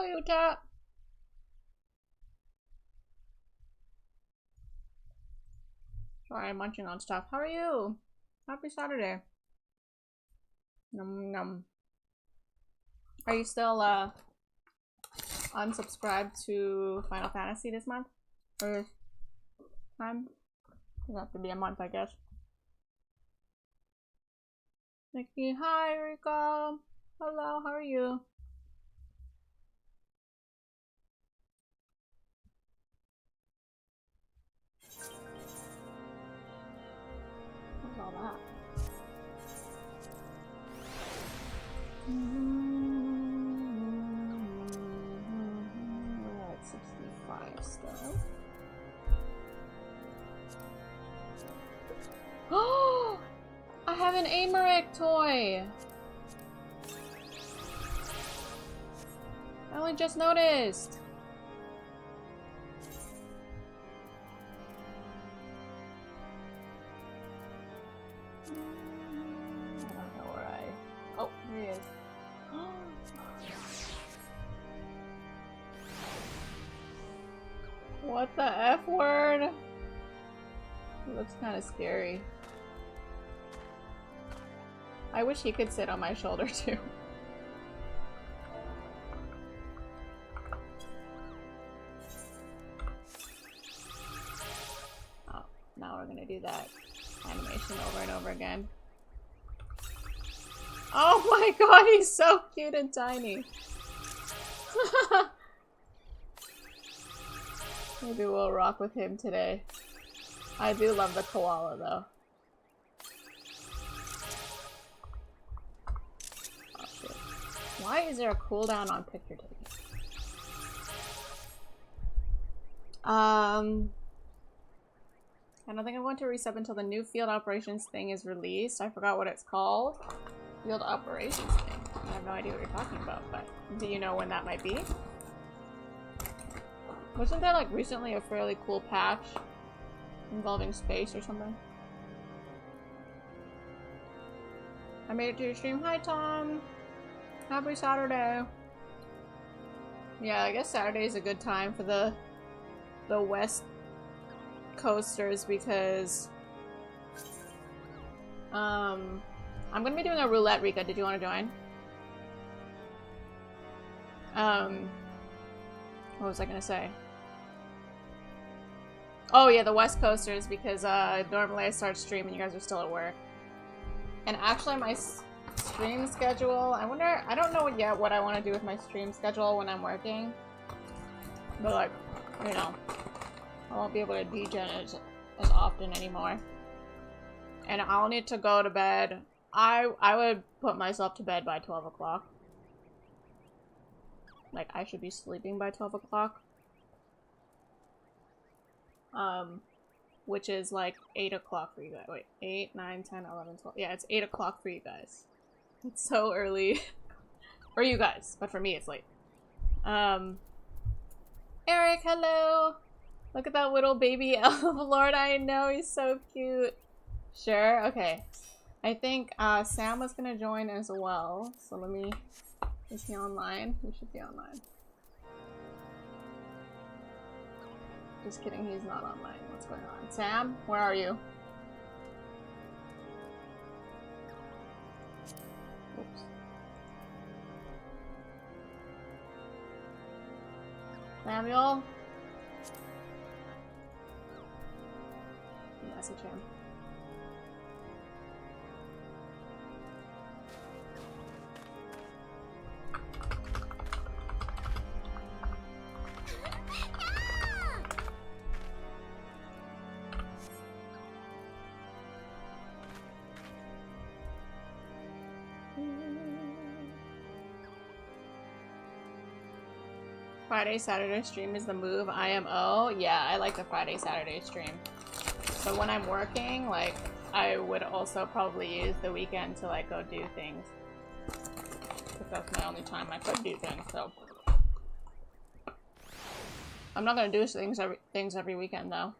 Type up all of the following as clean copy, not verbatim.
Hello, Utah. Sorry, I'm munching on stuff. How are you? Happy Saturday. Num num. Are you still unsubscribed to Final Fantasy this month? Or time? It'll have to be a month, I guess. Nikki, hi, Rika. Hello, how are you? What's all that? We're at 65 still. Oh! I have an Amaric toy! I only just noticed! I don't know where I... Oh, here he is. What the F word? He looks kind of scary. I wish he could sit on my shoulder too. Oh, now we're gonna do that animation over and over again. Oh my god, he's so cute and tiny. Maybe we'll rock with him today. I do love the koala though. Oh shit. Why is there a cooldown on picture taking? I don't think I'm going to resub until the new field operations thing is released. I forgot what it's called. Field operations thing. I have no idea what you're talking about, but do you know when that might be? Wasn't there like recently a fairly cool patch involving space or something? I made it to your stream. Hi Tom! Happy Saturday! Yeah, I guess Saturday is a good time for the West Coasters because I'm gonna be doing a roulette, Rika. Did you want to join? What was I gonna say? Oh yeah, the West Coasters because normally I start streaming, you guys are still at work. And actually my stream schedule, I don't know yet what I want to do with my stream schedule when I'm working. But like, you know, I won't be able to degen as often anymore. And I'll need to go to bed. I would put myself to bed by 12 o'clock. Like, I should be sleeping by 12 o'clock. Which is like 8 o'clock for you guys. Wait, 8, 9, 10, 11, 12. Yeah, it's 8 o'clock for you guys. It's so early. For you guys, but for me it's late. Eric, hello! Look at that little baby elf. Lord, I know, he's so cute. Sure, okay. I think Sam was gonna join as well, so let me... Is he online? He should be online. Just kidding, he's not online. What's going on? Sam, where are you? Oops. Samuel? Message him. Friday, Saturday stream is the move. IMO. Yeah, I like the Friday, Saturday stream. So when I'm working, like, I would also probably use the weekend to, like, go do things. Because that's my only time I could do things, so. I'm not gonna do things every weekend, though.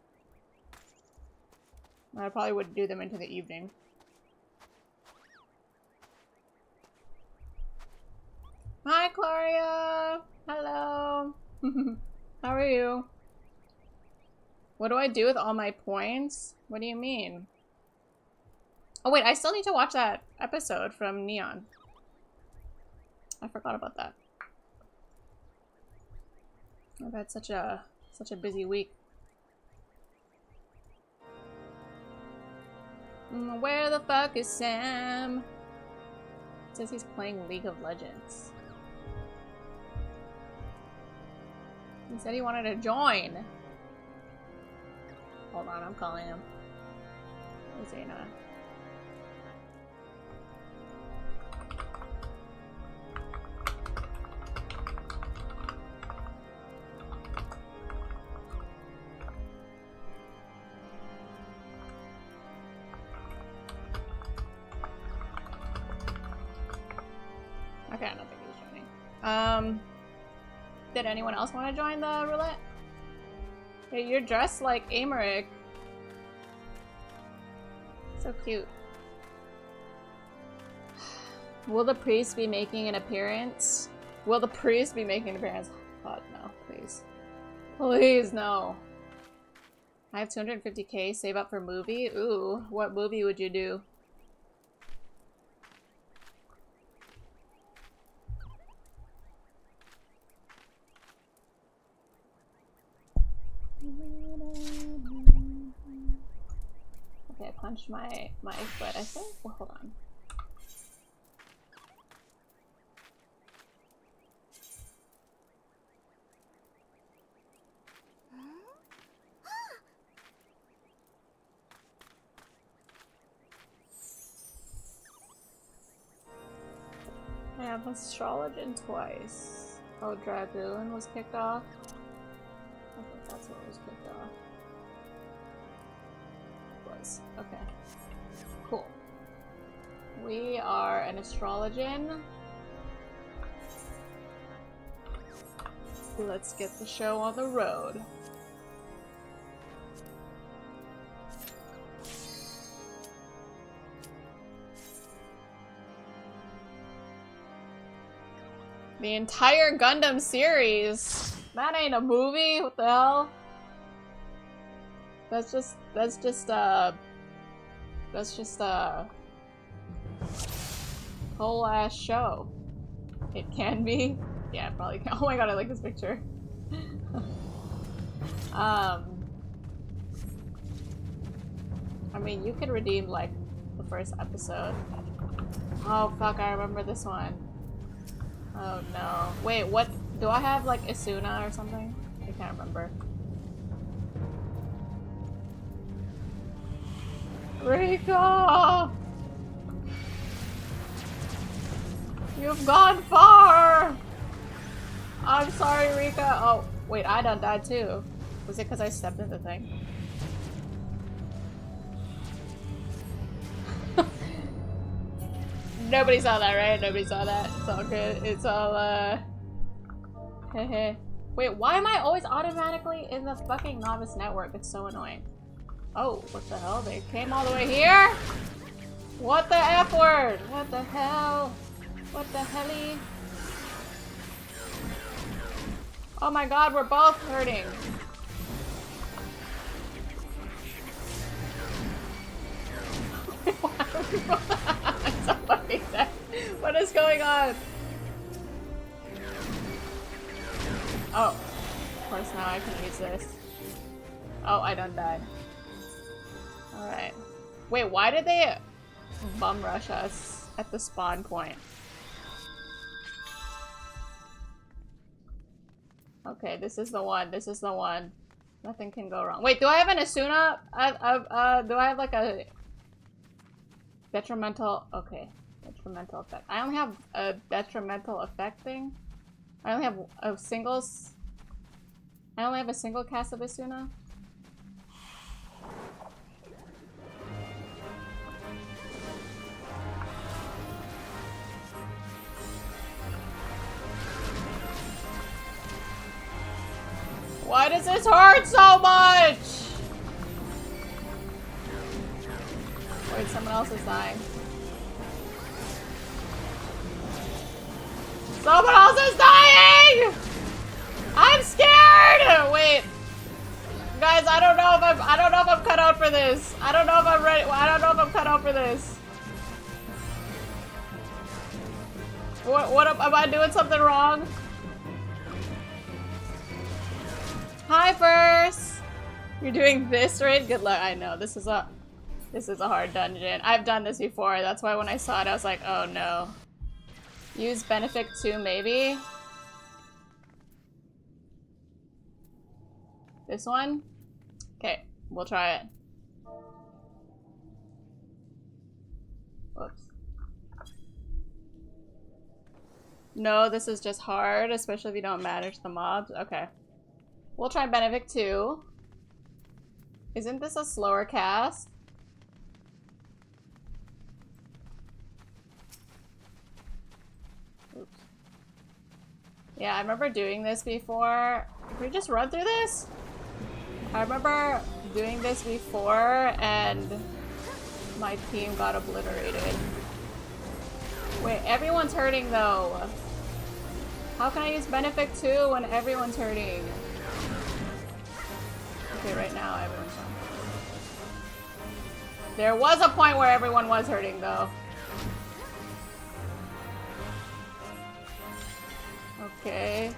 I probably would do them into the evening. Hi, Claria! Hello! How are you? What do I do with all my points? What do you mean? Oh wait, I still need to watch that episode from Neon. I forgot about that. I've had such a busy week. Where the fuck is Sam? It says he's playing League of Legends. He said he wanted to join. Hold on, I'm calling him. Zayna. Okay, I don't think he's joining. Did anyone else want to join the roulette? Hey, you're dressed like Amaric. So cute. Will the priest be making an appearance? Will the priest be making an appearance? God, no, please. Please, no. I have 250k, save up for movie? Ooh, what movie would you do? Okay, I punched my foot, I think. Well, hold on. I have Astrologian twice. Oh, Dragoon was kicked off. I think that's what was kicked off. Okay. Cool. We are an Astrologian. Let's get the show on the road. The entire Gundam series? That ain't a movie? What the hell? That's just a whole ass show. It can be. Yeah, it probably can. Oh my god, I like this picture. I mean, you could redeem like the first episode. Oh fuck, I remember this one. Oh no. Wait, what? Do I have like Asuna or something? I can't remember. Rika! You've gone far! I'm sorry, Rika. Oh, wait, I done died too. Was it because I stepped in the thing? Nobody saw that, right? Nobody saw that. It's all good. It's all, Hehe. Wait, why am I always automatically in the fucking novice network? It's so annoying. Oh, what the hell? They came all the way here? What the F word? What the hell? What the helly? Oh my god, we're both hurting. Somebody said, what is going on? Oh, of course now I can use this. Oh, I done died. Alright. Wait, why did they bum rush us at the spawn point? Okay, this is the one. This is the one. Nothing can go wrong. Wait, do I have an Asuna? Do I have like a detrimental? Okay, detrimental effect. I only have a detrimental effect thing. I only have a singles. I only have a single cast of Asuna. Why does this hurt so much? Wait, someone else is dying. Someone else is dying! I'm scared! for this. I don't know if I'm ready. I don't know if I'm cut out for this. What am I doing something wrong? Hi, First. You're doing this raid? Good luck. I know this is a hard dungeon. I've done this before. That's why when I saw it, I was like, oh no. Use Benefit 2, maybe. This one? Okay, we'll try it. Whoops. No, this is just hard, especially if you don't manage the mobs. Okay. We'll try Benefit 2. Isn't this a slower cast? Oops. Yeah, I remember doing this before. Can we just run through this? I remember doing this before and my team got obliterated. Wait, everyone's hurting though. How can I use Benefit 2 when everyone's hurting? Okay, right now everyone's hurting. There was a point where everyone was hurting though. Okay.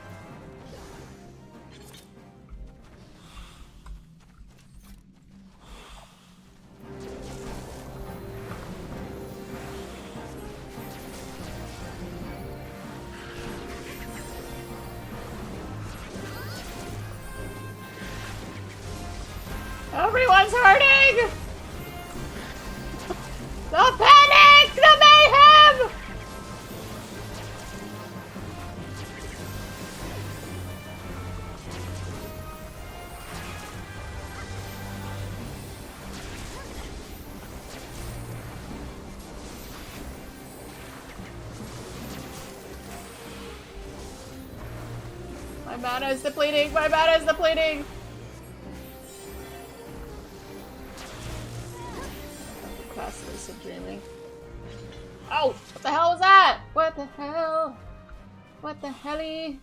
Everyone's hurting! The panic! The mayhem! My mana is depleting! My mana is depleting! Lucid dreaming. Oh! What the hell was that? What the hell? What the helly?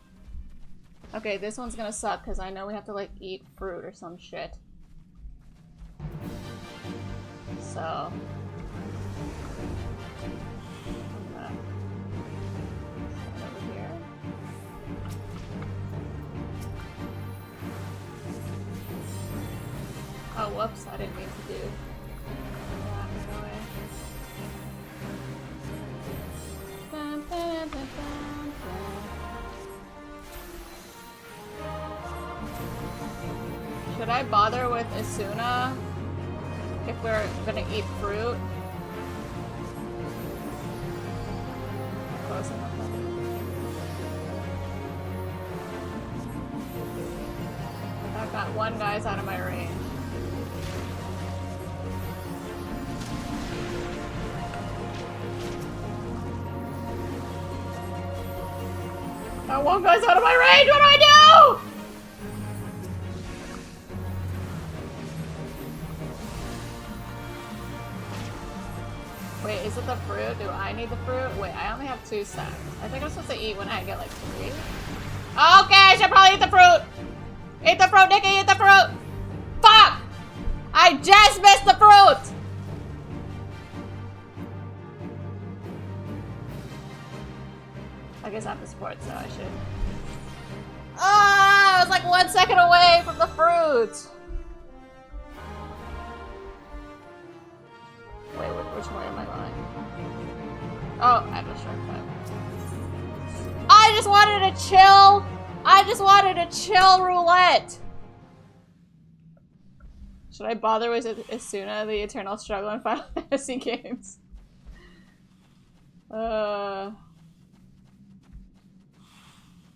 Okay, this one's gonna suck because I know we have to like eat fruit or some shit. So. Over here. Oh, whoops, I didn't mean to do. Should I bother with Asuna if we're gonna eat fruit? Close enough. I've got one guy's out of my range. That one guy's out of my range! What do I do? Wait, is it the fruit? Do I need the fruit? Wait, I only have 2 stacks. I think I'm supposed to eat when I get like 3. Okay, I should probably eat the fruit! Eat the fruit, Nikki! Eat the fruit! Fuck! I just missed the fruit! I guess I'm the sport, so I should. Oh, I was like 1 second away from the fruit! Wait, which way am I going? Oh, I have a shortcut. I just wanted to chill! I just wanted to chill roulette! Should I bother with Asuna, the eternal struggle in Final Fantasy games?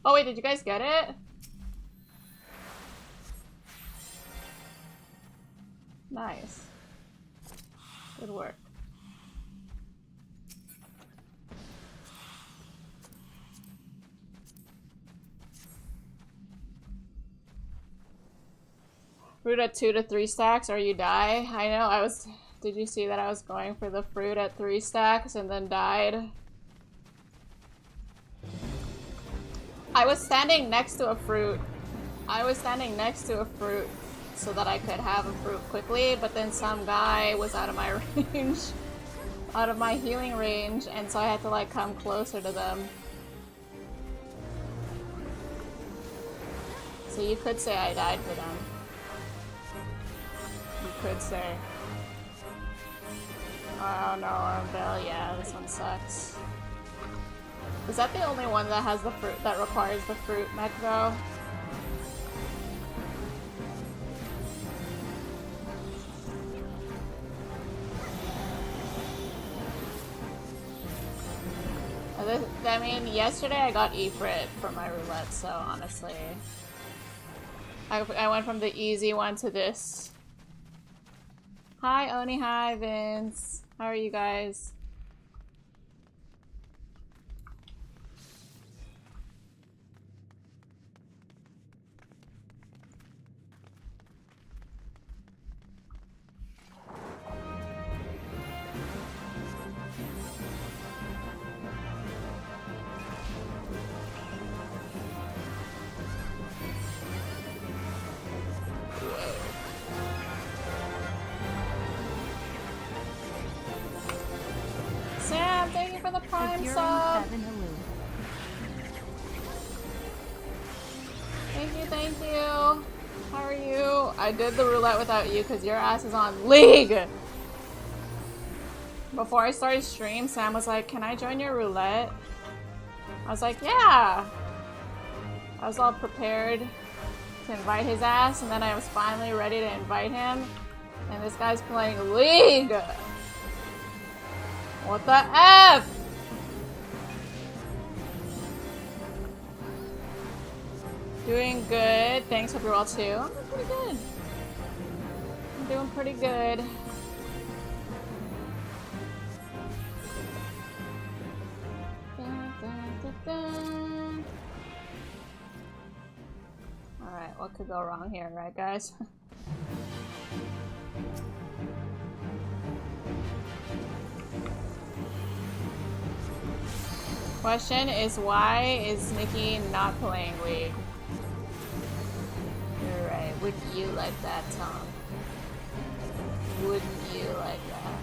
Oh wait, did you guys get it? Nice. Good work. Fruit at 2 to 3 stacks or you die. I know, I was... Did you see that I was going for the fruit at 3 stacks and then died? I was standing next to a fruit. I was standing next to a fruit. so that I could have a fruit quickly, but then some guy was out of my range, out of my healing range, and so I had to like come closer to them. So you could say I died for them. You could say. Oh no, Bell, yeah, this one sucks. Is that the only one that has the fruit, that requires the fruit mech though? I mean, yesterday I got Ifrit for my roulette, so honestly. I went from the easy one to this. Hi Oni, hi Vince. How are you guys? Sam, thank you for the prime sub. Thank you, thank you. How are you? I did the roulette without you because your ass is on League. Before I started stream, Sam was like, "Can I join your roulette?" I was like, "Yeah." I was all prepared to invite his ass, and then I was finally ready to invite him, and this guy's playing League. What the F? Doing good. Thanks, hope you're well too. I'm doing pretty good. I'm doing pretty good. Dun, dun, dun, dun. Alright, what could go wrong here, right guys? Question is, why is Nikki not playing League? You're right. Wouldn't you like that, Tom? Wouldn't you like that?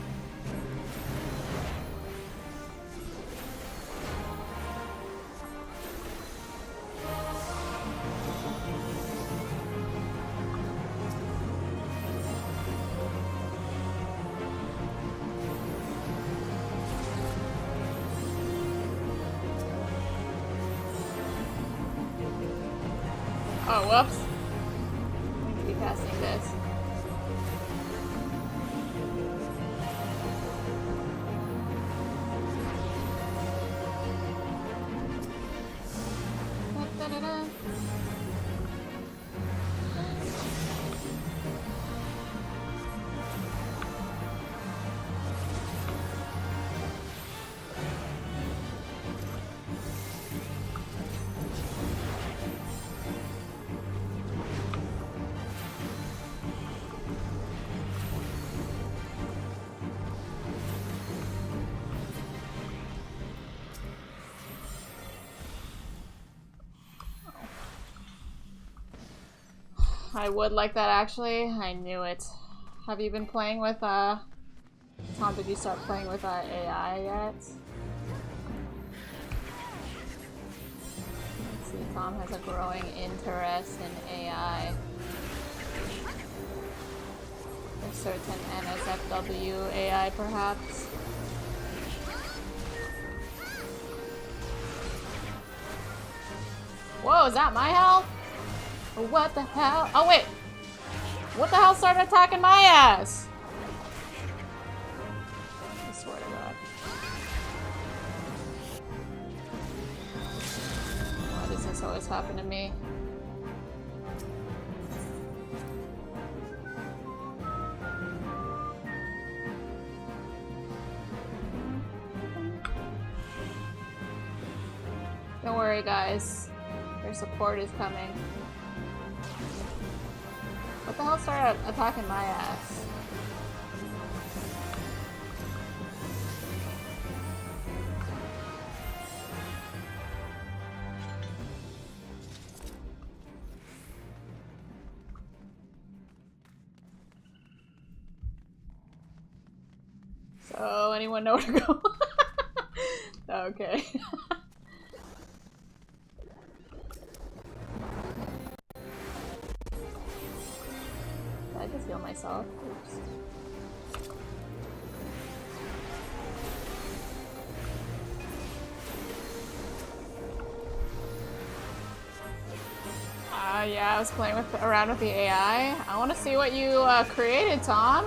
Oh, whoops. I need to be casting this. Da-da-da-da. I would like that actually. I knew it. Have you been playing with Tom, did you start playing with AI yet? Let's see, Tom has a growing interest in AI. A certain NSFW AI perhaps. Whoa, is that my health? What the hell? Oh wait! What the hell started attacking my ass? I swear to God. Why does this always happen to me? Don't worry guys. Your support is coming. What the hell started attacking my ass? So, anyone know where to go? Okay. Did I just heal myself? Oops. Yeah, I was playing around with the AI. I want to see what you created, Tom.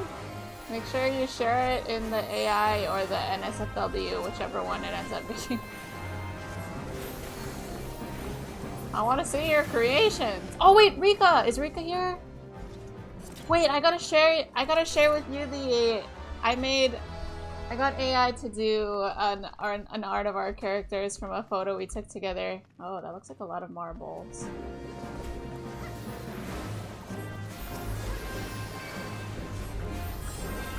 Make sure you share it in the AI or the NSFW, whichever one it ends up being. I want to see your creations. Oh wait, Rika! Is Rika here? Wait, I gotta share with you the... I got AI to do an art of our characters from a photo we took together. Oh, that looks like a lot of marbles.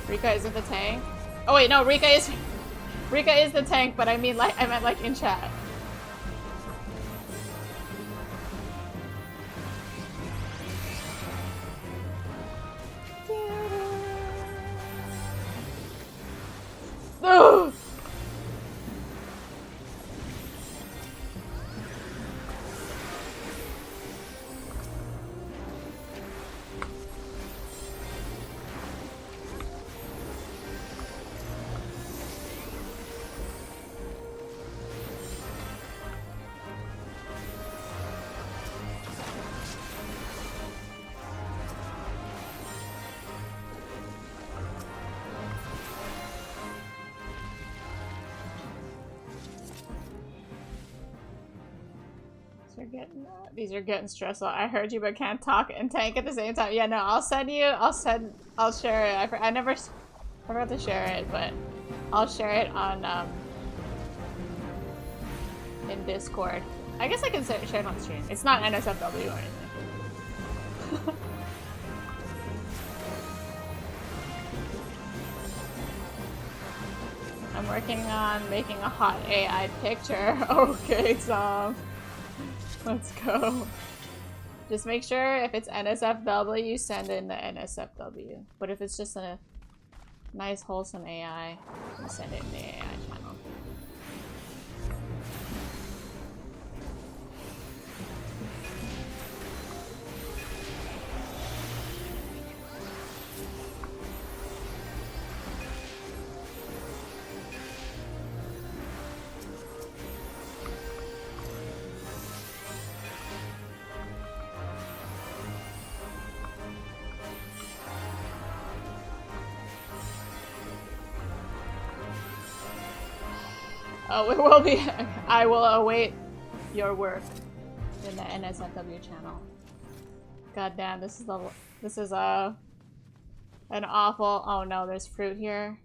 Rika isn't the tank? Oh wait, no, Rika is the tank, but I meant like in chat. Ugh! These are getting stressful. I heard you, but can't talk and tank at the same time. Yeah, no, I'll share it. I never forgot to share it, but I'll share it on, in Discord. I guess I can share it on stream. It's not NSFW or anything. I'm working on making a hot AI picture. Okay, Tom. Let's go. Just make sure if it's NSFW, you send in the NSFW. But if it's just a nice, wholesome AI, you send it in the AI channel. Oh, it will be. I will await your work in the NSFW channel. God damn, this is an awful. Oh no, there's fruit here.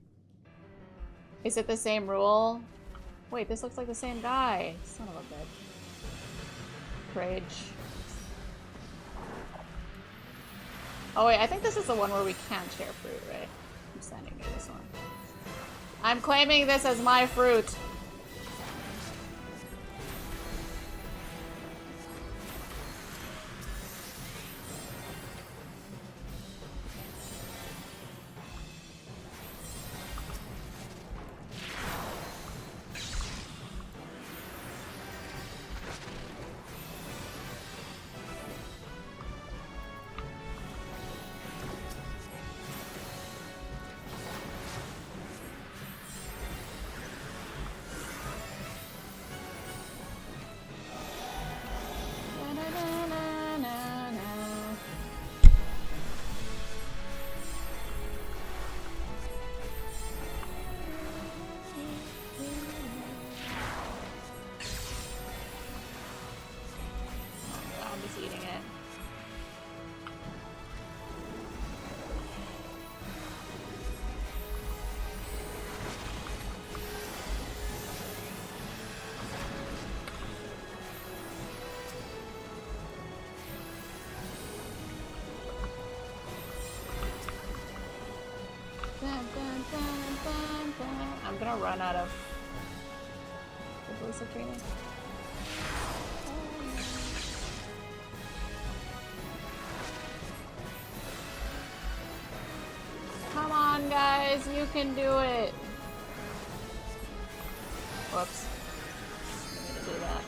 Is it the same rule? Wait, this looks like the same guy. Son of a bitch. Rage. Oh wait, I think this is the one where we can't share fruit, right? I'm sending you this one. I'm claiming this as my fruit. I'm gonna run out of training. Come on, guys, you can do it. Whoops. I need to do that.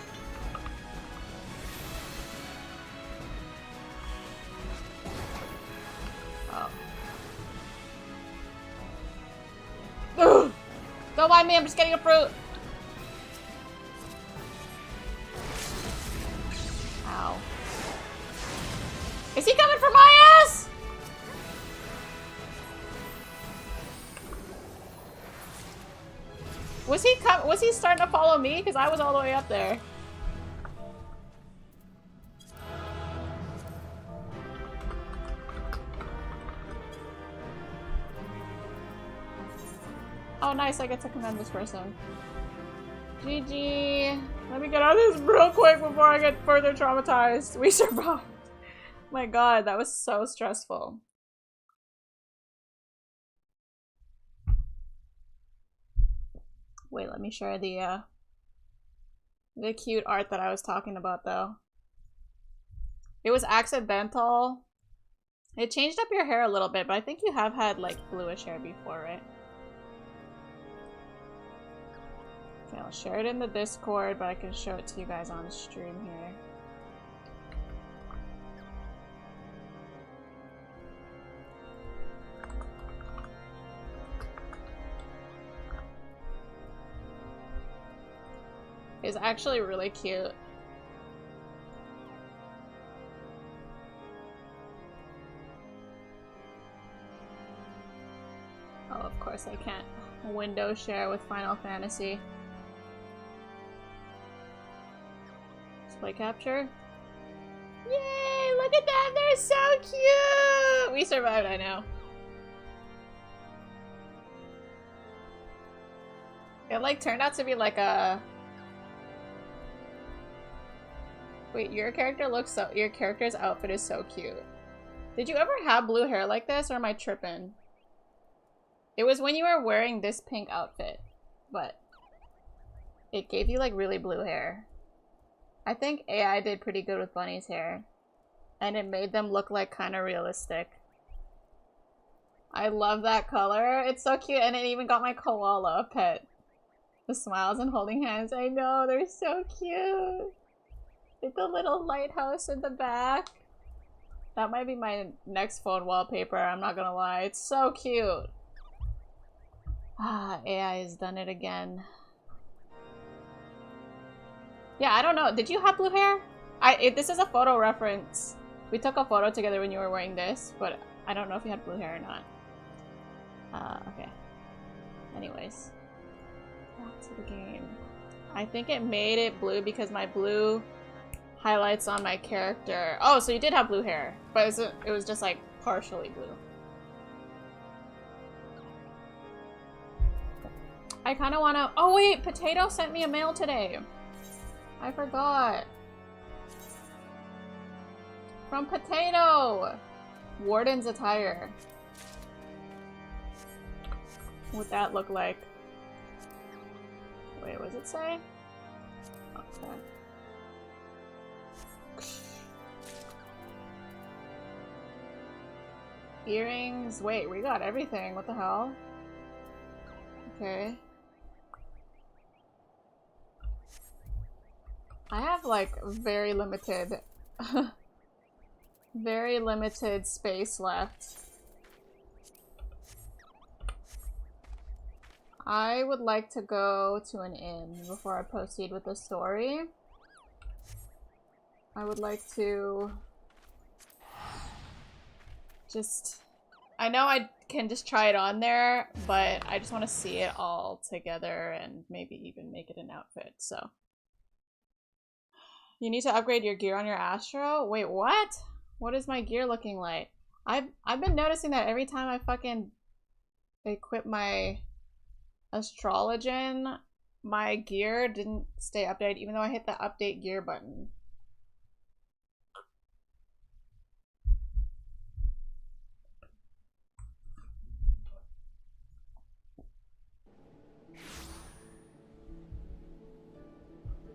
Oh. Ugh! Don't mind me, I'm just getting a fruit! Ow. Is he coming for my ass? Was he starting to follow me? Because I was all the way up there. Oh nice, I get to commend this person. GG. Let me get out of this real quick before I get further traumatized. We survived. My god, that was so stressful. Wait, let me share the cute art that I was talking about though. It was accidental. It changed up your hair a little bit, but I think you have had like bluish hair before, right? Okay, I'll share it in the Discord, but I can show it to you guys on stream here. It's actually really cute. Oh, of course I can't window share with Final Fantasy. Display capture. Yay! Look at that! They're so cute! We survived, I know. It like turned out to be like a... Wait, your character's outfit is so cute. Did you ever have blue hair like this, or am I tripping? It was when you were wearing this pink outfit, but it gave you like really blue hair. I think AI did pretty good with Bunny's hair, and it made them look like kind of realistic. I love that color. It's so cute, and it even got my koala pet. The smiles and holding hands. I know, they're so cute. With the little lighthouse in the back. That might be my next phone wallpaper, I'm not gonna lie. It's so cute. Ah, AI has done it again. Yeah, I don't know. Did you have blue hair? This is a photo reference. We took a photo together when you were wearing this, but I don't know if you had blue hair or not. Okay. Anyways. Back to the game. I think it made it blue because my blue highlights on my character. Oh, so you did have blue hair, but it was just like partially blue. I kind of want to... Oh wait, Potato sent me a mail today. I forgot. From Potato! Warden's attire. What would that look like? Wait, what does it say? Okay. Earrings. Wait, we got everything. What the hell? Okay. I have like very limited very limited space left. I would like to go to an inn before I proceed with the story. I would like to just... I know I can just try it on there, but I just want to see it all together and maybe even make it an outfit, so. You need to upgrade your gear on your Astro? Wait, what? What is my gear looking like? I've been noticing that every time I fucking equip my Astrologen, my gear didn't stay updated even though I hit the update gear button.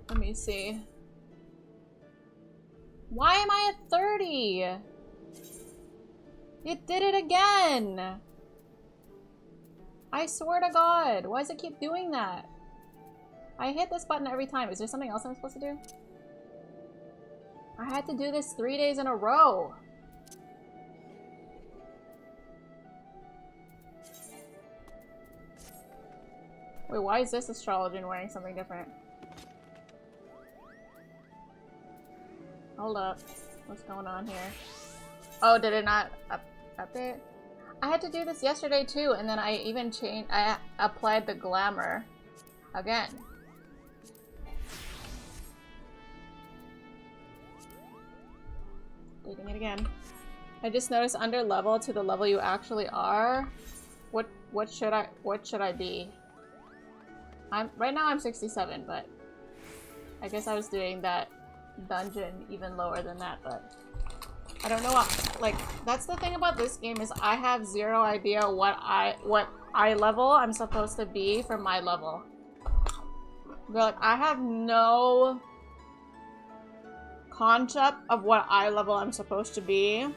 Let me see. Why am I at 30? It did it again! I swear to God, why does it keep doing that? I hit this button every time. Is there something else I'm supposed to do? I had to do this 3 days in a row. Wait, why is this astrologian wearing something different? Hold up. What's going on here? Oh, did it not update? I had to do this yesterday too, and then I even changed. I applied the glamour again. Doing it again. I just noticed under level to the level you actually are. What should I be? Right now I'm 67, but I guess I was doing that dungeon even lower than that, but I don't know what, like, that's the thing about this game is I have zero idea what eye level I'm supposed to be for my level. But like, I have no concept of what eye level I'm supposed to be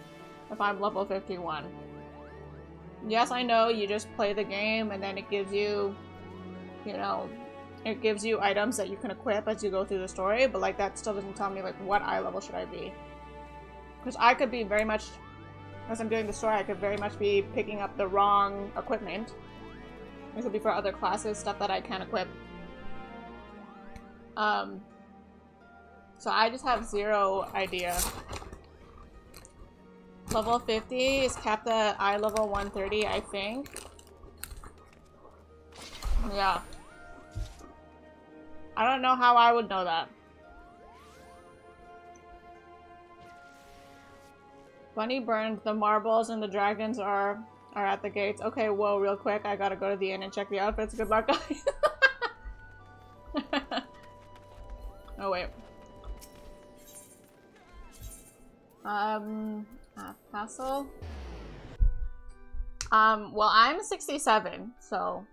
if I'm level 51. Yes, I know you just play the game and then it gives you, you know, it gives you items that you can equip as you go through the story, but like that still doesn't tell me like what eye level should I be. Because I could be very much, as I'm doing the story, I could very much be picking up the wrong equipment. It could be for other classes, stuff that I can't equip. So I just have zero idea. Level 50 is capped at eye level 130, I think. Yeah. I don't know how I would know that. Bunny burned. The marbles and the dragons are at the gates. Okay, whoa, real quick. I gotta go to the inn and check the outfits. Good luck, guys. Oh, wait. Castle? Well, I'm 67, so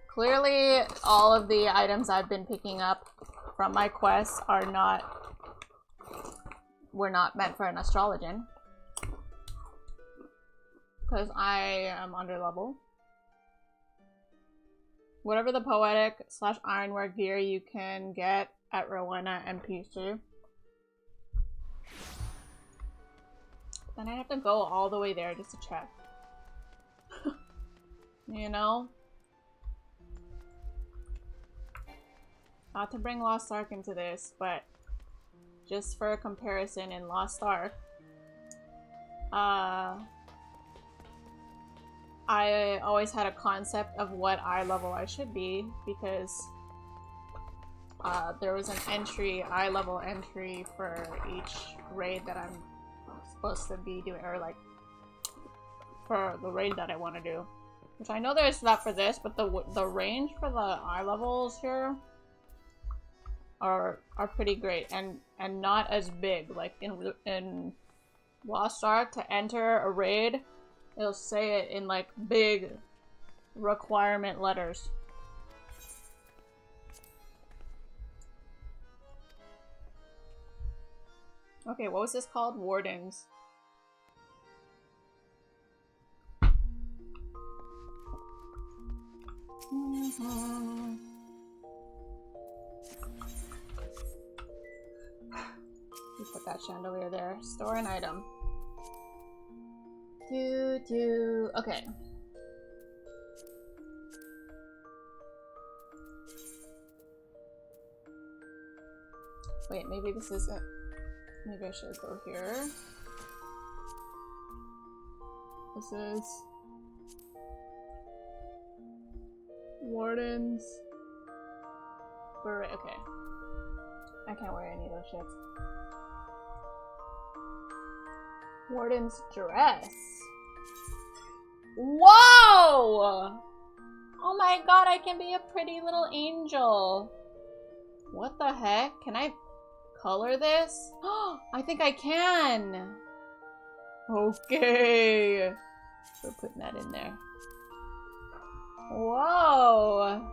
clearly all of the items I've been picking up from my quests were not meant for an astrologian. Because I am under level. Whatever the poetic / ironware gear you can get at Rowena NPC. Then I have to go all the way there just to check. You know? Not to bring Lost Ark into this, but just for a comparison in Lost Ark, I always had a concept of what eye level I should be because there was an eye level entry for each raid that I'm supposed to be doing, or like for the raid that I want to do. Which I know there's that for this, but the range for the eye levels here are pretty great and not as big. Like in Lost Ark, to enter a raid, it'll say it in like big requirement letters. Okay, what was this called? Wardens. You put that chandelier there. Store an item. Okay. Wait, maybe this isn't. Maybe I should go here. This is Warden's beret. Okay. I can't wear any of those shits. Warden's dress. Whoa! Oh my god, I can be a pretty little angel. What the heck? Can I color this? Oh, I think I can. Okay. We're putting that in there. Whoa.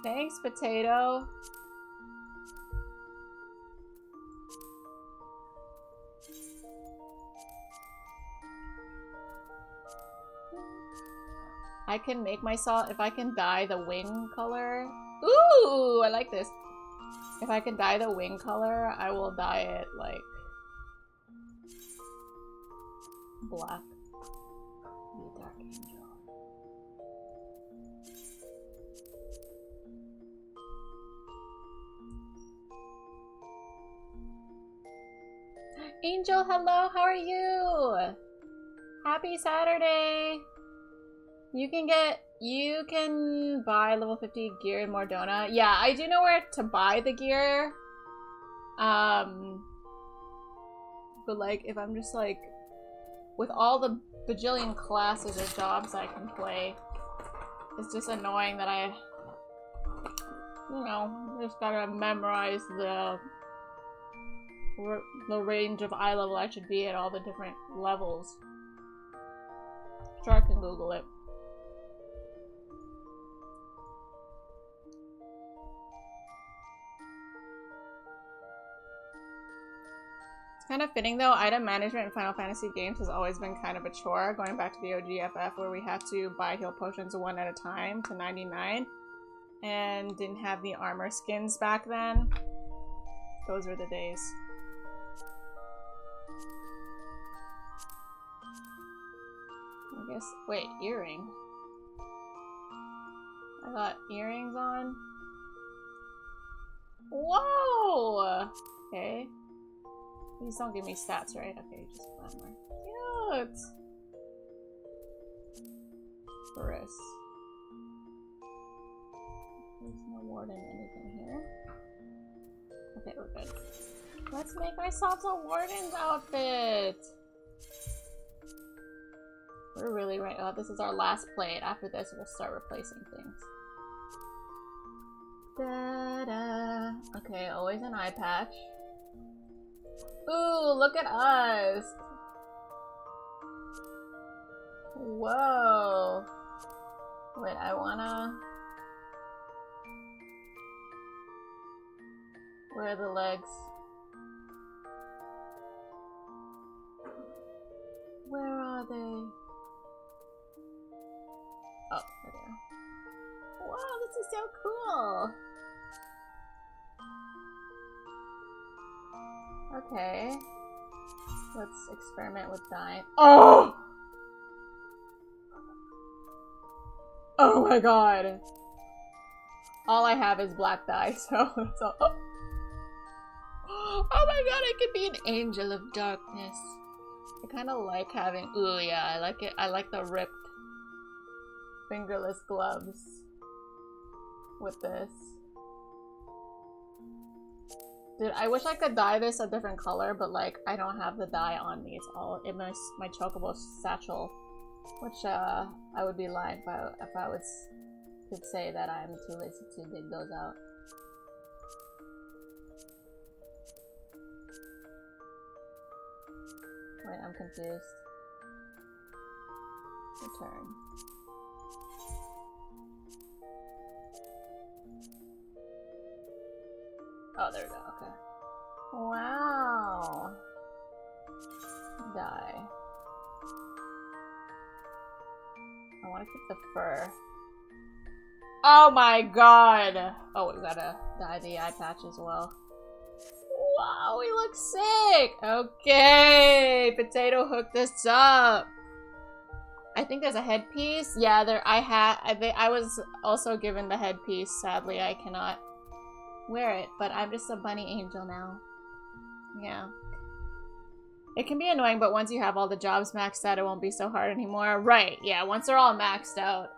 Thanks, potato. I can make myself, if I can dye the wing color Ooh, I like this. If I can dye the wing color, I will dye it like black. Be dark angel. Angel, hello, how are you? Happy Saturday! You can buy level 50 gear in Mordona. Yeah, I do know where to buy the gear. But like, if I'm just like, with all the bajillion classes or jobs I can play, it's just annoying that I, you know, just gotta memorize the range of eye level I should be at all the different levels. Sure, I can Google it. It's kind of fitting though, item management in Final Fantasy games has always been kind of a chore, going back to the OGFF where we had to buy heal potions one at a time to 99 and didn't have the armor skins back then. Those were the days. I guess, wait, earring? I got earrings on? Whoa! Okay. Please don't give me stats, right? Okay, just glamour. Cute! Chris. There's no warden anything here. Okay, we're good. Let's make ourselves a warden's outfit! We're really right. Oh, this is our last plate. After this, we'll start replacing things. Da-da. Okay, always an eye patch. Ooh, look at us! Whoa! Wait, I wanna... Where are the legs? Where are they? Oh, there they are. Wow, this is so cool! Okay. Let's experiment with dye. Oh! Oh my god! All I have is black dye, so that's all. Oh my god, I could be an angel of darkness. I kind of like having. Ooh, yeah, I like it. I like the ripped fingerless gloves with this. Dude, I wish I could dye this a different color, but like I don't have the dye on me. It's all in my chocobo satchel, which I would be lying if I could say that I'm too lazy to dig those out. Wait, I'm confused. Return. Oh, there we go, okay. Wow! Dye. I want to keep the fur. Oh my god! Oh, we gotta dye the eye patch as well. Wow, we look sick! Okay, Potato hooked this up. I think there's a headpiece. Yeah, I was also given the headpiece. Sadly, I cannot wear it, but I'm just a bunny angel now. Yeah. It can be annoying, but once you have all the jobs maxed out, it won't be so hard anymore. Right, yeah, once they're all maxed out,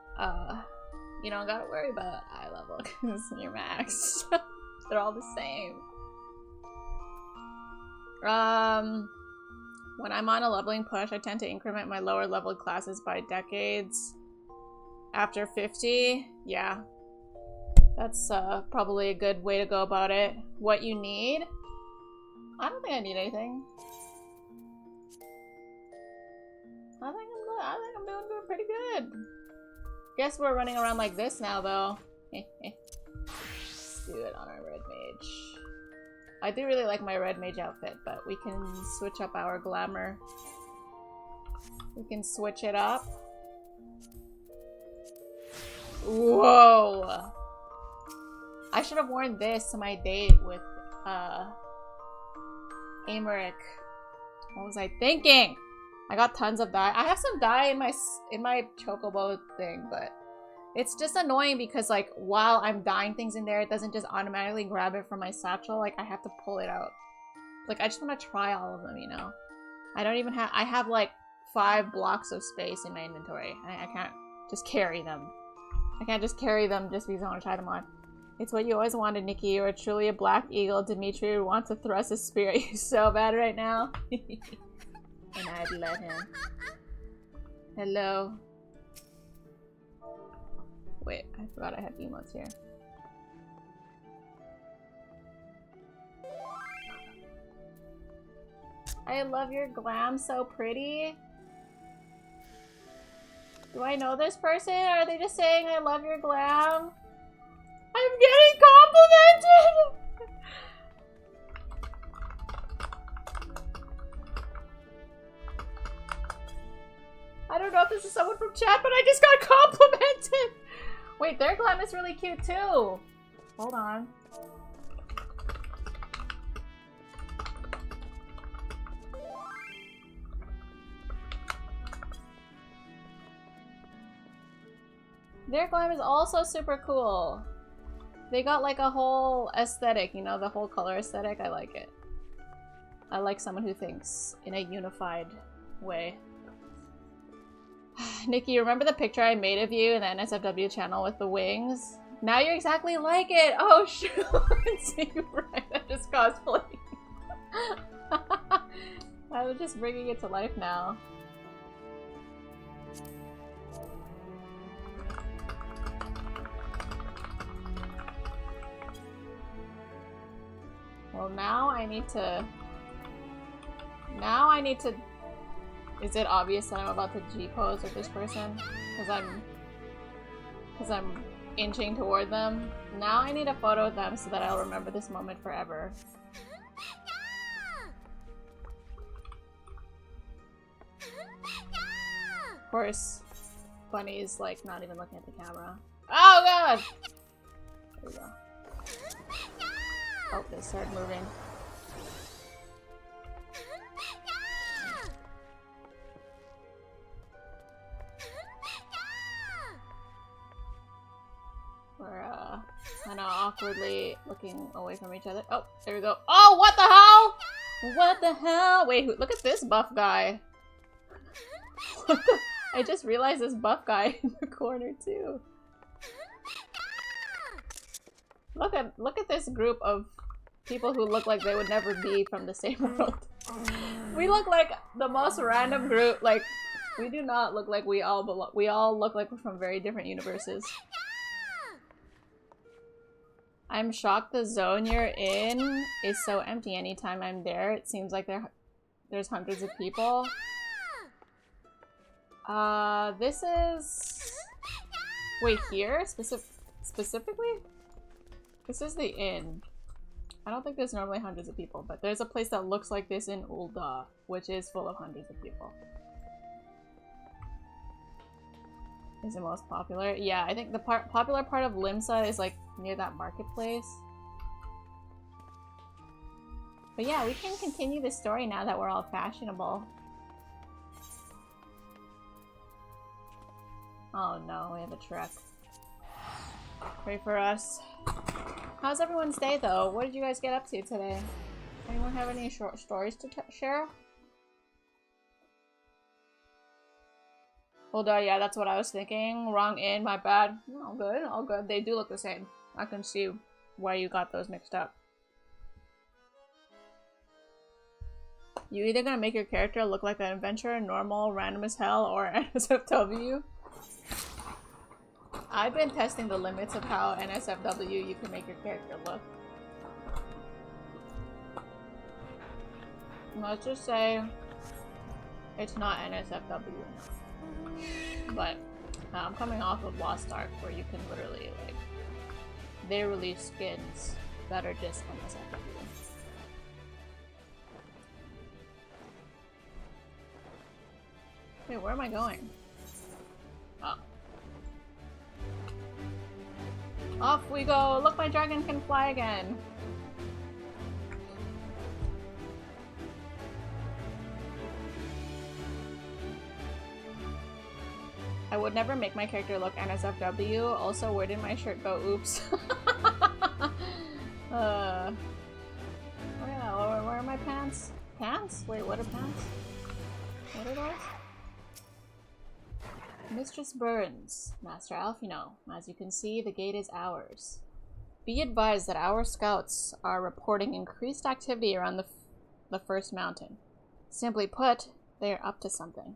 you don't gotta worry about eye level, because you're maxed. They're all the same. When I'm on a leveling push, I tend to increment my lower leveled classes by decades. After 50, yeah. That's probably a good way to go about it. What you need? I don't think I need anything. I think I'm doing pretty good. Guess we're running around like this now, though. Let's do it on our red mage. I do really like my red mage outfit, but we can switch up our glamour. We can switch it up. Whoa! I should have worn this to my date with, Amaric. What was I thinking? I got tons of dye. I have some dye in my chocobo thing, but it's just annoying because, like, while I'm dyeing things in there, it doesn't just automatically grab it from my satchel. Like, I have to pull it out. Like, I just want to try all of them, you know? I don't even have- I have, like, 5 blocks of space in my inventory. I can't just carry them. I can't just carry them just because I want to try them on. It's what you always wanted, Nikki. You are truly a black eagle. Dimitri would want to thrust his spear at you so bad right now. And I'd let him. Hello. Wait, I forgot I had emotes here. I love your glam, so pretty. Do I know this person? Are they just saying I love your glam? I'm getting complimented! I don't know if this is someone from chat, but I just got complimented! Wait, their glam is really cute too! Hold on. Their glam is also super cool. They got like a whole aesthetic, you know, the whole color aesthetic. I like it. I like someone who thinks in a unified way. Nikki, remember the picture I made of you in the NSFW channel with the wings? Now you're exactly like it! Oh shoot! You're right, I'm just cosplaying. I was just bringing it to life now. Well, now I need to... Is it obvious that I'm about to G-pose with this person? Because I'm inching toward them. Now I need a photo of them so that I'll remember this moment forever. Of course, Bunny's like not even looking at the camera. Oh god! There we go. Oh, they started moving. We're kind of awkwardly looking away from each other. Oh, there we go. Oh, what the hell? What the hell? Wait, look at this buff guy. What the? I just realized this buff guy in the corner too. Look at this group of people who look like they would never be from the same world. We look like the most random group. Like, we do not look like we all belong. We all look like we're from very different universes. I'm shocked the zone you're in is so empty. Anytime I'm there, it seems like there's hundreds of people. This is... Wait, here? Specifically? This is the inn. I don't think there's normally hundreds of people, but there's a place that looks like this in Ul'dah, which is full of hundreds of people. Is the most popular? Yeah, I think the popular part of Limsa is like near that marketplace. But yeah, we can continue the story now that we're all fashionable. Oh no, we have a trek. Pray for us. How's everyone's day though? What did you guys get up to today? Anyone have any short stories to share? Hold on, yeah, that's what I was thinking. Wrong inn, my bad. All good, all good. They do look the same. I can see why you got those mixed up. You either gonna make your character look like an adventurer, normal, random as hell, or NSFW? I've been testing the limits of how NSFW you can make your character look. Let's just say it's not NSFW. But I'm coming off of Lost Ark where you can literally, like, they release skins that are just NSFW. Wait, where am I going? Oh. Off we go! Look, my dragon can fly again! I would never make my character look NSFW. Also, where did my shirt go? Oops. Oh yeah, where are my pants? Pants? Wait, what are pants? What are those? Mistress Burns, Master Alfino. As you can see, the gate is ours. Be advised that our scouts are reporting increased activity around the first mountain. Simply put, they are up to something,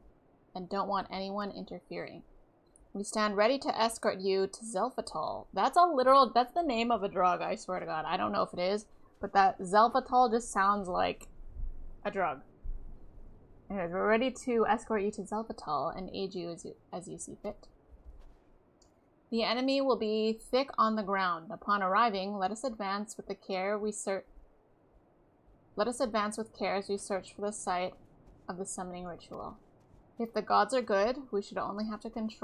and don't want anyone interfering. We stand ready to escort you to Zelphatol. That's the name of a drug, I swear to God. I don't know if it is, but that Zelphatol just sounds like a drug. Anyways, we're ready to escort you to Zelphatol and aid you as you see fit. The enemy will be thick on the ground. Upon arriving, let us advance with care as we search for the site of the summoning ritual. If the gods are good, we should only have to contend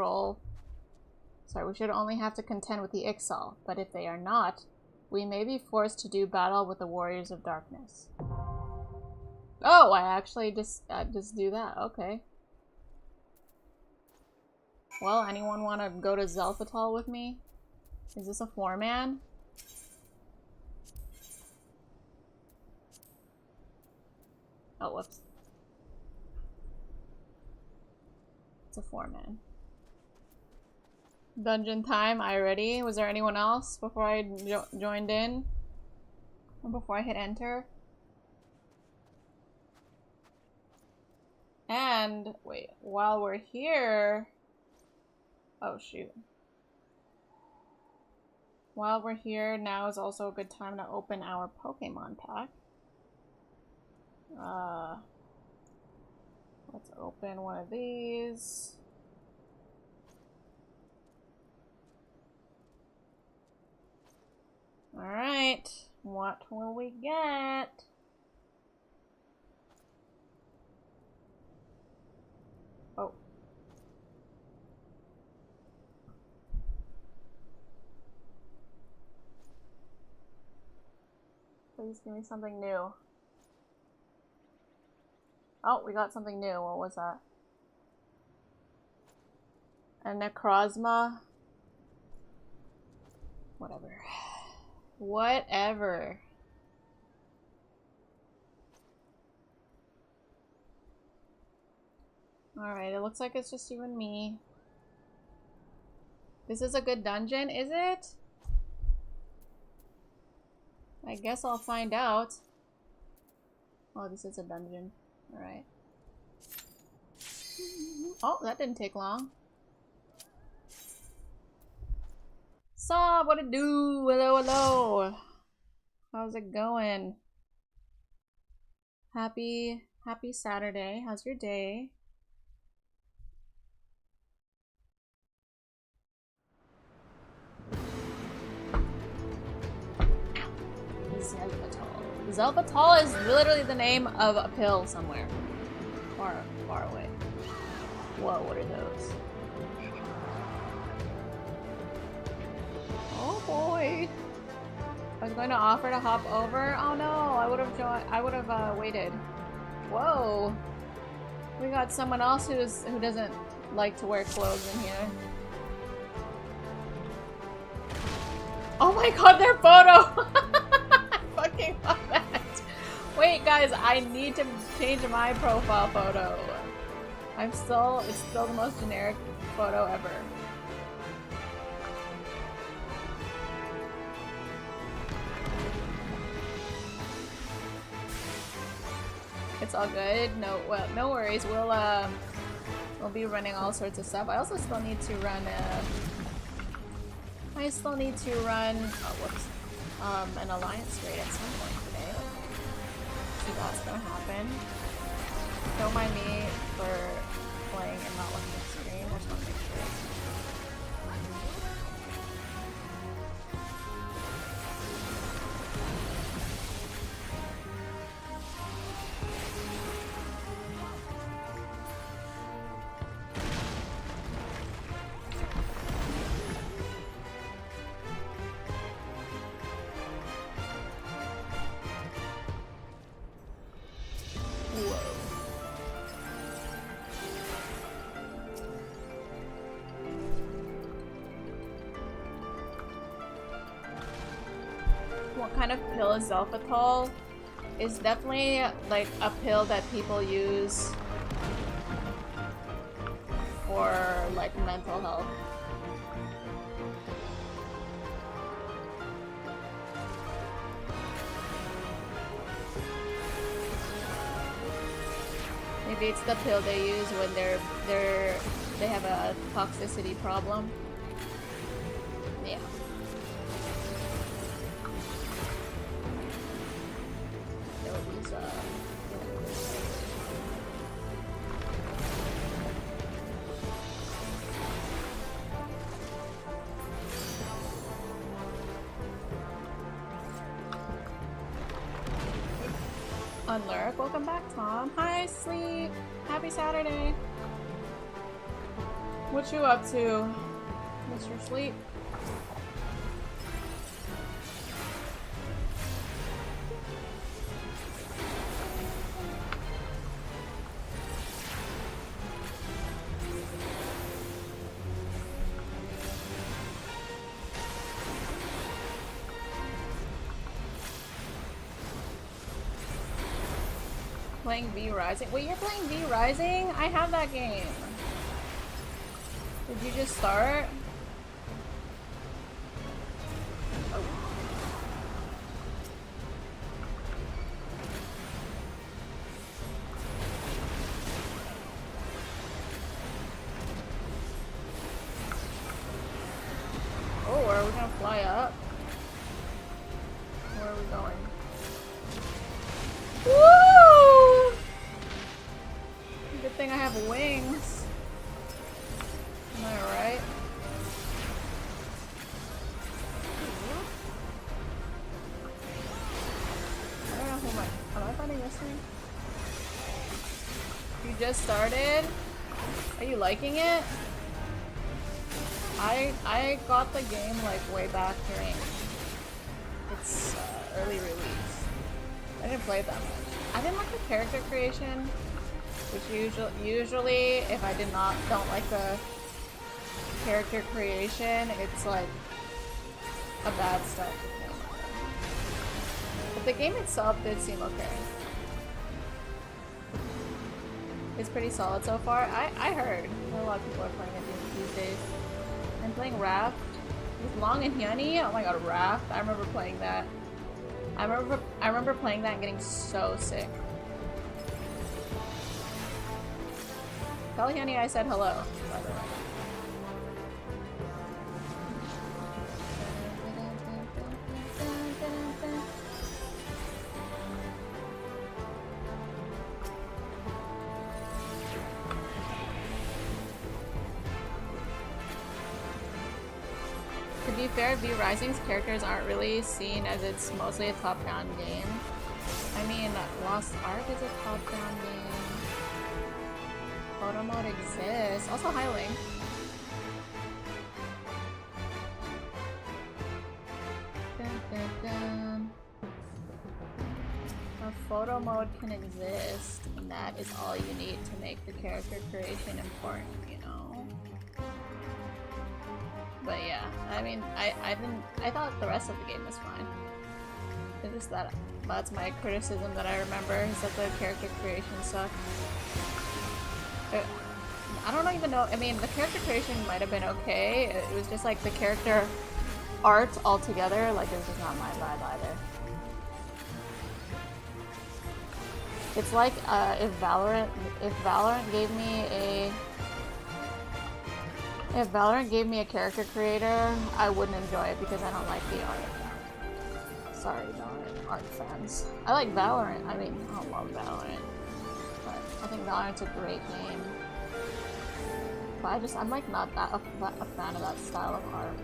with the Ixal, but if they are not, we may be forced to do battle with the warriors of darkness. Oh, I actually just do that. Okay. Well, anyone want to go to Zelphatol with me? Is this a 4-man? Oh, whoops. It's a 4-man. Dungeon time, I ready? Was there anyone else before I joined in? Or before I hit enter? And, wait, while we're here... Oh, shoot. While we're here, now is also a good time to open our Pokemon pack. Let's open one of these. Alright, what will we get? Oh. Please give me something new. Oh, we got something new. What was that? A Necrozma? Whatever. Whatever. Alright, it looks like it's just you and me. This is a good dungeon, is it? I guess I'll find out. Oh, this is a dungeon. Alright. Oh, that didn't take long. Saw what it do? Hello, hello. How's it going? Happy Saturday. How's your day? Zelphatol. Zelphatol is literally the name of a pill somewhere. Far away. Whoa, what are those? Oh boy. I was going to offer to hop over. Oh no, I would have waited. Whoa. We got someone else who doesn't like to wear clothes in here. Oh my god, their photo! I fucking love that. Wait guys, I need to change my profile photo. It's still the most generic photo ever. It's all good. No worries. We'll be running all sorts of stuff. I also still need to run an alliance raid at some point today. So that's gonna happen. Don't mind me for playing and not looking at the screen. I just want to make sure. kind of pill is xylitol? It's definitely like a pill that people use for like mental health. Maybe it's the pill they use when they have a toxicity problem. Yeah. Unlurk, welcome back, Tom. Hi, Sleep. Happy Saturday. What you up to, Mr. Sleep? Playing V Rising? Wait, you're playing V Rising? I have that game. Did you just start? Oh. Oh, are we gonna fly up? Where are we going? Woo! Good thing I have wings. Am I right? I don't know who am I finding this thing? You just started? Are you liking it? I got the game like way back during its early release. I didn't play it that much. I didn't like the character creation, which usually if I don't like the character creation, it's like a bad start to the game. But the game itself did seem okay. It's pretty solid so far. I heard a lot of people are playing it these days. I'm playing Raft with Long and Hyuni. Oh my god, Raft! I remember playing that. I remember playing that and getting so sick. Tell Hyuni I said hello, by the way. To be fair, V Rising's characters aren't really seen as it's mostly a top-down game. I mean, Lost Ark is a top-down game. Photo mode exists. Also, High Link. Dun, dun, dun. A photo mode can exist, and that is all you need to make the character creation important, you know? But yeah, I mean, I thought the rest of the game was fine. It's just that's my criticism that I remember, is that the character creation sucked. I don't even know, I mean, the character creation might have been okay, it was just like the character art altogether, like it was just not my vibe either. It's like if Valorant gave me a character creator, I wouldn't enjoy it because I don't like the art. Sorry, Valorant art fans. I like Valorant. I mean, I don't love Valorant, but I think Valorant's a great game. But I'm like not that a fan of that style of art.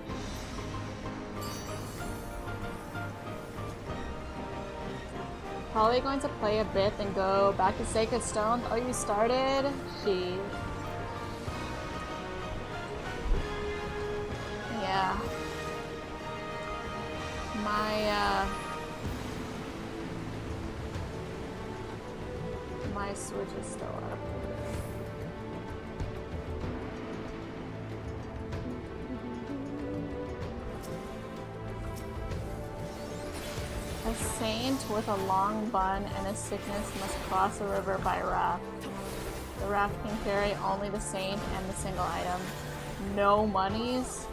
Probably going to play a bit and go back to Sacred Stone. Oh, you started? Jeez. Yeah. My Switch is still up. A saint with a long bun and a sickness must cross a river by raft. The raft can carry only the saint and the single item. No monies?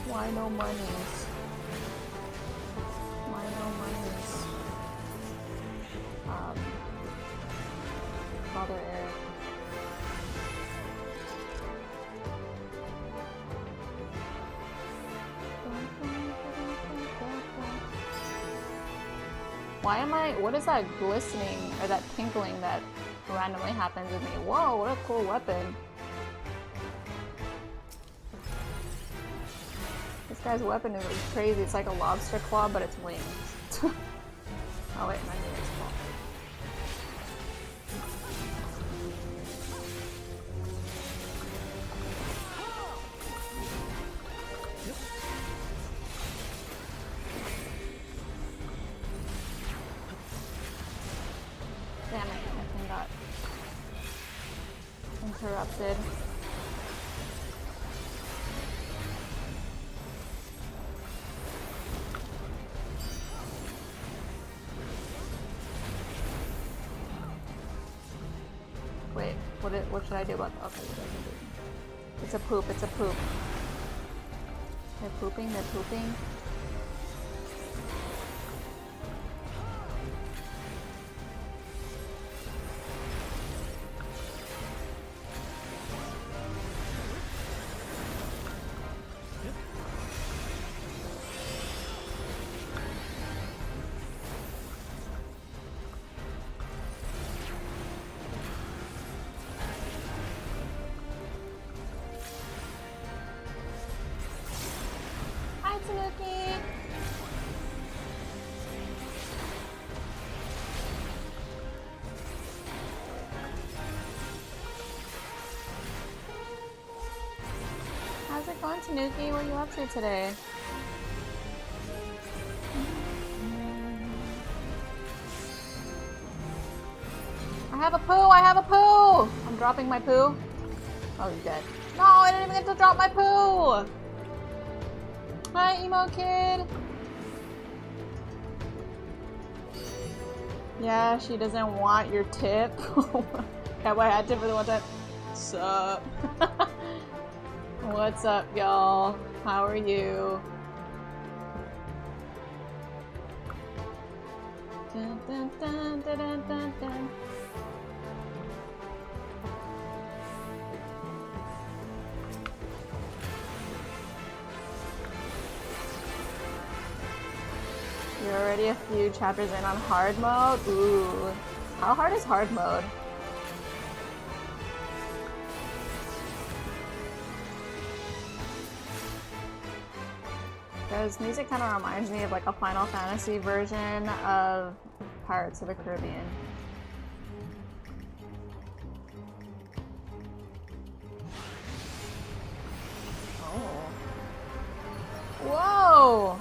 Why no monies? Why no monies? Father Eric. Why am I- what is that glistening, or that tinkling that randomly happens with me? Whoa, what a cool weapon. This guy's weapon is crazy, it's like a lobster claw, but it's wings. Oh wait, my name is Paul. Damn it, my thing got interrupted. Wait, what should I do about that? Okay, it's a poop, it's a poop. They're pooping, they're pooping. How's it going, Tanuki? What are you up to today? I have a poo! I have a poo! I'm dropping my poo. Oh, he's dead. No, I didn't even get to drop my poo! Hi, emo kid! Yeah, she doesn't want your tip. Have I had tip for the one time? Sup? What's up, y'all? How are you? Dun, dun, dun, dun, dun, dun, dun. You're already a few chapters in on hard mode? Ooh. How hard is hard mode? Because music kind of reminds me of like a Final Fantasy version of Pirates of the Caribbean. Oh. Whoa!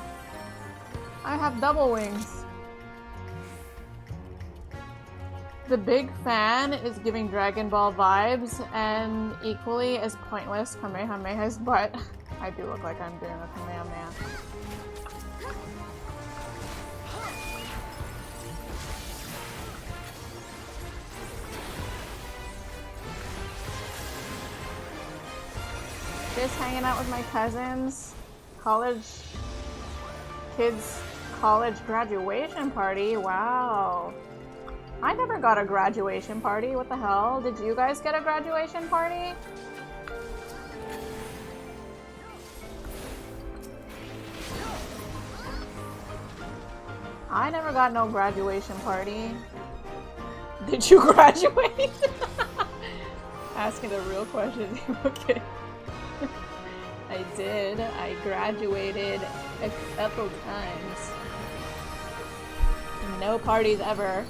I have double wings. The big fan is giving Dragon Ball vibes, and equally as pointless Kamehameha's butt. I do look like I'm doing a Kamehameha. Just hanging out with my cousins. Kids' college graduation party. Wow. I never got a graduation party. What the hell? Did you guys get a graduation party? I never got no graduation party. Did you graduate? Asking the real question. Okay. I did. I graduated a couple times. No parties ever.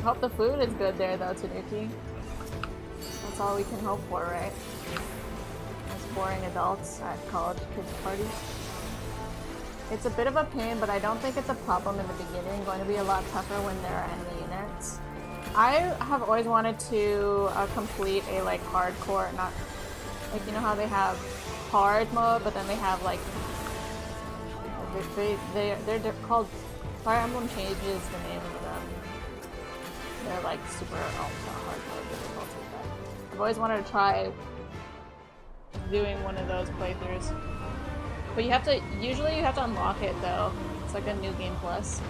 Hope the food is good there though, Tanuki. That's all we can hope for, right? As boring adults at college kids parties. It's a bit of a pain, but I don't think it's a problem in the beginning. Going to be a lot tougher when there are enemy units. I have always wanted to complete a like hardcore, not Like, you know how they have hard mode, but then they have like they're called Fire Emblem changes the name of them. They're like super ultra hard mode difficulty. But I've always wanted to try doing one of those playthroughs. But usually you have to unlock it though. It's like a new game plus.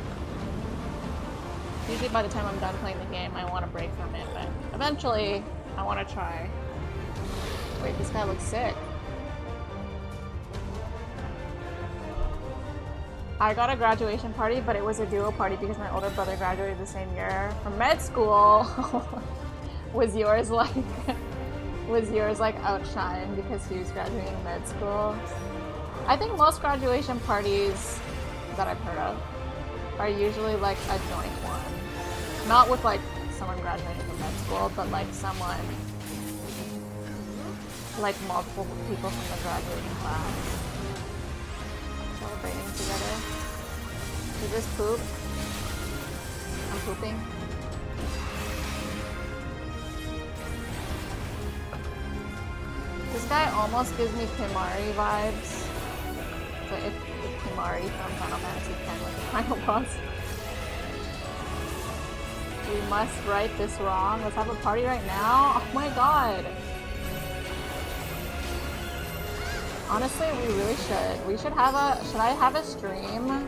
Usually by the time I'm done playing the game, I want to break from it, but eventually I want to try. Wait, this guy looks sick. I got a graduation party, but it was a duo party because my older brother graduated the same year from med school. Was yours like outshined because he was graduating med school? I think most graduation parties that I've heard of are usually like a joint one. Not with like someone graduating from med school, but like someone, like multiple people from the graduating class celebrating together. Is this poop? I'm pooping. This guy almost gives me Kimari vibes. So if Kimari from Final Fantasy X was the final boss. We must right this wrong. Let's have a party right now. Oh my god. Honestly, we really should. We should have a... Should I have a stream?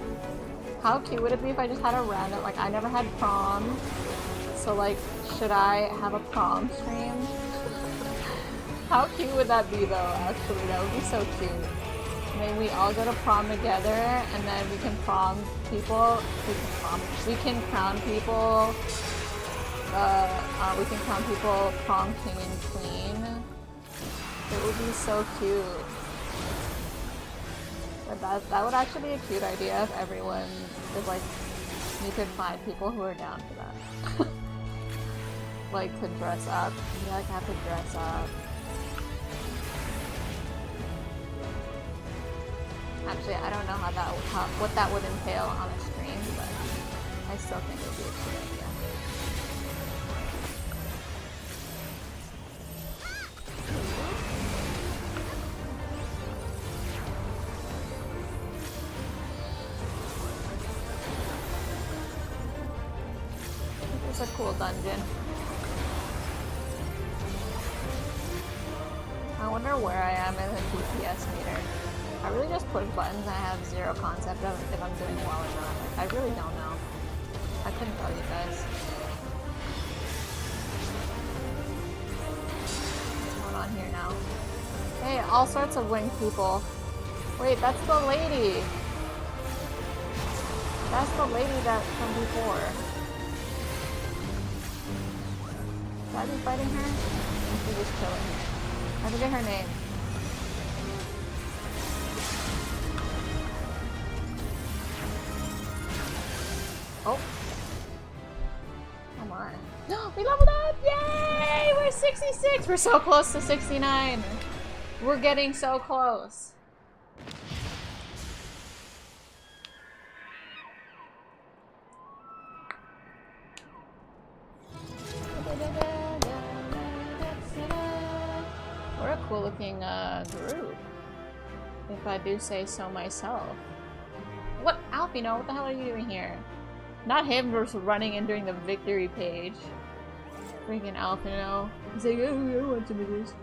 How cute would it be if I just had a random... Like, I never had prom. So, like, should I have a prom stream? How cute would that be, though, actually? That would be so cute. Maybe we all go to prom together, and then we can prom people... We can crown people... we can crown people prom king and queen. It would be so cute. But that would actually be a cute idea if everyone is like, you could find people who are down for that. Like to dress up. You like have to dress up. Actually, I don't know what that would entail on a stream, but I still think it would be a cute idea. It's a cool dungeon. I wonder where I am in the DPS meter. I really just push buttons and I have zero concept of if I'm doing well or not. I really don't know. I couldn't tell you guys. What's going on here now? Hey, all sorts of winged people. Wait, that's the lady! That's the lady that from before. Should I be fighting her? Or should we just kill her? I forget her name. Oh. Oh my. No, we leveled up! Yay! We're 66! We're so close to 69! We're getting so close. We're a cool looking group, if I do say so myself. What? Alpino, what the hell are you doing here? Not him versus running and doing the victory page. Freaking Alpino. He's like, oh, I want some of this.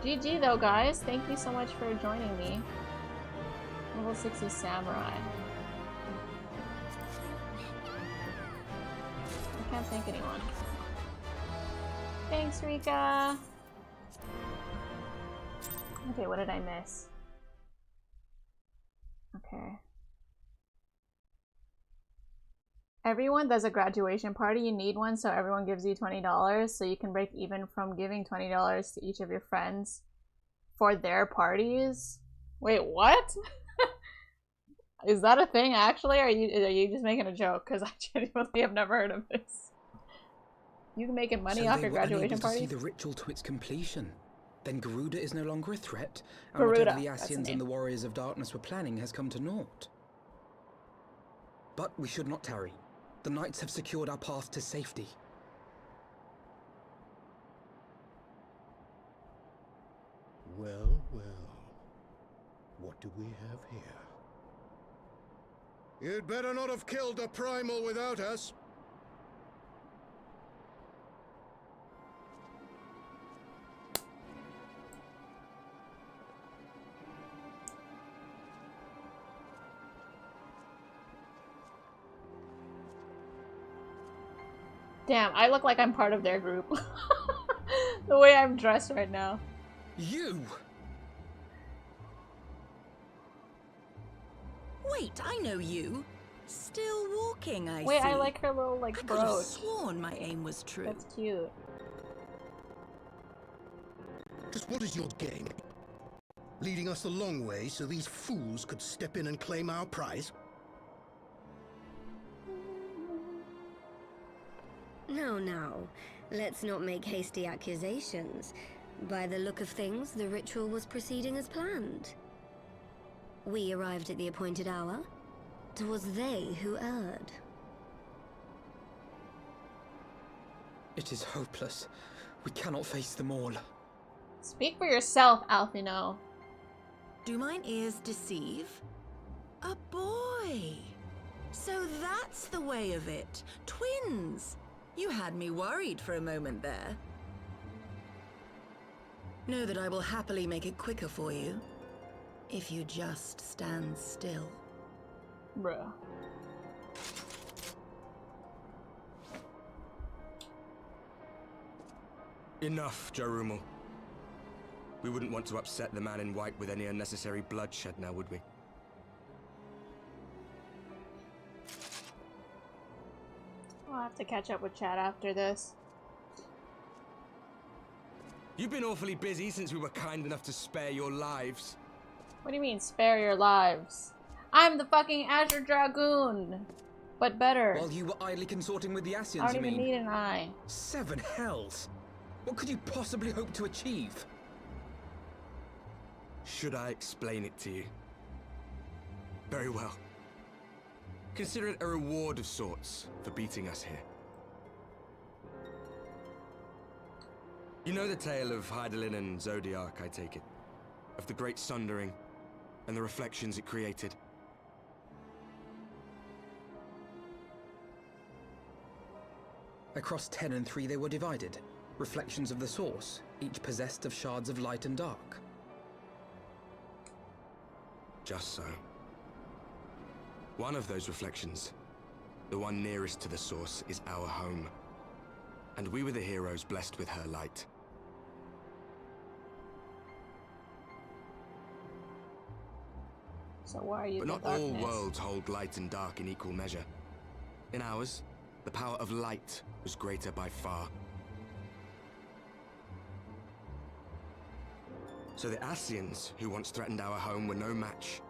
GG though, guys. Thank you so much for joining me. Level 60 Samurai. I can't thank anyone. Thanks, Rika! Okay, what did I miss? Okay. Everyone does a graduation party. You need one, so everyone gives you $20, so you can break even from giving $20 to each of your friends for their parties. Wait, what? Is that a thing actually, or are you just making a joke? Because I genuinely have never heard of this. You can make money off your graduation party? See the ritual to its completion. Then Garuda is no longer a threat, and Garuda, whatever the Asians and the Warriors of Darkness were planning has come to naught. But we should not tarry. The knights have secured our path to safety. Well, well. What do we have here? You'd better not have killed the Primal without us. Damn, I look like I'm part of their group. The way I'm dressed right now. You! Wait, I know you. Still walking, I Wait, see. I like her little, like, I could have brooch. sworn my aim was true. That's cute. Just what is your game? Leading us a long way so these fools could step in and claim our prize? No. Let's not make hasty accusations. By the look of things, the ritual was proceeding as planned. We arrived at the appointed hour. 'Twas they who erred. It is hopeless. We cannot face them all. Speak for yourself, Alphino. Do mine ears deceive? A boy! So that's the way of it. Twins! You had me worried for a moment there. Know that I will happily make it quicker for you. If you just stand still. Bruh. Enough, Jarumal. We wouldn't want to upset the man in white with any unnecessary bloodshed now, would we? I'll have to catch up with Chad after this. You've been awfully busy since we were kind enough to spare your lives. What do you mean, spare your lives? I'm the fucking Azure Dragoon! But better. While you were idly consorting with the Ascians, I don't you even mean? need an eye. 7 hells! What could you possibly hope to achieve? Should I explain it to you? Very well. Consider it a reward of sorts for beating us here. You know the tale of Hydaelyn and Zodiac, I take it? Of the Great Sundering and the reflections it created? Across 10 and 3 they were divided. Reflections of the source, each possessed of shards of light and dark. Just so. One of those reflections, the one nearest to the source, is our home. And we were the heroes blessed with her light. So why are you But the not all darkness? worlds hold light and dark in equal measure. In ours, the power of light was greater by far. So the Ascians, who once threatened our home, were no match.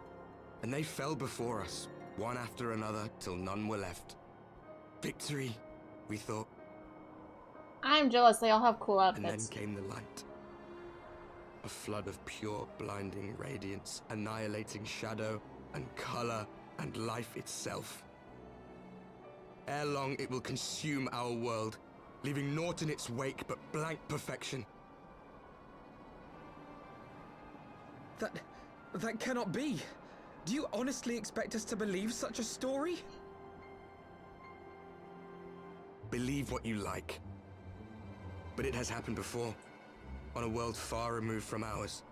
And they fell before us, one after another, till none were left. Victory, we thought. I'm jealous, they all have cool And then outfits. came the light. A flood of pure, blinding radiance, annihilating shadow and color and life itself. Ere long, it will consume our world, leaving naught in its wake but blank perfection. That cannot be. Do you honestly expect us to believe such a story? Believe what you like. But it has happened before, on a world far removed from ours.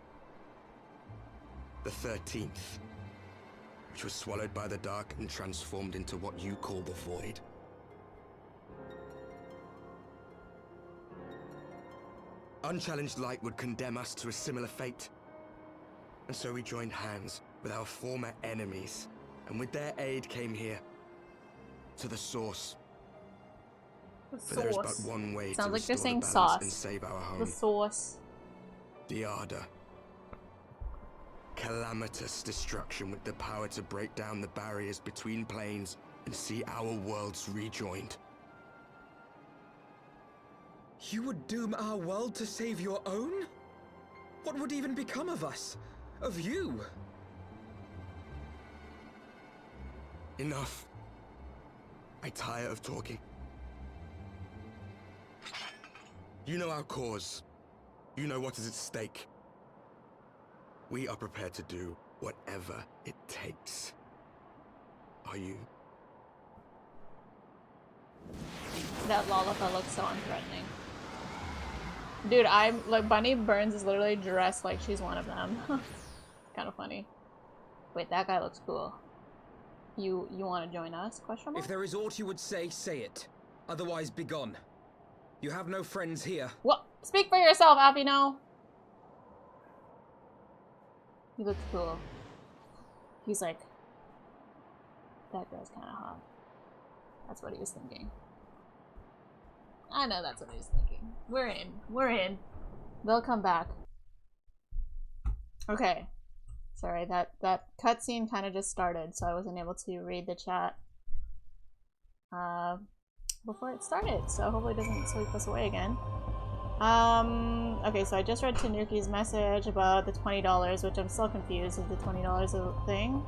The 13th, which was swallowed by the dark and transformed into what you call the Void. Unchallenged light would condemn us to a similar fate. And so we joined hands with our former enemies, and with their aid came here, to the source. The For there is but source. one way Sounds to like you're restore saying the balance sauce. and save our home. The source. The Ardor. Calamitous destruction with the power to break down the barriers between planes and see our worlds rejoined. You would doom our world to save your own? What would even become of us? Of you? Enough. I tire of talking. You know our cause. You know what is at stake. We are prepared to do whatever it takes. Are you? That Lollipop looks so unthreatening. Dude, I'm like Bunny Burns is literally dressed like she's one of them. Kind of funny. Wait, that guy looks cool. You want to join us? Question mark? If there is aught you would say, say it. Otherwise, begone. You have no friends here. What? Speak for yourself, Alfino. He looks cool. He's like, that guy's kind of hot. That's what he was thinking. I know that's what he was thinking. We're in. We're in. They'll come back. Okay. Sorry, that cutscene kind of just started, so I wasn't able to read the chat before it started, so hopefully it doesn't sweep us away again. Okay, so I just read Tanuki's message about the $20, which I'm still confused. Is the $20 a thing?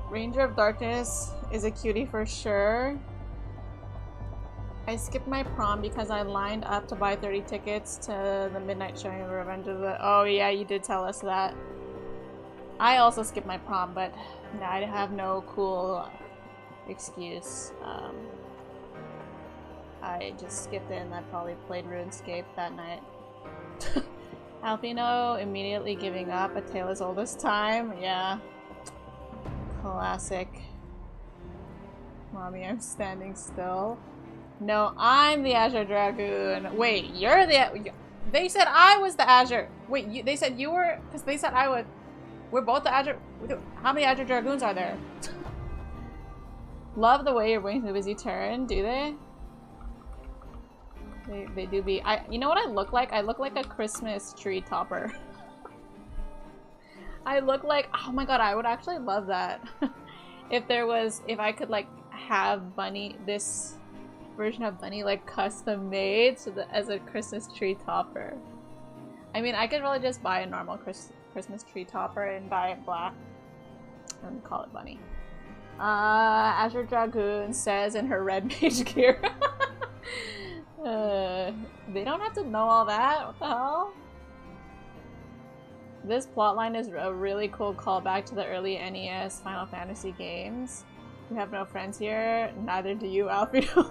Ranger of Darkness is a cutie for sure. I skipped my prom because I lined up to buy 30 tickets to the midnight showing of Revenge of the... Oh yeah, you did tell us that. I also skipped my prom, but no, I have no cool excuse. I just skipped it and I probably played RuneScape that night. Alpino immediately giving up, A Tale as Old as Time. Yeah. Classic. Mommy, I'm standing still. No, I'm the Azure Dragoon. Wait, you're the... They said I was the Azure. Wait, they said you were... Because they said I would... We're both the Azure... How many Azure Dragoons are there? Love the way your wings move as you turn, do they? They do be... You know what I look like? I look like a Christmas tree topper. I look like... Oh my god, I would actually love that. If there was... If I could, like, have Bunny... This version of Bunny, like, custom made so that, as a Christmas tree topper. I mean, I could really just buy a normal Christmas tree topper and buy it black. And call it Bunny. Azure Dragoon says in her red mage gear. They don't have to know all that. What the hell? This plotline is a really cool callback to the early NES Final Fantasy games. You have no friends here. Neither do you, Alfredo.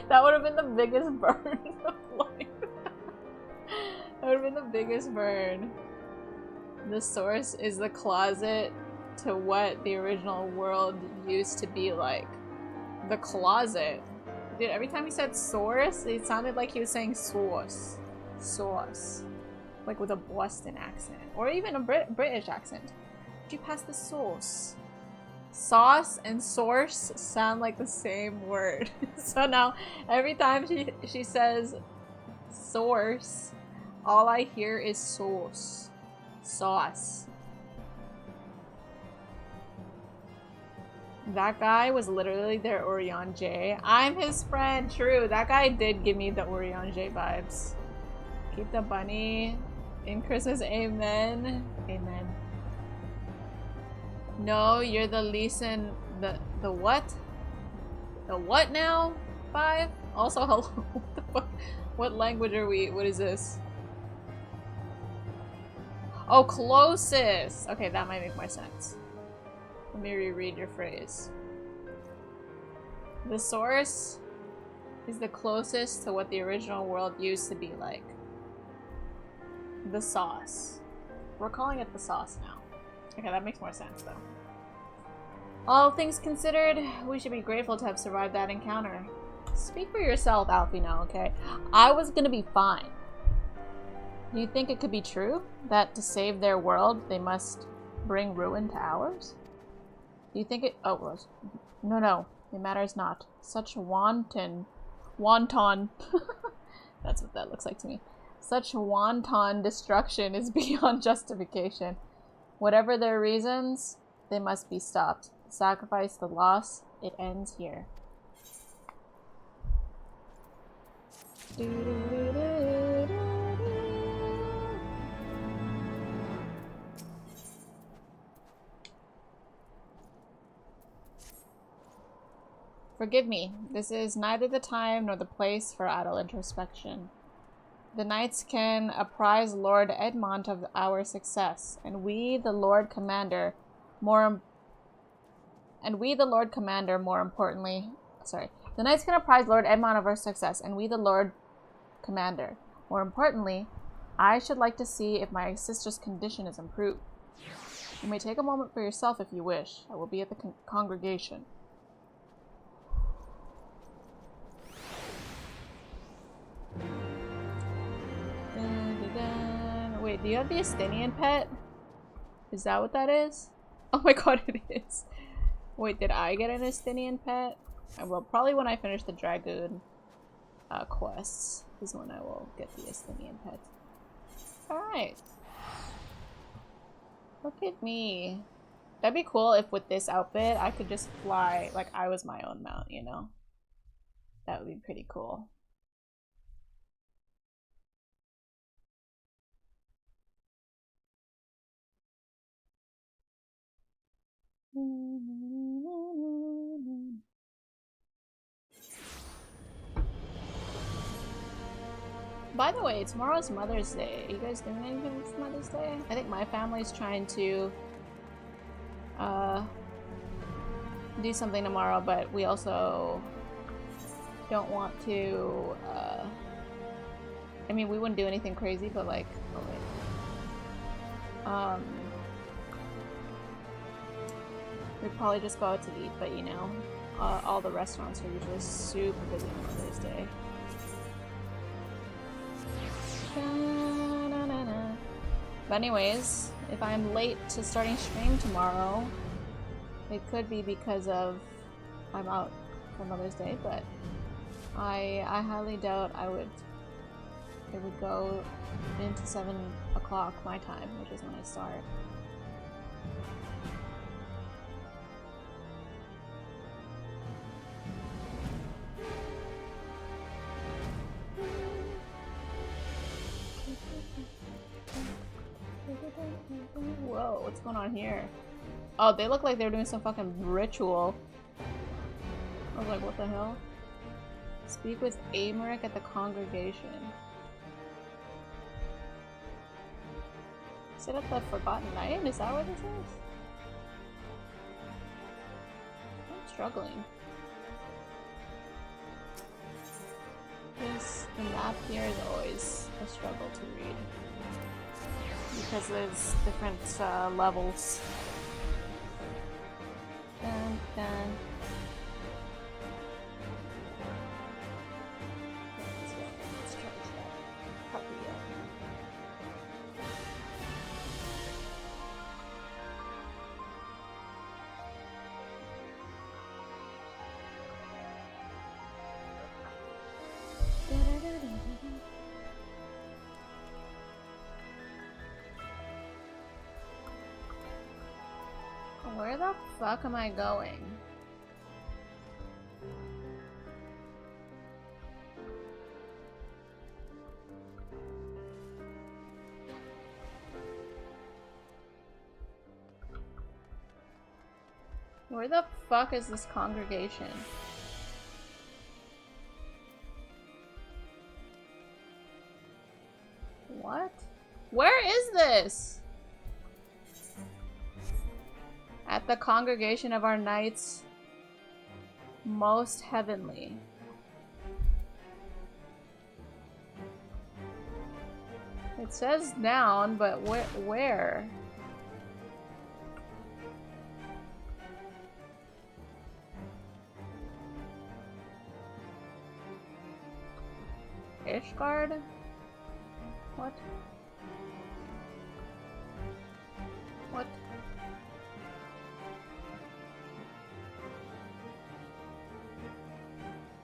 That would have been the biggest burn of life. That would have been the biggest burn. The source is the closet to what the original world used to be like. The closet. Dude, every time he said source, it sounded like he was saying source. Source. Like with a Boston accent. Or even a British accent. Did you pass the sauce? Sauce and source sound like the same word. So now, every time she says source, all I hear is sauce. Sauce. That guy was literally their Orion J. I'm his friend, true. That guy did give me the Orion J vibes. Keep the bunny in Christmas, amen. Amen. No, you're the Leeson, the what? The what now? 5? Also, hello. What the fuck? What language are we? What is this? Oh, closest! Okay, that might make more sense. Let me reread your phrase. The source is the closest to what the original world used to be like. The sauce. We're calling it the sauce now. Okay, that makes more sense though. All things considered, we should be grateful to have survived that encounter. Speak for yourself, Alfino, okay? I was gonna be fine. Do you think it could be true that to save their world, they must bring ruin to ours? Do you think it- oh, was no, it matters not. Such wanton, that's what that looks like to me. Such wanton destruction is beyond justification. Whatever their reasons, they must be stopped. The sacrifice, the loss, it ends here. Forgive me, this is neither the time nor the place for idle introspection. The knights can apprise Lord Edmont of our success, and we, the Lord Commander, more importantly, sorry. The knights can apprise Lord Edmont of our success, and we, the Lord Commander. More importantly, I should like to see if my sister's condition is improved. You may take a moment for yourself if you wish. I will be at the congregation. Wait, do you have the Estinian pet? Is that what that is? Oh my god, it is. Wait, did I get an Estinian pet? Well, probably when I finish the Dragoon quests is when I will get the Estinian pet. Alright. Look at me. That'd be cool if with this outfit I could just fly like I was my own mount, you know? That would be pretty cool. By the way, tomorrow's Mother's Day. Are you guys doing anything for Mother's Day? I think my family's trying to do something tomorrow, but we also don't want to I mean, we wouldn't do anything crazy, but like, oh wait. We'd probably just go out to eat, but you know, all the restaurants are usually super busy on Mother's Day. But anyways, if I'm late to starting stream tomorrow, it could be because of I'm out for Mother's Day, but I highly doubt it would go into 7 o'clock my time, which is when I start. Whoa, what's going on here? Oh, they look like they're doing some fucking ritual. I was like, what the hell? Speak with Amaric at the congregation. Is it at the Forgotten Knight? Is that what this is? I'm struggling. The map here is always a struggle to read. Because there's different levels. Dun, dun. Let's charge that puppy up. Where the fuck am I going? Where the fuck is this congregation? What? Where is this? At the congregation of our knights, most heavenly. It says down, but where? Ishgard? What? What?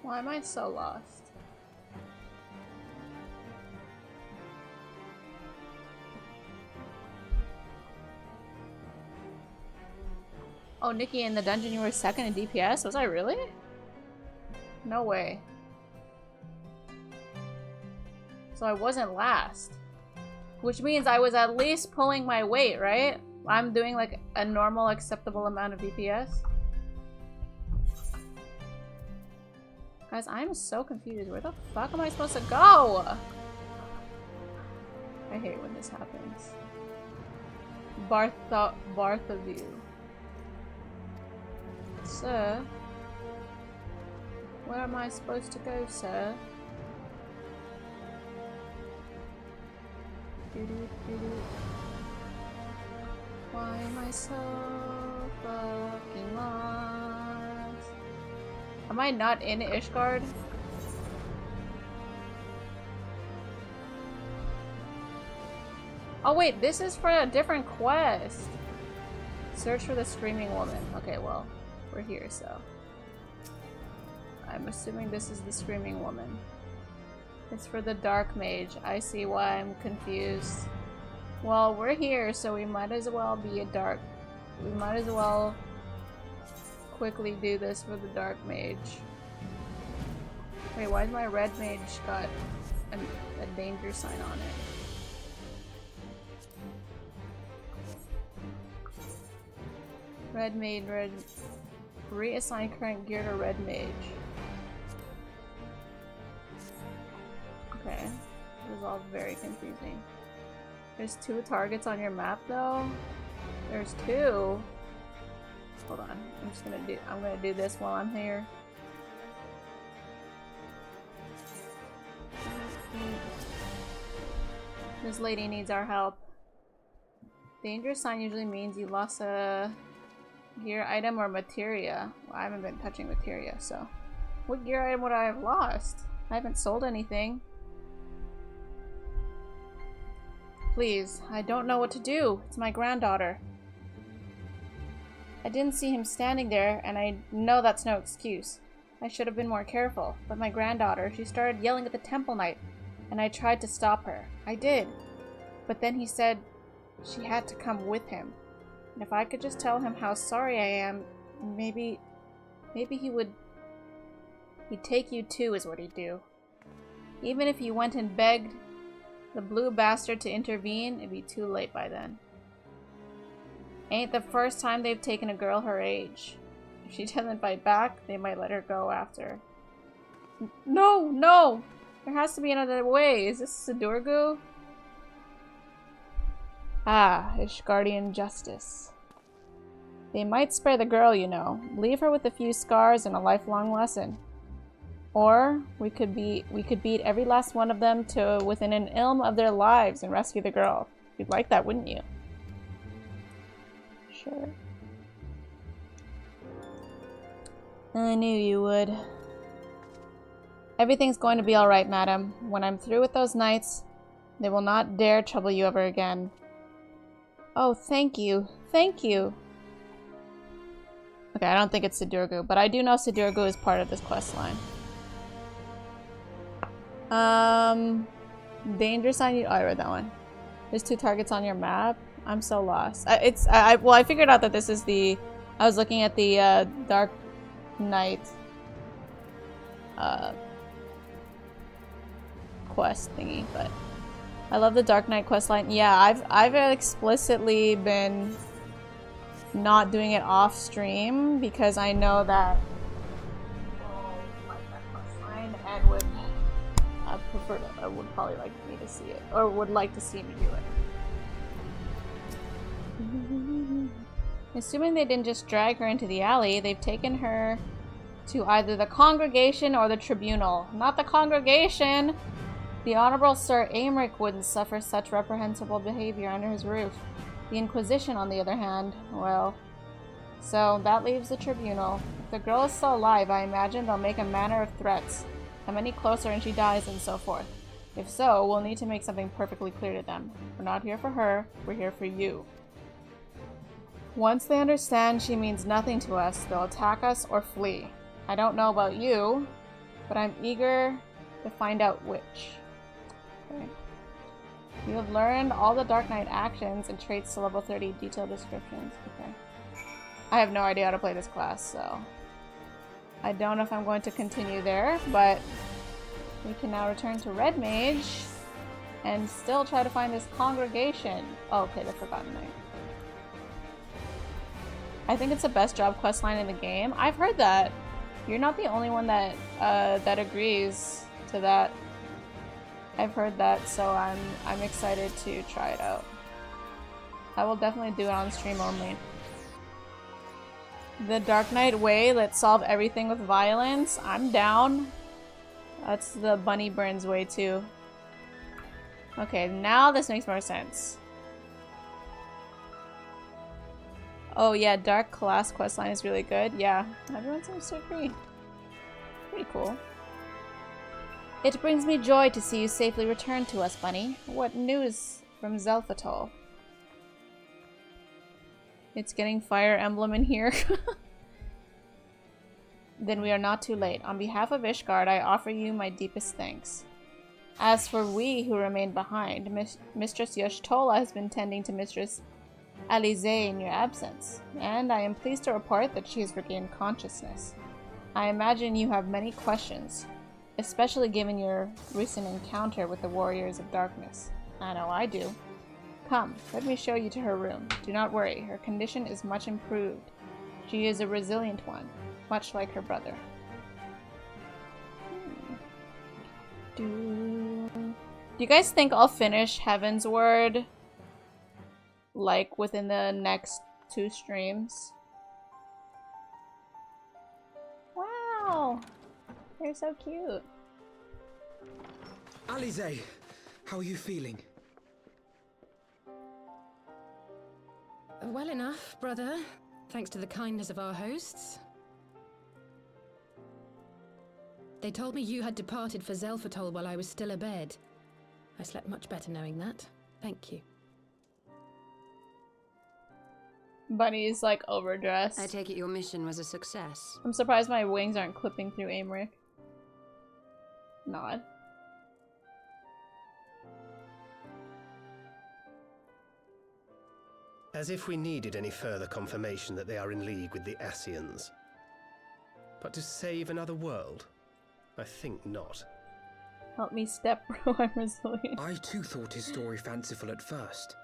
Why am I so lost? Oh, Nikki, in the dungeon you were second in DPS? Was I really? No way. So I wasn't last. Which means I was at least pulling my weight, right? I'm doing like a normal acceptable amount of DPS. Guys, I'm so confused. Where the fuck am I supposed to go? I hate when this happens. Bartholomew. Sir? Where am I supposed to go, sir? Why am I so fucking lost? Am I not in Ishgard? Oh wait, this is for a different quest. Search for the screaming woman. Okay, well, we're here, so. I'm assuming this is the screaming woman. It's for the dark mage. I see why I'm confused. Well, we're here, so we might as well be a dark. We might as well quickly do this for the dark mage. Wait, why's my red mage got a danger sign on it? Red mage, red. Reassign current gear to red mage. Okay. This is all very confusing. There's 2 targets on your map though? There's 2. Hold on. I'm gonna do this while I'm here. This lady needs our help. Danger sign usually means you lost a gear item or materia. Well, I haven't been touching materia, so. What gear item would I have lost? I haven't sold anything. Please, I don't know what to do. It's my granddaughter. I didn't see him standing there, and I know that's no excuse. I should have been more careful. But my granddaughter, she started yelling at the temple knight, and I tried to stop her. I did. But then he said she had to come with him. And if I could just tell him how sorry I am, maybe he would... He'd take you too, is what he'd do. Even if you went and begged the blue bastard to intervene, it'd be too late by then. Ain't the first time they've taken a girl her age. If she doesn't fight back, they might let her go after. No! No! There has to be another way. Is this Sidurgu? Ah, Ishgardian justice. They might spare the girl, you know. Leave her with a few scars and a lifelong lesson. Or we could beat every last one of them to within an ilm of their lives and rescue the girl. You'd like that, wouldn't you? Sure. I knew you would. Everything's going to be alright, madam. When I'm through with those knights, they will not dare trouble you ever again. Oh, thank you. Thank you. Okay, I don't think it's Sidurgu, but I do know Sidurgu is part of this quest line. Danger sign. Oh, I read that one. There's 2 targets on your map. I'm so lost. Well, I figured out that this is the. I was looking at the Dark Knight quest thingy, but I love the Dark Knight quest line. Yeah, I've explicitly been not doing it off stream because I know that like that quest line and would would probably like me to see it, or would like to see me do it. Assuming they didn't just drag her into the alley, they've taken her to either the congregation or the tribunal. Not the congregation! The Honorable Sir Aymeric wouldn't suffer such reprehensible behavior under his roof. The Inquisition, on the other hand, well... So, that leaves the tribunal. If the girl is still alive, I imagine they'll make a manner of threats. Come any closer and she dies, and so forth. If so, we'll need to make something perfectly clear to them. We're not here for her, we're here for you. Once they understand she means nothing to us, they'll attack us or flee. I don't know about you, but I'm eager to find out which. Okay. You have learned all the Dark Knight actions and traits to level 30 detailed descriptions. Okay. I have no idea how to play this class, so I don't know if I'm going to continue there, but we can now return to Red Mage and still try to find this congregation. Oh, okay, the Forgotten Knight. I think it's the best job quest line in the game. I've heard that. You're not the only one that that agrees to that. I've heard that, so I'm excited to try it out. I will definitely do it on stream only. The Dark Knight way, let's solve everything with violence. I'm down. That's the Bunny Burns way too. Okay, now this makes more sense. Oh yeah, Dark Class questline is really good. Yeah, everyone seems to agree. Pretty cool. It brings me joy to see you safely return to us, Bunny. What news from Zelphatol? It's getting Fire Emblem in here. Then we are not too late. On behalf of Ishgard, I offer you my deepest thanks. As for we who remain behind, Mistress Y'shtola has been tending to Mistress Alize in your absence, and I am pleased to report that she has regained consciousness. I imagine you have many questions, especially given your recent encounter with the Warriors of Darkness. I know I do. Come, let me show you to her room. Do not worry, her condition is much improved. She is a resilient one, much like her brother. Do you guys think I'll finish Heavensward like within the next 2 streams? Wow, you're so cute. Alize, how are you feeling? Well enough, brother. Thanks to the kindness of our hosts. They told me you had departed for Zelphatol while I was still abed. I slept much better knowing that. Thank you. Bunny's like overdressed. I take it your mission was a success. I'm surprised my wings aren't clipping through Aymeric. Nod. As if we needed any further confirmation that they are in league with the Ascians. But to save another world? I think not. Help me, step bro, I'm resilient. I too thought his story fanciful at first.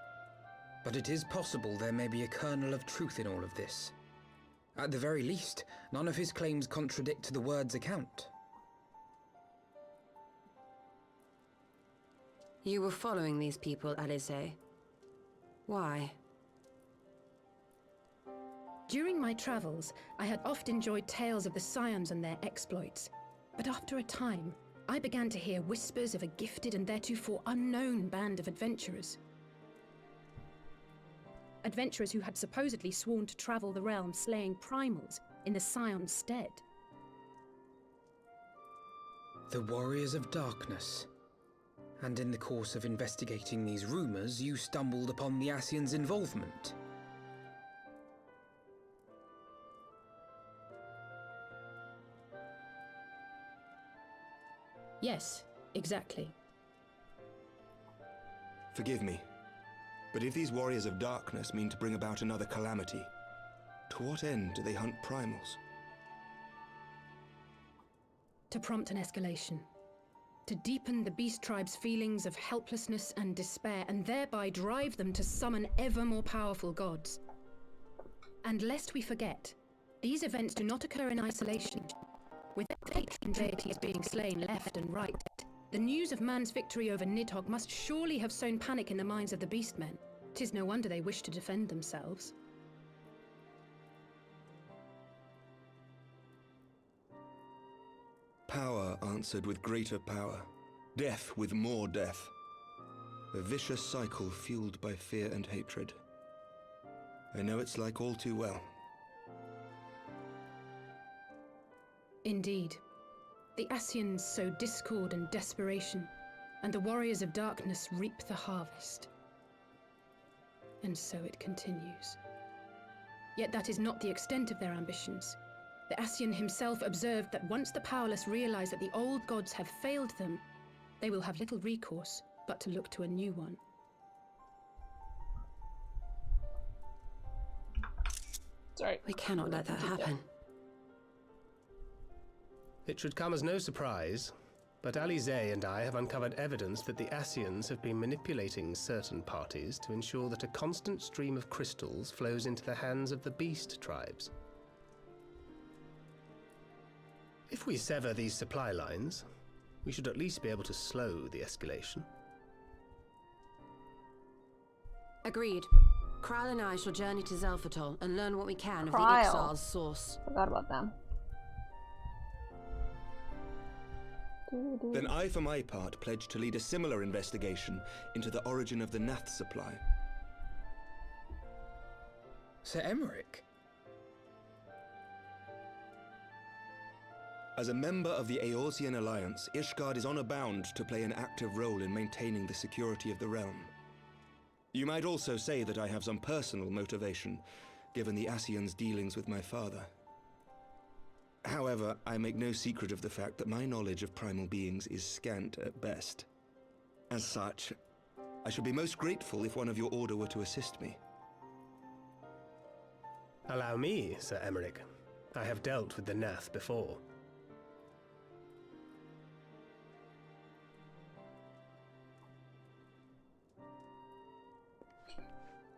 But it is possible there may be a kernel of truth in all of this. At the very least, none of his claims contradict the word's account. You were following these people, Alize. Why? During my travels, I had oft enjoyed tales of the Scions and their exploits. But after a time, I began to hear whispers of a gifted and theretofore unknown band of adventurers. Adventurers who had supposedly sworn to travel the realm slaying primals in the Scion's stead. The Warriors of Darkness. And in the course of investigating these rumors, you stumbled upon the Ascians' involvement. Yes, exactly. Forgive me, but if these Warriors of Darkness mean to bring about another calamity, to what end do they hunt primals? To prompt an escalation. To deepen the beast tribe's feelings of helplessness and despair, and thereby drive them to summon ever more powerful gods. And lest we forget, these events do not occur in isolation. With patron deities being slain left and right, the news of man's victory over Nidhogg must surely have sown panic in the minds of the beastmen. 'Tis no wonder they wish to defend themselves. Power answered with greater power, death with more death. A vicious cycle fueled by fear and hatred. I know it's like all too well. Indeed. The Ascians sow discord and desperation, and the Warriors of Darkness reap the harvest. And so it continues. Yet that is not the extent of their ambitions. The Ascian himself observed that once the powerless realize that the old gods have failed them, they will have little recourse but to look to a new one. Sorry. We cannot let that happen. It should come as no surprise, but Alize and I have uncovered evidence that the Ascians have been manipulating certain parties to ensure that a constant stream of crystals flows into the hands of the beast tribes. If we sever these supply lines, we should at least be able to slow the escalation. Agreed. Krile and I shall journey to Zelfatol and learn what we can of the Krile. Ixal's source. Forgot about them. Then I, for my part, pledge to lead a similar investigation into the origin of the Nath supply. Sir Emmerich? As a member of the Eorzean Alliance, Ishgard is honor-bound to play an active role in maintaining the security of the realm. You might also say that I have some personal motivation, given the Ascians' dealings with my father. However, I make no secret of the fact that my knowledge of primal beings is scant at best. As such, I should be most grateful if one of your order were to assist me. Allow me, Sir Emmerich. I have dealt with the Nath before.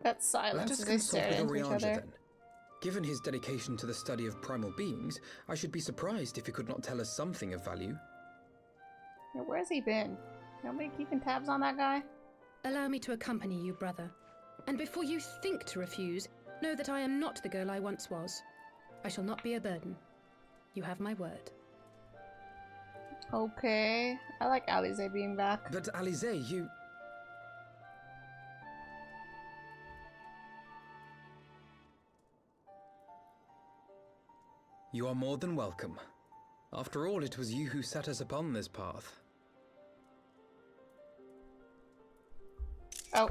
That Let silence us as they consult stare with into each Orianja other. then. Given his dedication to the study of primal beings, I should be surprised if he could not tell us something of value. Yeah, where's he been? Nobody keeping tabs on that guy? Allow me to accompany you, brother. And before you think to refuse, know that I am not the girl I once was. I shall not be a burden. You have my word. Okay. I like Alize being back. But Alize, you... You are more than welcome. After all, it was you who set us upon this path. Oh.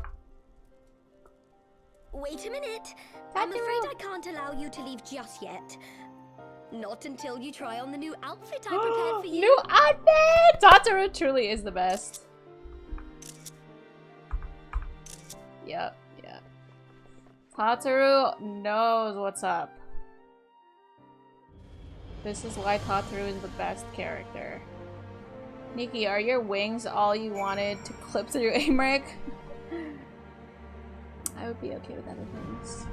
Wait a minute. I'm afraid I can't allow you to leave just yet. Not until you try on the new outfit I prepared for you. New outfit! Tataru truly is the best. Yep, yep. Tataru knows what's up. This is why Tataru is the best character. Nikki, are your wings all you wanted to clip through Amric? I would be okay with other things.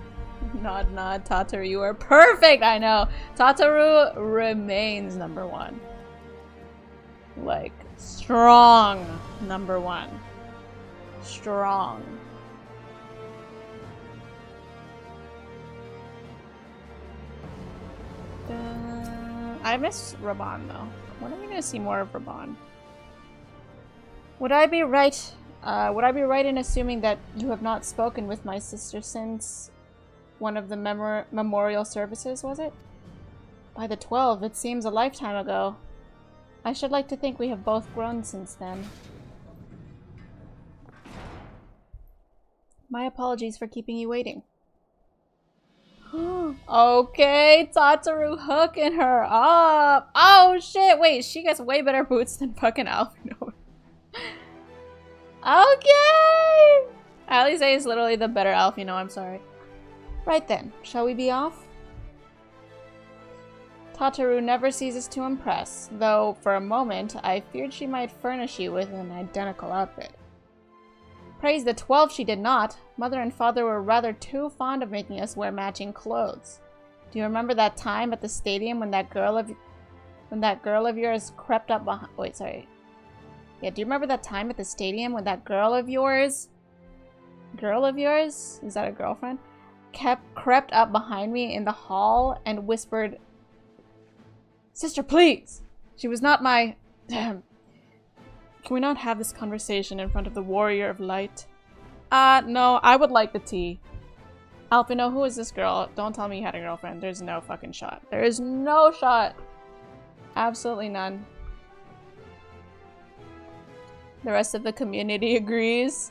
Nod, nod, Tataru, you are perfect! I know! Tataru remains #1. Like, strong #1. Strong. I miss Raban though. When are we gonna see more of Raban? Would I be right in assuming that you have not spoken with my sister since one of the memorial services, was it? By the 12, it seems a lifetime ago. I should like to think we have both grown since then. My apologies for keeping you waiting. Okay, Tataru hooking her up. Oh shit, wait, she gets way better boots than fucking Alphino. Okay! Alize is literally the better Alphino, I'm sorry. Right then, shall we be off? Tataru never ceases to impress, though for a moment I feared she might furnish you with an identical outfit. Praise the 12 she did not. Mother and father were rather too fond of making us wear matching clothes. Do you remember that time at the stadium when that girl of yours crept up behind— wait, sorry. Yeah, do you remember that time at the stadium when that girl of yours? Is that a girlfriend? Crept up behind me in the hall and whispered, "Sister, please! She was not my— Damn. Can we not have this conversation in front of the warrior of light?" No, I would like the tea. Alphino, who is this girl? Don't tell me you had a girlfriend. There's no fucking shot. There is no shot. Absolutely none. The rest of the community agrees.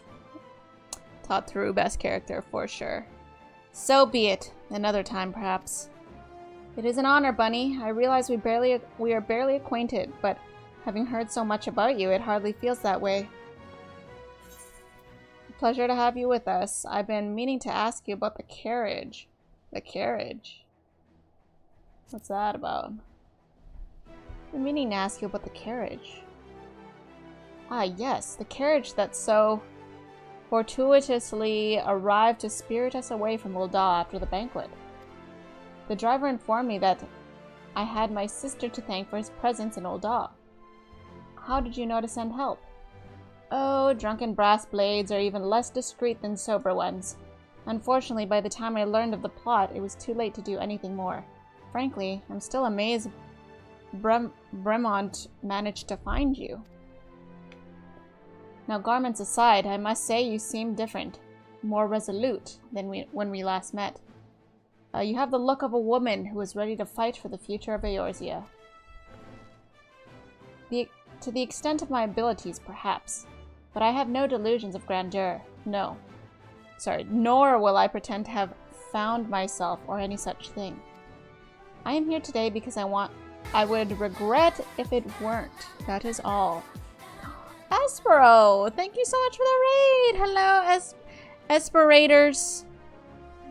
Tataru, best character for sure. So be it. Another time, perhaps. It is an honor, Bunny. I realize we are barely acquainted, but having heard so much about you, it hardly feels that way. Pleasure to have you with us. I've been meaning to ask you about the carriage. The carriage? What's that about? I've been meaning to ask you about the carriage. Ah, yes, the carriage that so fortuitously arrived to spirit us away from Ul'dah after the banquet. The driver informed me that I had my sister to thank for his presence in Ul'dah. How did you know to send help? Oh, drunken brass blades are even less discreet than sober ones. Unfortunately, by the time I learned of the plot, it was too late to do anything more. Frankly, I'm still amazed Bremont managed to find you. Now, garments aside, I must say you seem different. More resolute than when we last met. You have the look of a woman who is ready to fight for the future of Eorzea. To the extent of my abilities, perhaps. But I have no delusions of grandeur. No. Sorry, nor will I pretend to have found myself or any such thing. I am here today because I would regret if it weren't. That is all. Espero! Thank you so much for the raid! Hello, Esperators.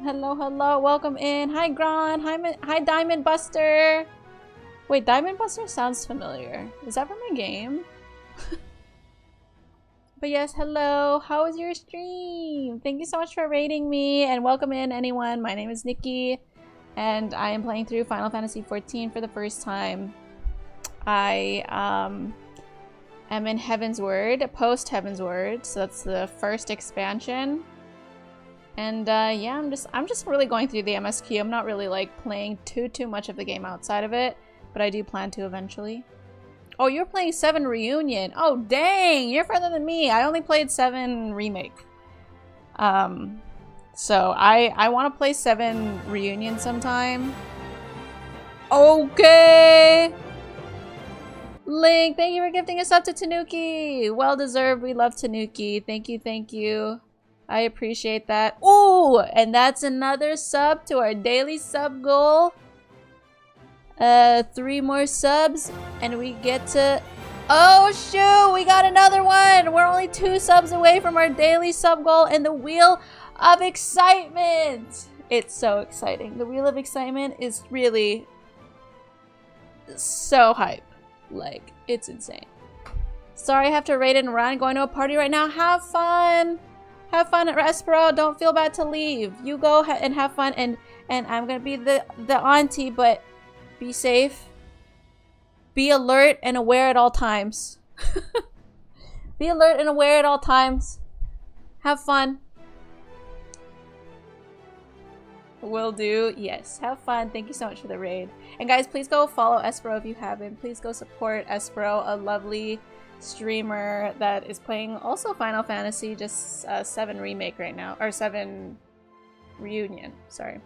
Hello, hello. Welcome in. Hi, Gron. Hi, Diamond Buster. Wait, Diamond Buster sounds familiar. Is that from a game? But yes, hello. How was your stream? Thank you so much for raiding me, and welcome in anyone. My name is Nikki, and I am playing through Final Fantasy XIV for the first time. I am in Heavensward, post Heavensward, so that's the first expansion. And yeah, I'm just really going through the MSQ. I'm not really like playing too much of the game outside of it, but I do plan to eventually. Oh, you're playing 7 Reunion. Oh, dang! You're further than me. I only played 7 Remake. So I want to play 7 Reunion sometime. Okay! Link, thank you for gifting us up to Tanuki. Well deserved. We love Tanuki. Thank you, thank you. I appreciate that. Ooh! And that's another sub to our daily sub goal. 3 more subs and we get to... Oh shoot! We got another one! We're only 2 subs away from our daily sub goal and the Wheel of Excitement! It's so exciting. The Wheel of Excitement is really so hype. Like, it's insane. Sorry I have to raid and run. Going to a party right now. Have fun! Have fun at Espero. Don't feel bad to leave. You go and have fun, and I'm gonna be the auntie, but be safe. Be alert and aware at all times. Be alert and aware at all times. Have fun. Will do. Yes. Have fun. Thank you so much for the raid. And guys, please go follow Espero if you haven't. Please go support Espero, a lovely streamer that is playing also Final Fantasy, just 7 Remake right now. Or 7 Reunion. Sorry.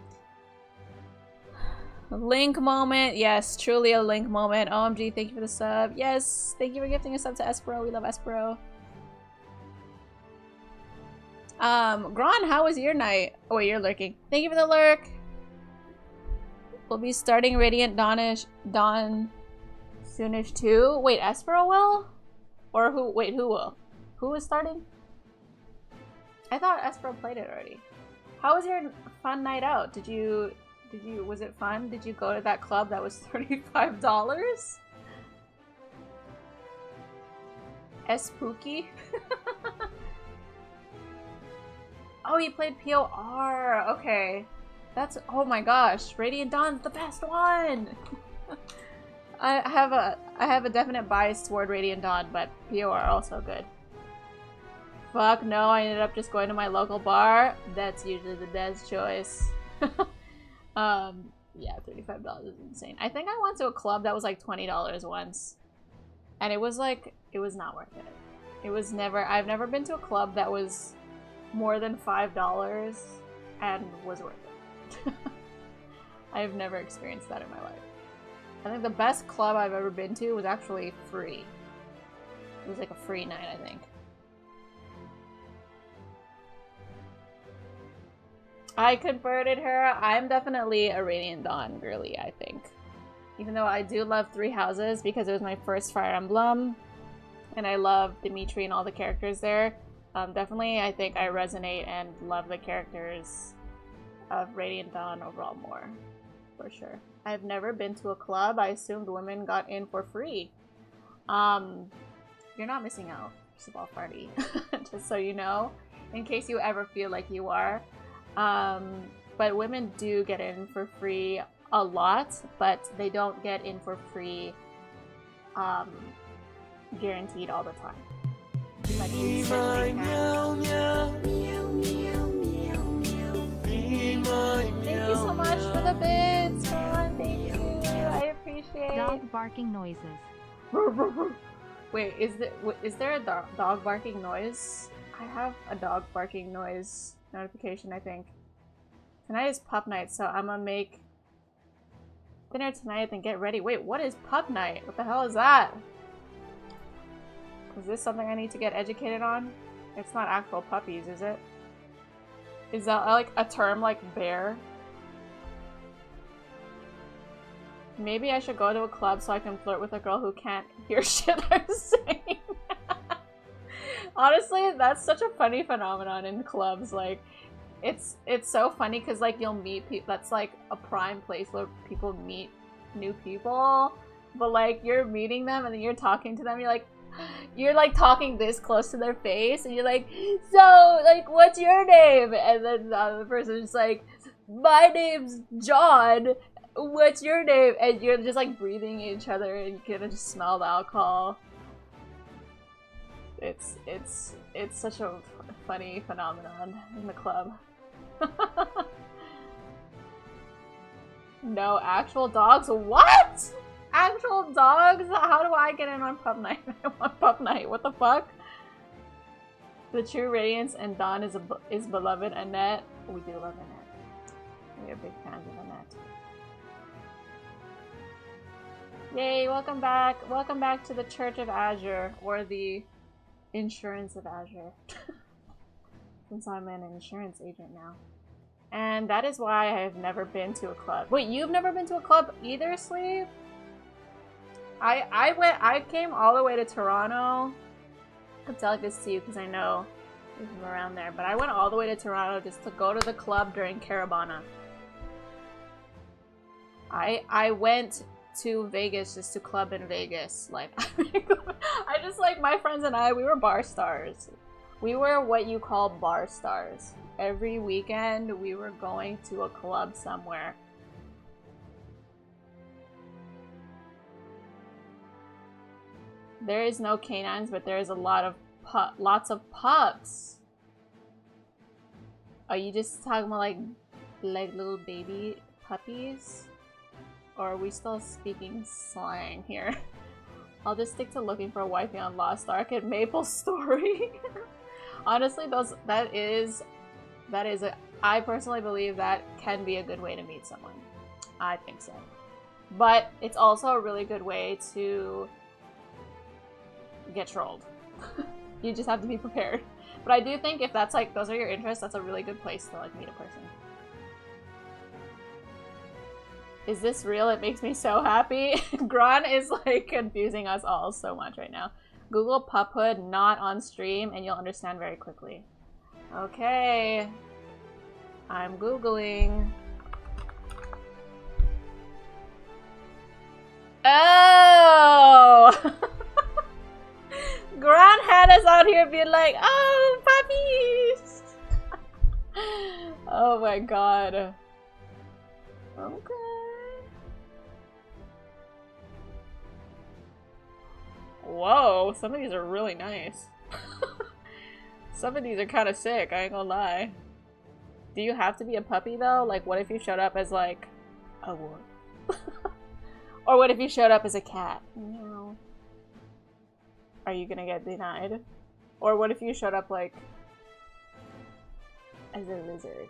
Link moment. Yes, truly a Link moment. OMG, thank you for the sub. Yes, thank you for gifting a sub to Espero. We love Espero. Gron, how was your night? Oh wait, you're lurking. Thank you for the lurk. We'll be starting Radiant Dawn soonish too. Wait, Espero will? Or who? Wait, who will? Who is starting? I thought Espero played it already. How was your fun night out? Was it fun? Did you go to that club that was $35? Spooky? Oh, you played POR. Okay. That's, oh my gosh. Radiant Dawn's the best one. I have a definite bias toward Radiant Dawn, but POR also good. Fuck no, I ended up just going to my local bar. That's usually the best choice. Yeah, $35 is insane. I think I went to a club that was like $20 once. And it was like, it was not worth it. It was never, I've never been to a club that was more than $5 and was worth it. I've never experienced that in my life. I think the best club I've ever been to was actually free. It was like a free night, I think. I converted her. I'm definitely a Radiant Dawn girly, I think. Even though I do love Three Houses because it was my first Fire Emblem. And I love Dimitri and all the characters there. Definitely, I think I resonate and love the characters of Radiant Dawn overall more. For sure. I've never been to a club. I assumed women got in for free. You're not missing out. It's a ball party. Just so you know. In case you ever feel like you are. But women do get in for free a lot, but they don't get in for free guaranteed all the time. Like consistently Thank you so much for the bits, Ron. Thank you. I appreciate. Dog barking noises. Wait, is there a dog barking noise? I have a dog barking noise notification, I think. Tonight is pup night, so I'm gonna make dinner tonight and get ready. Wait, what is pup night? What the hell is that? Is this something I need to get educated on? It's not actual puppies, is it? Is that like a term like bear? Maybe I should go to a club so I can flirt with a girl who can't hear shit I'm saying. Honestly, that's such a funny phenomenon in clubs. Like, it's so funny because like you'll meet people. That's like a prime place where people meet new people. But like you're meeting them and then you're talking to them. You're like talking this close to their face, and you're like, so like, what's your name? And then the other person's just like, my name's John. What's your name? And you're just like breathing each other, and you can just smell the alcohol. It's such a funny phenomenon in the club. No actual dogs? What? Actual dogs? How do I get in on pup night? I want pup night. What the fuck? The true radiance and Dawn is beloved Annette. We do love Annette. We are big fans of Annette. Yay, welcome back. Welcome back to the Church of Azure, or the Insurance of Azure. Since I'm an insurance agent now. And that is why I have never been to a club. Wait, you've never been to a club either, Sleeve? I came all the way to Toronto. I'm telling this to you because I know you're from around there. But I went all the way to Toronto just to go to the club during Caravana. I went to Vegas just to club in Vegas. Like, I just, like, my friends and I, we were bar stars. We were what you call bar stars. Every weekend, we were going to a club somewhere. There is no canines, but there is a lot of lots of pups. Are you just talking about like little baby puppies? Or are we still speaking slang here? I'll just stick to looking for a wifey on Lost Ark and Maple Story. Honestly, I personally believe that can be a good way to meet someone. I think so. But it's also a really good way to get trolled. You just have to be prepared. But I do think if that's like, those are your interests, that's a really good place to like meet a person. Is this real? It makes me so happy. Gron is like confusing us all so much right now. Google puphood not on stream and you'll understand very quickly. Okay. I'm Googling. Oh! Gran had us out here being like, oh, puppies! Oh my god. Okay. Whoa, some of these are really nice. Some of these are kind of sick, I ain't gonna lie. Do you have to be a puppy though? Like, what if you showed up as like a wolf? Or what if you showed up as a cat? No. Are you gonna get denied? Or what if you showed up like as a lizard?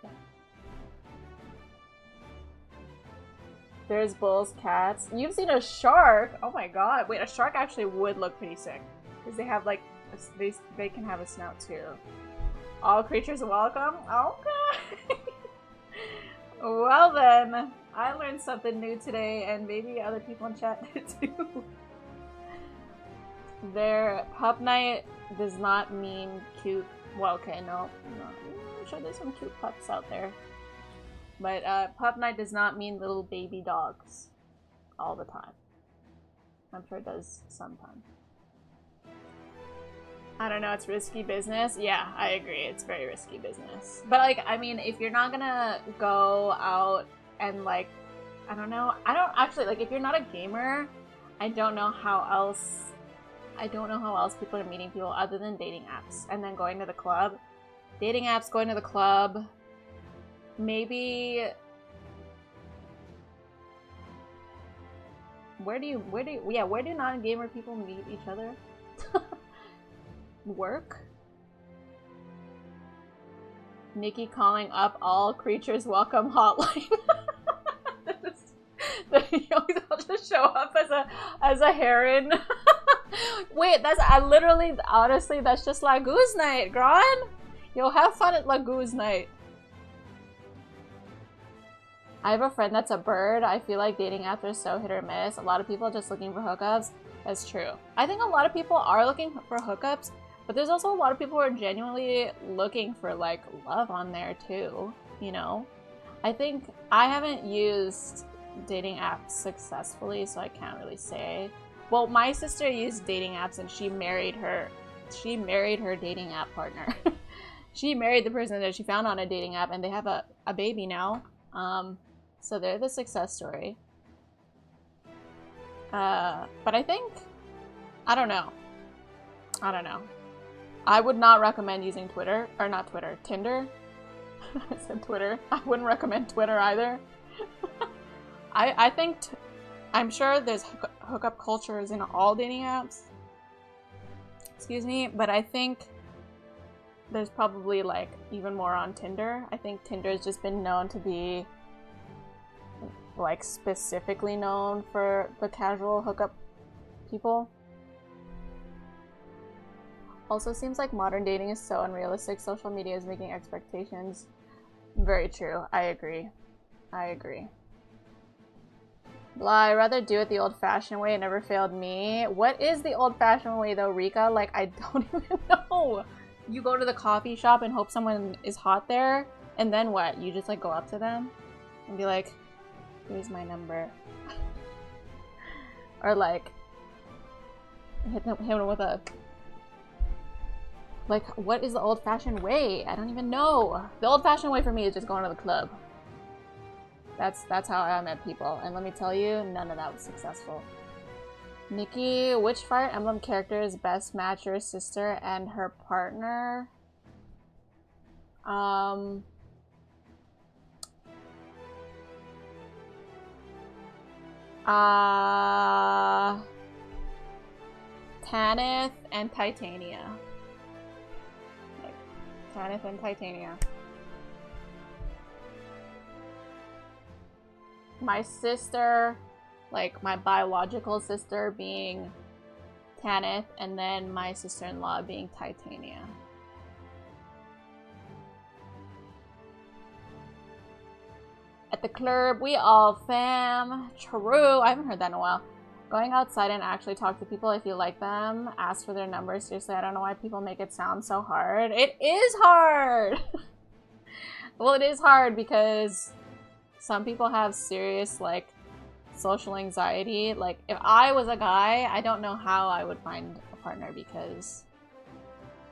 There's bulls, cats. You've seen a shark? Oh my god. Wait, a shark actually would look pretty sick. Because they have like, they can have a snout too. All creatures welcome? Okay. Well then, I learned something new today and maybe other people in chat did too. Their pup night does not mean cute. Well, okay, no. I'm sure there's some cute pups out there. But pup night does not mean little baby dogs all the time. I'm sure it does sometimes. I don't know, it's risky business. Yeah, I agree, it's very risky business. But like, I mean, if you're not gonna go out and like, I don't know, I don't actually, like if you're not a gamer, I don't know how else I don't know how else people are meeting people other than dating apps and then going to the club. Dating apps, going to the club. Maybe... Where do non-gamer people meet each other? Work? Nikki calling up all creatures welcome hotline. I'll just show up as a heron. Wait, that's literally, honestly, that's just Lagoo's night, Gron. You'll have fun at Lagoo's night. I have a friend that's a bird. I feel like dating apps are so hit or miss. A lot of people are just looking for hookups. That's true. I think a lot of people are looking for hookups, but there's also a lot of people who are genuinely looking for, like, love on there, too. You know? I think I haven't used dating apps successfully, so I can't really say. Well, my sister used dating apps and she married her dating app partner. She married the person that she found on a dating app and they have a baby now. So they're the success story. But I think, I don't know. I would not recommend using Twitter, or not Twitter, Tinder. I said Twitter. I wouldn't recommend Twitter either. I think, I'm sure there's hookup cultures in all dating apps. Excuse me, but I think there's probably, like, even more on Tinder. I think Tinder's just been known to be, like, specifically known for the casual hookup people. Also seems like modern dating is so unrealistic. Social media is making expectations. Very true. I agree. Blah, I'd rather do it the old-fashioned way. It never failed me. What is the old-fashioned way, though, Rika? Like, I don't even know. You go to the coffee shop and hope someone is hot there, and then what? You just, like, go up to them and be like, here's my number. Or, like, hit him with a... Like, what is the old-fashioned way? I don't even know. The old-fashioned way for me is just going to the club. That's how I met people. And let me tell you, none of that was successful. Nikki, which Fire Emblem characters best match your sister and her partner? Tanith and Titania. Like, Tanith and Titania. My sister, like my biological sister being Tanith, and then my sister-in-law being Titania. At the club, we all fam. True. I haven't heard that in a while. Going outside and actually talk to people if you like them. Ask for their numbers. Seriously, I don't know why people make it sound so hard. It is hard! Well, it is hard because some people have serious, like, social anxiety. Like, if I was a guy, I don't know how I would find a partner because...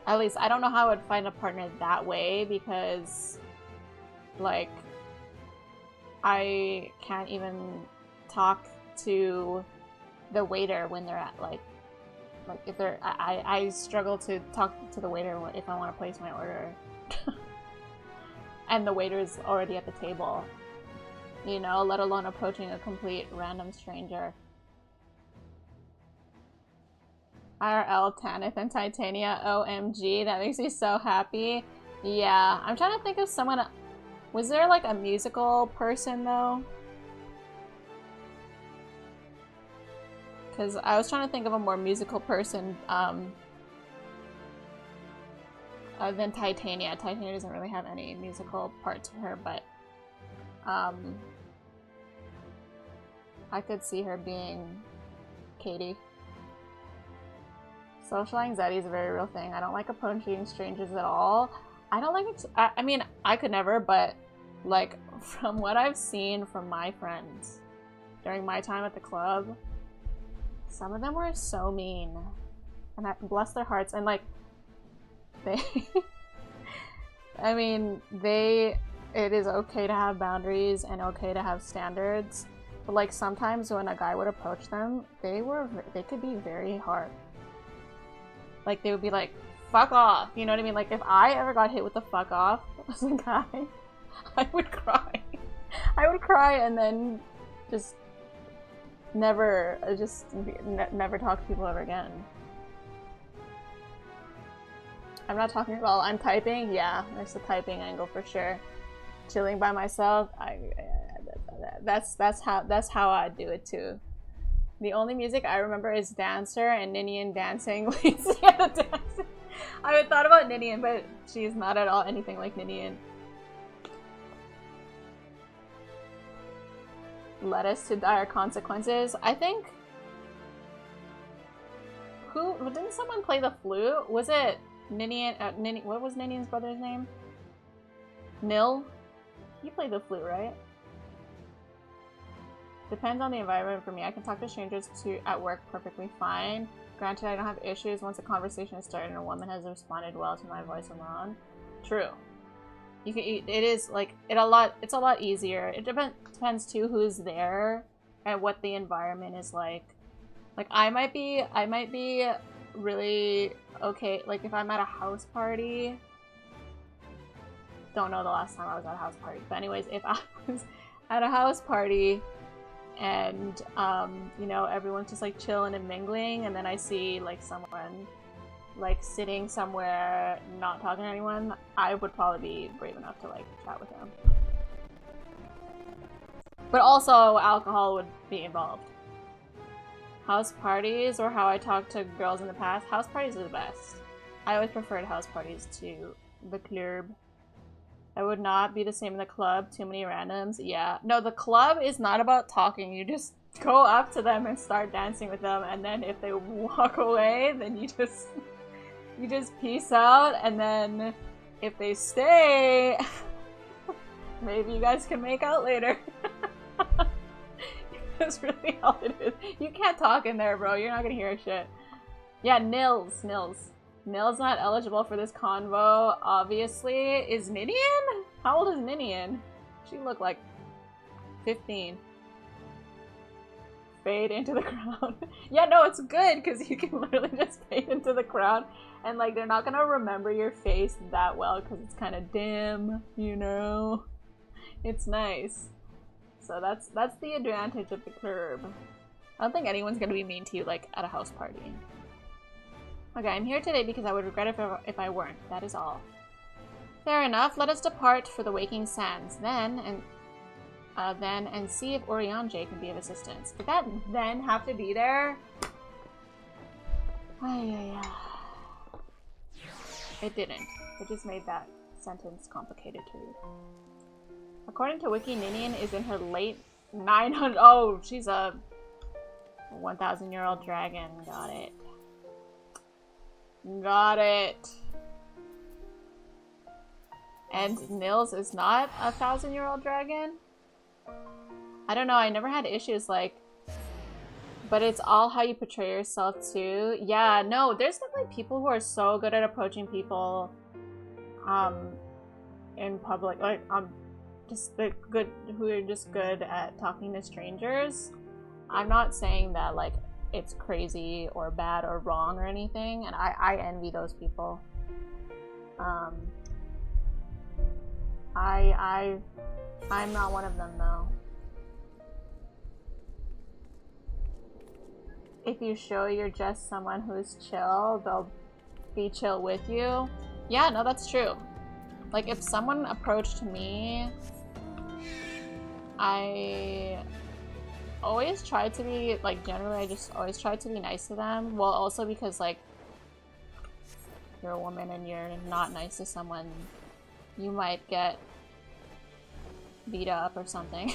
At least, I don't know how I would find a partner that way because, like, I can't even talk to the waiter when they're at, like if they're... I struggle to talk to the waiter if I want to place my order. And the waiter's already at the table. You know, let alone approaching a complete random stranger. IRL, Tanith, and Titania, OMG, that makes me so happy. Yeah, I'm trying to think of someone... Was there, like, a musical person, though? Because I was trying to think of a more musical person, than Titania. Titania doesn't really have any musical part to her, but... I could see her being Katie. Social anxiety is a very real thing. I don't like approaching strangers at all. I don't like it. I mean, I could never, but like from what I've seen from my friends during my time at the club, some of them were so mean. And bless their hearts. And like, they... I mean, it is okay to have boundaries and okay to have standards. But like sometimes when a guy would approach them, they could be very hard. like they would be like, fuck off, you know what I mean? Like if I ever got hit with the fuck off as a guy, I would cry. I would cry and then just never talk to people ever again. I'm not talking about, I'm typing, yeah, there's the typing angle for sure. Chilling by myself, that's how I do it too. The only music I remember is Dancer and Ninian dancing. I had thought about Ninian, but she's not at all anything like Ninian. Led us to dire consequences. I think... Didn't someone play the flute? Was it Ninian... what was Ninian's brother's name? Nil? He played the flute, right? Depends on the environment for me. I can talk to strangers at work perfectly fine. Granted, I don't have issues once a conversation has started and a woman has responded well to my voice alone. True. You can. It is like it's a lot easier. It depends too who's there and what the environment is like. Like I might be really okay. Like if I'm at a house party. Don't know the last time I was at a house party, but anyways, if I was at a house party. And, you know, everyone's just, like, chilling and mingling, and then I see, like, someone, like, sitting somewhere not talking to anyone, I would probably be brave enough to, like, chat with them. But also, alcohol would be involved. House parties, or how I talked to girls in the past, house parties are the best. I always preferred house parties to the club. I would not be the same in the club. Too many randoms. Yeah. No, the club is not about talking. You just go up to them and start dancing with them, and then if they walk away, then you just peace out, and then if they stay, maybe you guys can make out later. That's really all it is. You can't talk in there, bro. You're not gonna hear shit. Yeah, Nils. Nil's not eligible for this convo, obviously. Is Ninian? How old is Ninian? She looked like 15. Fade into the crowd. Yeah, no, it's good, because you can literally just fade into the crowd, and, like, they're not gonna remember your face that well, because it's kind of dim, you know? It's nice. So that's the advantage of the club. I don't think anyone's gonna be mean to you, like, at a house party. Okay, I'm here today because I would regret it if I weren't. That is all. Fair enough. Let us depart for the waking sands. Then and see if Oriange can be of assistance. Did that then have to be there? It didn't. It just made that sentence complicated to read. According to Wiki, Ninian is in her late 900. Oh, she's a 1,000-year-old dragon. Got it. Got it. And Nils is not a 1,000-year-old dragon? I don't know, I never had issues like... But it's all how you portray yourself too. Yeah, no, there's like people who are so good at approaching people in public. Like, just the good, who are just good at talking to strangers. I'm not saying that like it's crazy or bad or wrong or anything, and I envy those people. I'm not one of them though. If you show you're just someone who's chill, they'll be chill with you. Yeah, no, that's true. Like if someone approached me, I always try to be, like, generally I just always try to be nice to them. Well, also because, like, you're a woman and you're not nice to someone, you might get beat up or something.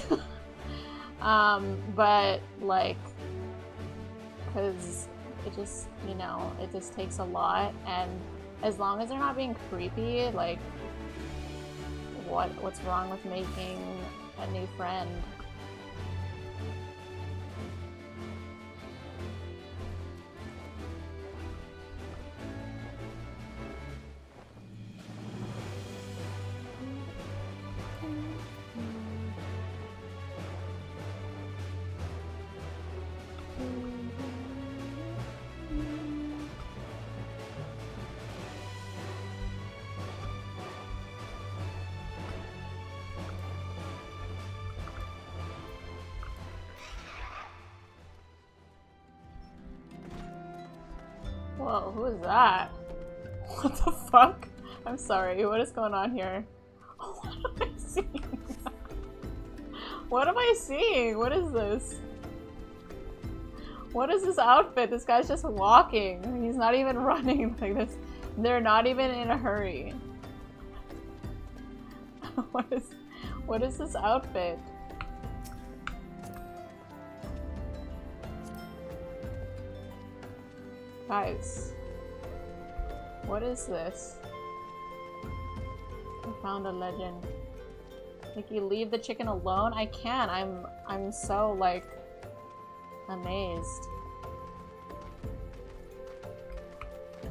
But, like, because it just, you know, it just takes a lot, and as long as they're not being creepy, like, what's wrong with making a new friend? Whoa, who is that? What the fuck? I'm sorry, what is going on here? What am I seeing? What am I seeing? What is this? What is this outfit? This guy's just walking. He's not even running like this. They're not even in a hurry. What is this outfit? Guys, what is this? I found a legend. Like, you leave the chicken alone? I can't. I'm so like amazed.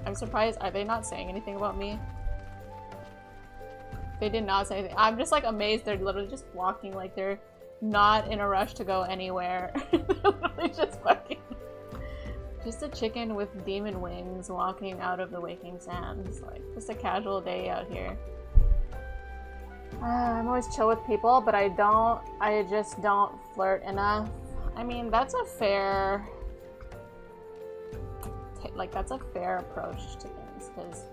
I'm surprised. Are they not saying anything about me? They did not say anything. I'm just like amazed. They're literally just walking like they're not in a rush to go anywhere. They're literally just fucking. Just a chicken with demon wings walking out of the waking sands. Like, just a casual day out here. I'm always chill with people, but I just don't flirt enough. I mean, that's a fair, that's a fair approach to things, because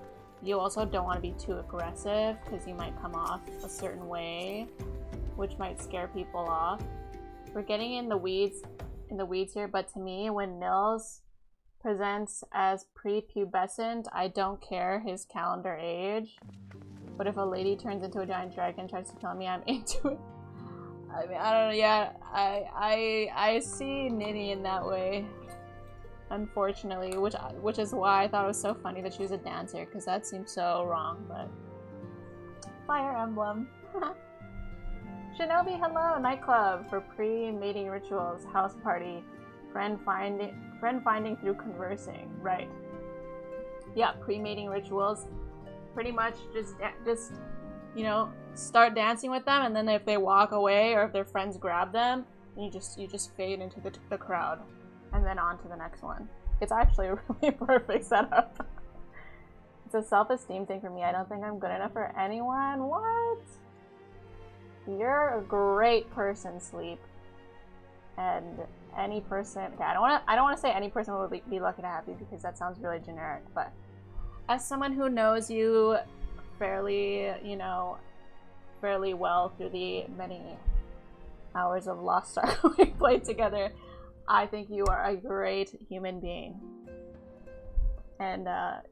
you also don't want to be too aggressive, because you might come off a certain way, which might scare people off. We're getting in the weeds here, but to me, when Nils presents as prepubescent, I don't care his calendar age. But if a lady turns into a giant dragon and tries to kill me, I'm into it. I mean, I don't know, yeah, I see Nini in that way, unfortunately, which is why I thought it was so funny that she was a dancer, because that seems so wrong, but... Fire Emblem. Shinobi, hello, nightclub for pre-mating rituals, house party, friend finding through conversing, right. Yeah, pre-mating rituals. Pretty much just you know, start dancing with them, and then if they walk away or if their friends grab them, you just fade into the crowd, and then on to the next one. It's actually a really perfect setup. It's a self-esteem thing for me. I don't think I'm good enough for anyone. What? You're a great person, Sleep. And any person. Okay, I don't want to say any person will be lucky to have you, because that sounds really generic, but as someone who knows you fairly, you know, fairly well through the many hours of Lost Ark we played together, I think you are a great human being. And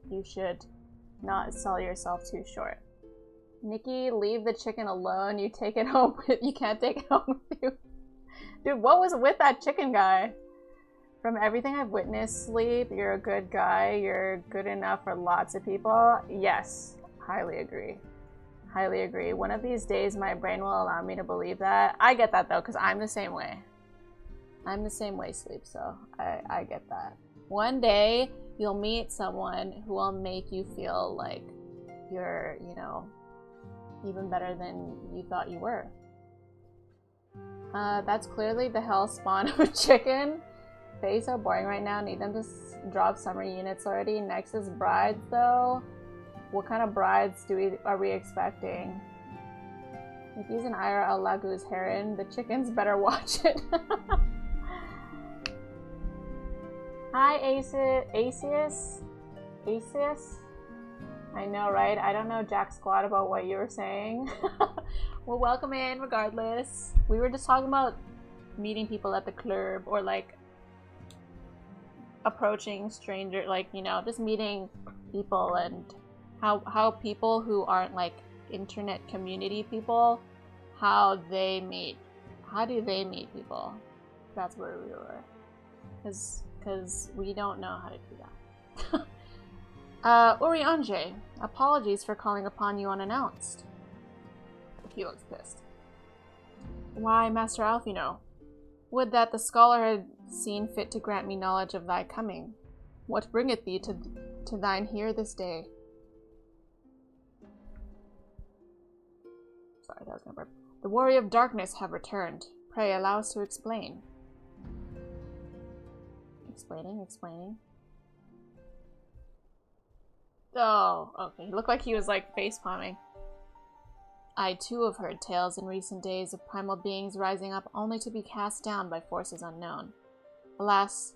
you should not sell yourself too short. Nikki, leave the chicken alone. You take it home. You can't take it home with you. Dude, what was with that chicken guy? From everything I've witnessed, Sleep, you're a good guy. You're good enough for lots of people. Yes, highly agree. Highly agree. One of these days, my brain will allow me to believe that. I get that, though, because I'm the same way. I'm the same way, Sleep, so I get that. One day, you'll meet someone who will make you feel like you're, you know, even better than you thought you were. That's clearly the hell spawn of a chicken. They so boring right now. Need them to drop summer units already. Next is brides, though. What kind of brides are we expecting? If he's an IRL Lago's heron, the chickens better watch it. Hi, Asius? I know, right? I don't know jack squat about what you were saying. Well, welcome in, regardless. We were just talking about meeting people at the club, or like approaching stranger, like, you know, just meeting people, and how people who aren't like internet community people, how do they meet people. That's where we were, because we don't know how to do that. Uri Anje, apologies for calling upon you unannounced. He looks pissed. Why, Master Alfino, would that the scholar had seen fit to grant me knowledge of thy coming. What bringeth thee to thine here this day? Sorry, that was gonna burp. The warrior of darkness have returned. Pray allow us to explain. Explaining. Oh, okay. He looked like he was like face palming. I too have heard tales in recent days of primal beings rising up only to be cast down by forces unknown. Alas,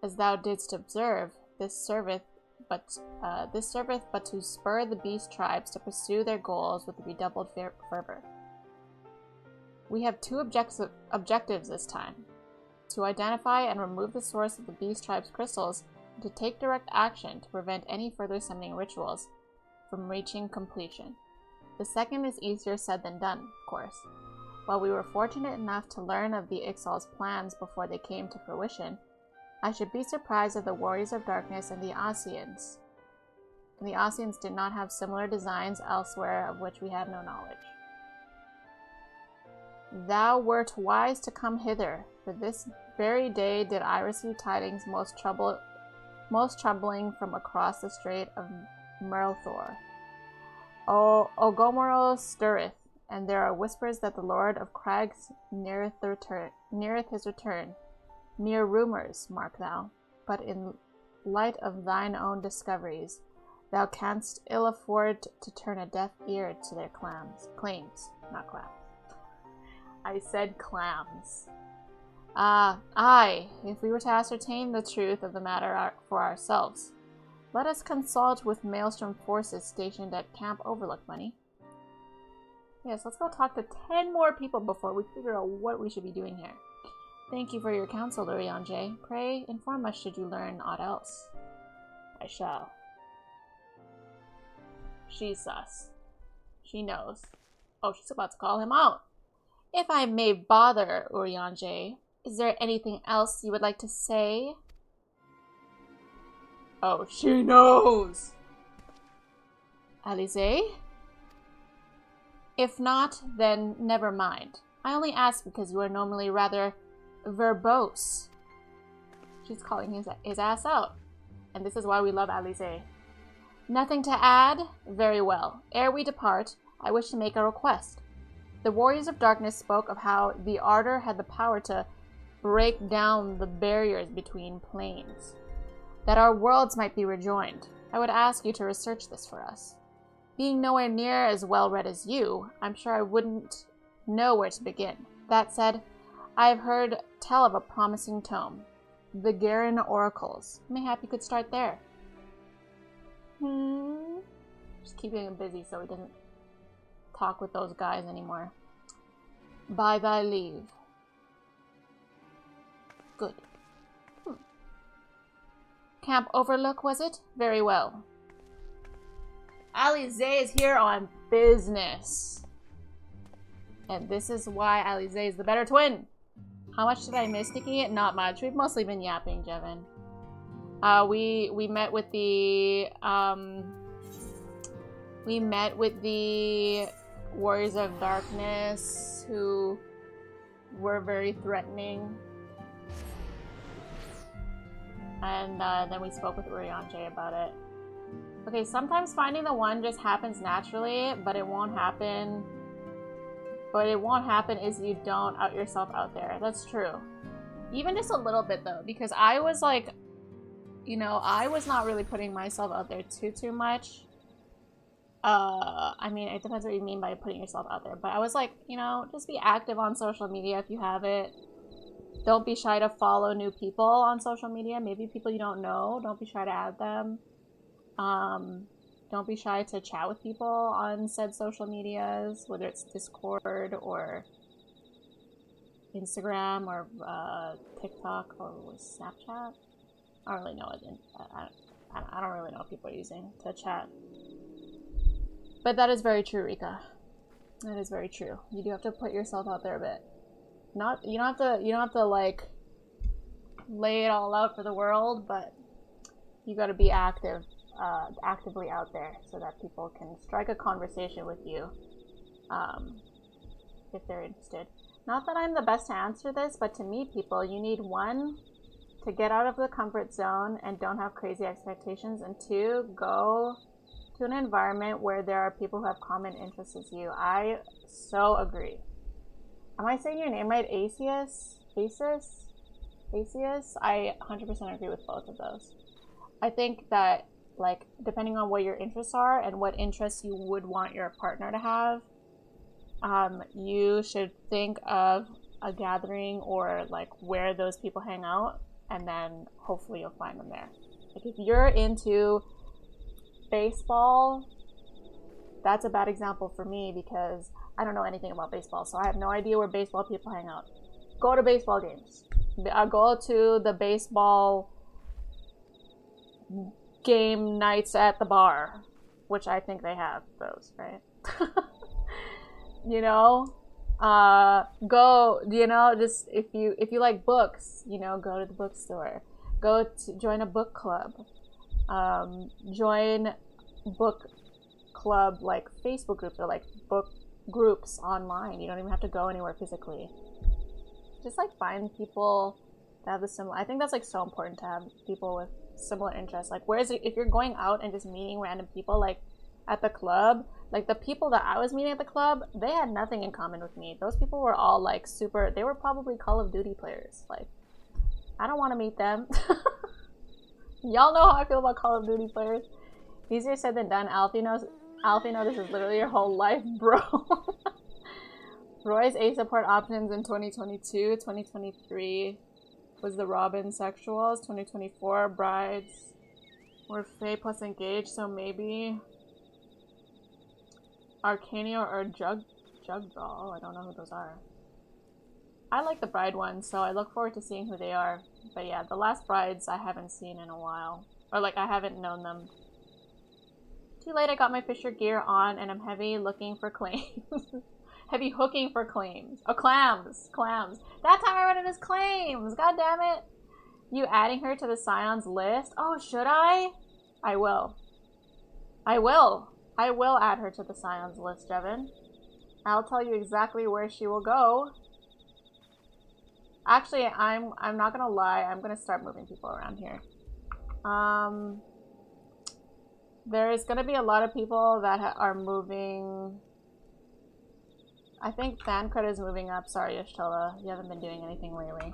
as thou didst observe, this serveth but to spur the beast tribes to pursue their goals with redoubled fervor. We have two objectives this time: to identify and remove the source of the beast tribe's crystals, and to take direct action to prevent any further summoning rituals from reaching completion. The second is easier said than done, of course. While we were fortunate enough to learn of the Ixal's plans before they came to fruition, I should be surprised if the Warriors of Darkness and the Asians did not have similar designs elsewhere of which we have no knowledge. Thou wert wise to come hither, for this very day did I receive tidings most troubling from across the Strait of Merlthor. Ogomoro stirreth, and there are whispers that the Lord of Crags neareth his return. Mere rumors, mark thou, but in light of thine own discoveries, thou canst ill afford to turn a deaf ear to their claims, not clams. I said clams. Aye, if we were to ascertain the truth of the matter for ourselves, let us consult with Maelstrom forces stationed at Camp Overlook, Bunny. Yes, let's go talk to 10 more people before we figure out what we should be doing here. Thank you for your counsel, Urianger. Pray, inform us should you learn aught else. I shall. She's sus. She knows. Oh, she's about to call him out. If I may bother, Urianger, is there anything else you would like to say? Oh, she knows! Alize? If not, then never mind. I only ask because you are normally rather verbose. She's calling his ass out. And this is why we love Alize. Nothing to add? Very well. Ere we depart, I wish to make a request. The Warriors of Darkness spoke of how the Ardor had the power to break down the barriers between planes, that our worlds might be rejoined. I would ask you to research this for us. Being nowhere near as well read as you, I'm sure I wouldn't know where to begin. That said, I have heard tell of a promising tome, the Garen Oracles. Mayhap you could start there. Just keeping him busy so he doesn't talk with those guys anymore. By thy leave. Good. Camp Overlook, was it? Very well. Alize is here on business. And this is why Alize is the better twin. How much did I miss sticking it? Not much. We've mostly been yapping, Jevin. We met with the Warriors of Darkness, who were very threatening. And then we spoke with Urianger about it. Okay, sometimes finding the one just happens naturally, but it won't happen. But it won't happen if you don't out yourself out there. That's true. Even just a little bit though, because I was like, you know, I was not really putting myself out there too much. I mean, it depends what you mean by putting yourself out there, but I was like, you know, just be active on social media if you have it. Don't be shy to follow new people on social media. Maybe people you don't know. Don't be shy to add them. Don't be shy to chat with people on said social medias, whether it's Discord or Instagram or TikTok or Snapchat. I don't really know it. I don't really know what people are using to chat. But that is very true, Rika. That is very true. You do have to put yourself out there a bit. You don't have to like lay it all out for the world, but you got to be actively out there so that people can strike a conversation with you if they're interested. Not that I'm the best to answer this, but to meet people, you need 1, to get out of the comfort zone and don't have crazy expectations, and 2, go to an environment where there are people who have common interests as you. I so agree. Am I saying your name right? Asius? I 100% agree with both of those. I think that, like, depending on what your interests are and what interests you would want your partner to have, you should think of a gathering or, like, where those people hang out, and then hopefully you'll find them there. Like, if you're into baseball, that's a bad example for me because I don't know anything about baseball, so I have no idea where baseball people hang out. Go to baseball games. Go to the baseball game nights at the bar, which I think they have those, right? You know, go, you know, just if you like books, you know, go to the bookstore. Go to join a book club. Join book club like Facebook groups or like book groups online. You don't even have to go anywhere physically. Just like find people that have the similar. I think that's like so important to have people with similar interests. Like, whereas if you're going out and just meeting random people like at the club, like the people that I was meeting at the club, they had nothing in common with me. Those people were all like super. They were probably Call of Duty players. Like, I don't want to meet them. Y'all know how I feel about Call of Duty players. Easier said than done. Alfie knows this is literally your whole life, bro. Roy's A support options in 2022, 2023 was the Robin sexuals, 2024 brides were Faye plus engaged, so maybe Arcanio or Jugdoll. I don't know who those are. I like the bride ones, so I look forward to seeing who they are. But yeah, the last brides I haven't seen in a while. Or like I haven't known them. Too late, I got my Fisher gear on and I'm heavy looking for claims. Heavy hooking for claims. Oh, clams. Clams. That time I read it as claims. God damn it. You adding her to the Scions list? Oh, should I? I will. I will. I will add her to the Scions list, Devin. I'll tell you exactly where she will go. Actually, I'm not gonna lie. I'm gonna start moving people around here. There's gonna be a lot of people that are moving. I think Thancred is moving up. Sorry, Yashtala. You haven't been doing anything lately.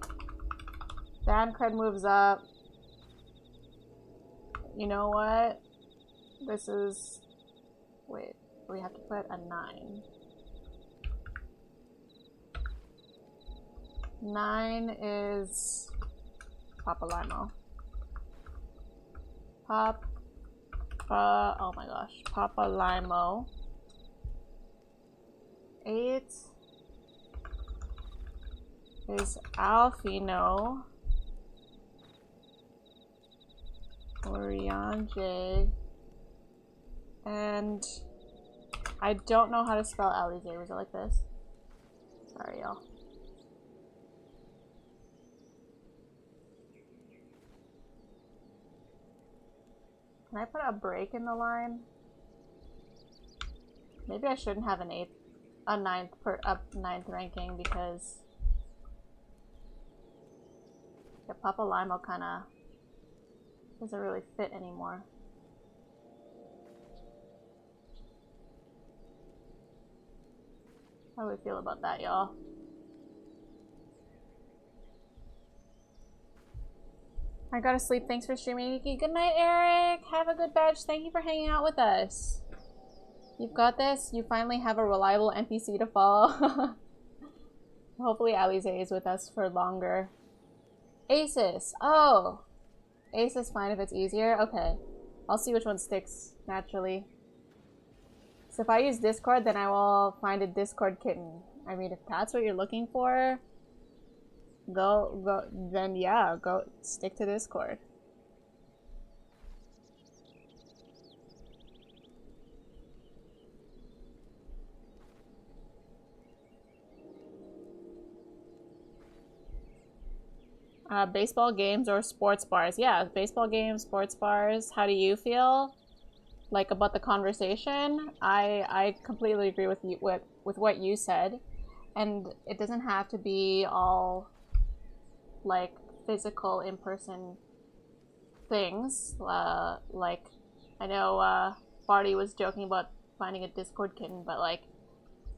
Thancred moves up. You know what? This is... Wait. We have to put a 9. 9 is... Papa Limo. Oh my gosh. Papa Limo. 8 is Alfino. Orianje. And I don't know how to spell Alize. Was it like this? Sorry, y'all. Can I put a break in the line? Maybe I shouldn't have a 9th ranking because the Papa Limo kinda doesn't really fit anymore. How do we feel about that, y'all? I gotta sleep. Thanks for streaming, Nikki. Good night, Eric. Have a good badge. Thank you for hanging out with us. You've got this. You finally have a reliable NPC to follow. Hopefully Alize is with us for longer. Asus. Oh. Ace is fine if it's easier. Okay. I'll see which one sticks naturally. So if I use Discord, then I will find a Discord kitten. I mean, if that's what you're looking for, then yeah, go stick to Discord. Baseball games or sports bars? Yeah, baseball games, sports bars. How do you feel like about the conversation? I completely agree with you with what you said, and it doesn't have to be all like physical in-person things. Like I know Barty was joking about finding a Discord kitten, but like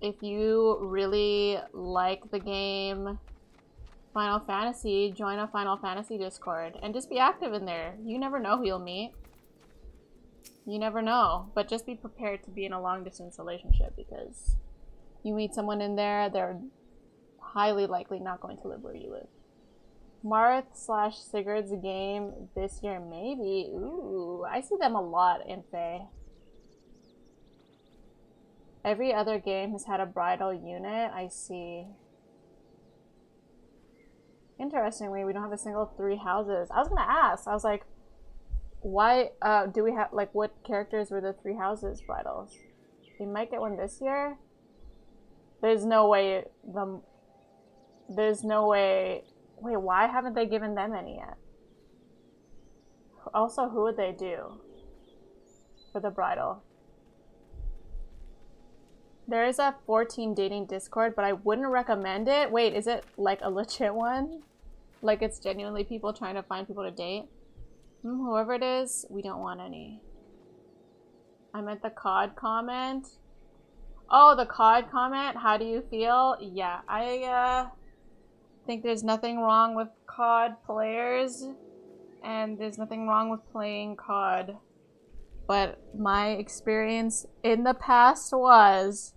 if you really like the game Final Fantasy, join a Final Fantasy Discord and just be active in there. You never know who you'll meet. You never know, but just be prepared to be in a long-distance relationship because you meet someone in there, they're highly likely not going to live where you live. Marth slash Sigurd's game this year, maybe. Ooh, I see them a lot in Fae. Every other game has had a bridal unit. I see. Interestingly, we don't have a single 3 houses. I was gonna ask. I was like, why do we have, like, what characters were the 3 houses bridals? We might get one this year. There's no way there's no way. Wait, why haven't they given them any yet? Also, who would they do for the bridal? There is a 14 dating Discord, but I wouldn't recommend it. Wait, is it like a legit one? Like it's genuinely people trying to find people to date? Whoever it is, we don't want any. I meant the COD comment. Oh, the COD comment. How do you feel? Yeah, I think there's nothing wrong with COD players, and there's nothing wrong with playing COD. But my experience in the past was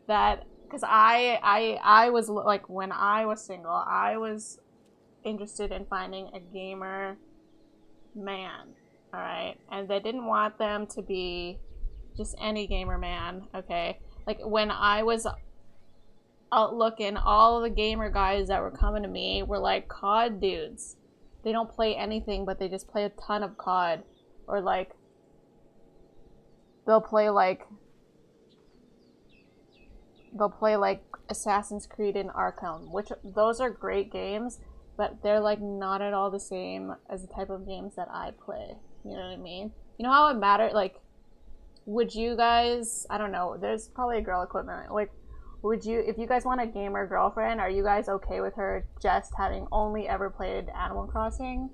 that, because I was like, when I was single, I was interested in finding a gamer man, alright? And they didn't want them to be just any gamer man, okay? Like, when I was out looking, all of the gamer guys that were coming to me were like COD dudes. They don't play anything, but they just play a ton of COD. Or like, they'll play like Assassin's Creed and Arkham, which those are great games, but they're like not at all the same as the type of games that I play. You know what I mean? You know how it matters? Like, would you guys, I don't know, there's probably a girl equivalent. Like, would you, if you guys want a gamer girlfriend, are you guys okay with her just having only ever played Animal Crossing?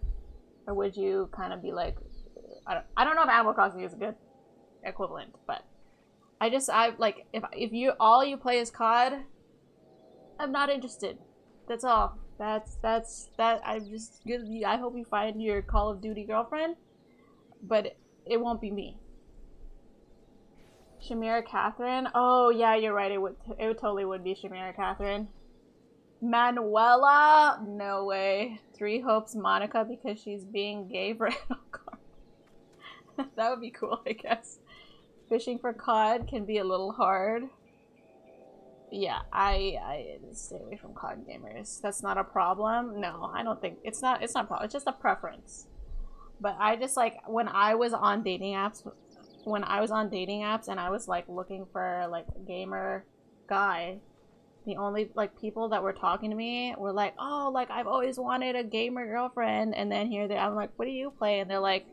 Or would you kind of be like, I don't know if Animal Crossing is a good equivalent, but I like, if you all you play is COD, I'm not interested. That's all. That's that. I hope you find your Call of Duty girlfriend, but it won't be me. Shamira Catherine. Oh yeah, you're right. It would totally would be Shamira Catherine. Manuela. No way. Three Hopes Monica because she's being gay for that would be cool, I guess. Fishing for COD can be a little hard. Yeah, I stay away from COD gamers. That's not a problem. No, I don't think it's not a problem. It's just a preference. But I just like when I was on dating apps and I was like looking for like a gamer guy, the only like people that were talking to me were like, "Oh, like I've always wanted a gamer girlfriend." And then here they I'm like, "What do you play?" And they're like,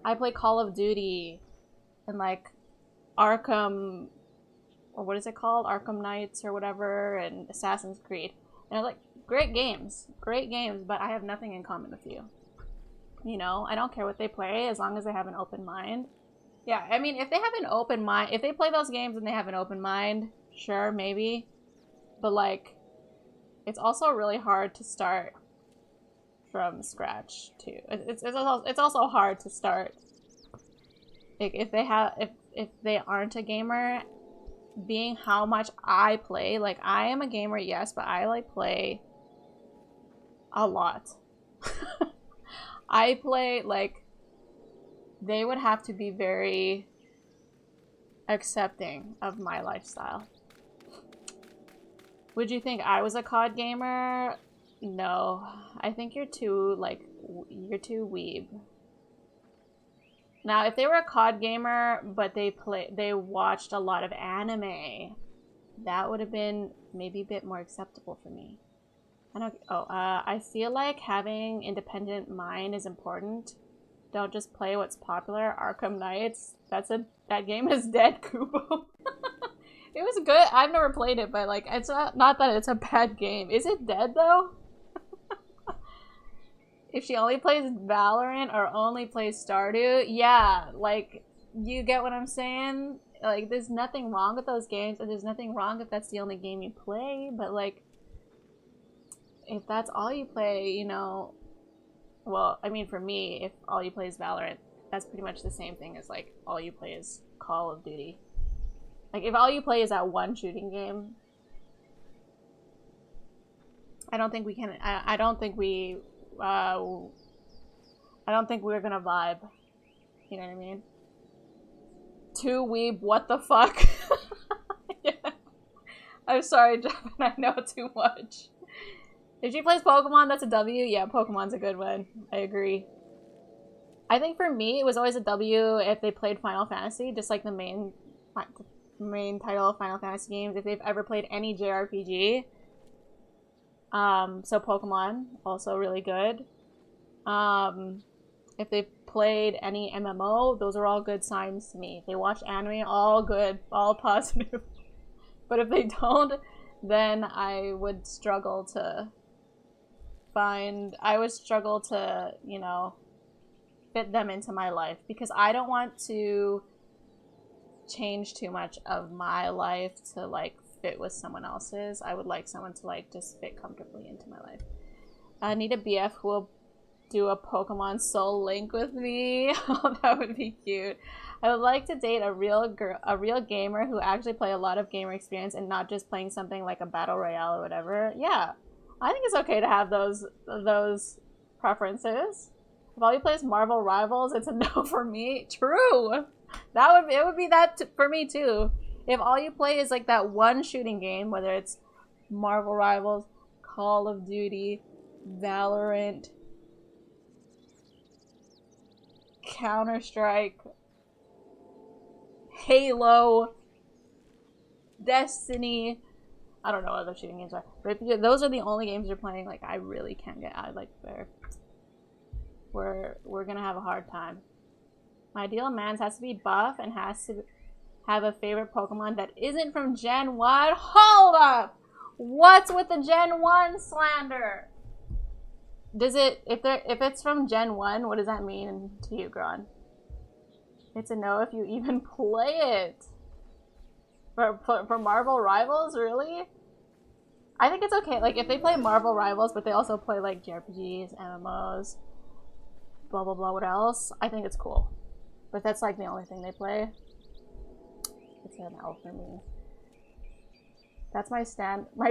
"I play Call of Duty and like Arkham, or what is it called? Arkham Knights or whatever, and Assassin's Creed." And I was like, great games, but I have nothing in common with you. You know, I don't care what they play as long as they have an open mind. Yeah, I mean, if they have an open mind, if they play those games and they have an open mind, sure, maybe. But like, it's also really hard to start from scratch too. It's also hard to start. Like if they aren't a gamer, being how much I play, like I am a gamer, yes, but I like play a lot. I play like, they would have to be very accepting of my lifestyle. Would you think I was a COD gamer? No, I think you're too like, you're too weeb. Now, if they were a COD gamer, but they watched a lot of anime, that would have been maybe a bit more acceptable for me. I don't. Oh, I feel like having independent mind is important. Don't just play what's popular. Arkham Knights. That game is dead, Kubo. It was good. I've never played it, but like, it's not that it's a bad game. Is it dead though? If she only plays Valorant or only plays Stardew, yeah, like, you get what I'm saying? Like, there's nothing wrong with those games, and there's nothing wrong if that's the only game you play, but like, if that's all you play, you know, well, I mean, for me, if all you play is Valorant, that's pretty much the same thing as, like, all you play is Call of Duty. Like, if all you play is that one shooting game, I don't think we can. I don't think we. I don't think we're gonna vibe. You know what I mean? Two weeb. What the fuck? Yeah. I'm sorry, Jevin. I know too much. If she plays Pokemon, that's a W. Yeah, Pokemon's a good one. I agree. I think for me, it was always a W if they played Final Fantasy, just like the main title of Final Fantasy games. If they've ever played any JRPG. So Pokemon, also really good. If they've played any MMO, those are all good signs to me. If they watch anime, all good, all positive. But if they don't, then I would struggle to you know, fit them into my life. Because I don't want to change too much of my life to, like, fit with someone else's. I would like someone to, like, just fit comfortably into my life. I need a BF who will do a Pokemon Soul Link with me. Oh, that would be cute. I would like to date a real gamer who actually play a lot of gamer experience and not just playing something like a battle royale or whatever. Yeah, I think it's okay to have those preferences. If all you play is Marvel Rivals, it's a no for me. True. It would be that for me too. If all you play is like that one shooting game, whether it's Marvel Rivals, Call of Duty, Valorant, Counter-Strike, Halo, Destiny, I don't know what other shooting games are, but if those are the only games you're playing, like, I really can't get out. Like, we're gonna have a hard time. My ideal man's has to be buff and has to have a favorite Pokemon that isn't from Gen 1. Hold up! What's with the Gen 1 slander? Does it, if it's from Gen 1, what does that mean to you, Gron? It's a no if you even play it. For Marvel Rivals, really? I think it's okay. Like, if they play Marvel Rivals, but they also play, like, JRPGs, MMOs, blah, blah, blah, what else? I think it's cool. But that's, like, the only thing they play. It's an L for me. That's my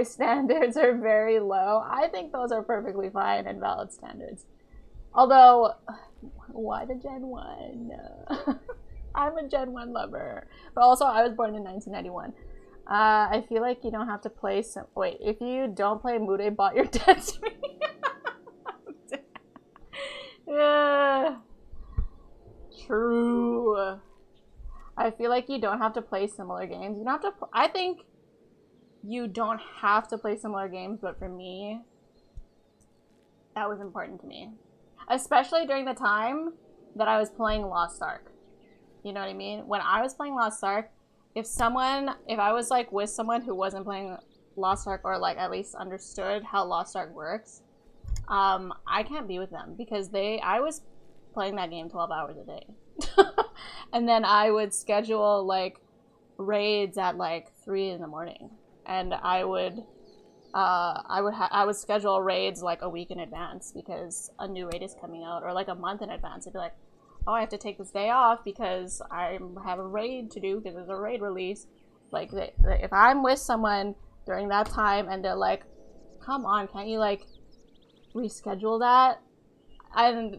standards are very low. I think those are perfectly fine and valid standards. Although, why the Gen 1? I'm a Gen 1 lover. But also, I was born in 1991. I feel like you don't have to play some... Wait, if you don't play Mude Bot, you're dead to me. Yeah. True. I feel like you don't have to play similar games. You don't have to... I think you don't have to play similar games, but for me, that was important to me. Especially during the time that I was playing Lost Ark. You know what I mean? When I was playing Lost Ark, if I was, like, with someone who wasn't playing Lost Ark or, like, at least understood how Lost Ark works, I can't be with them because I was playing that game 12 hours a day. And then I would schedule, like, raids at, like, 3 in the morning. And I would schedule raids, like, a week in advance because a new raid is coming out, or, like, a month in advance. I'd be like, oh, I have to take this day off because I have a raid to do because there's a raid release. Like, if I'm with someone during that time and they're like, come on, can't you, like, reschedule that? And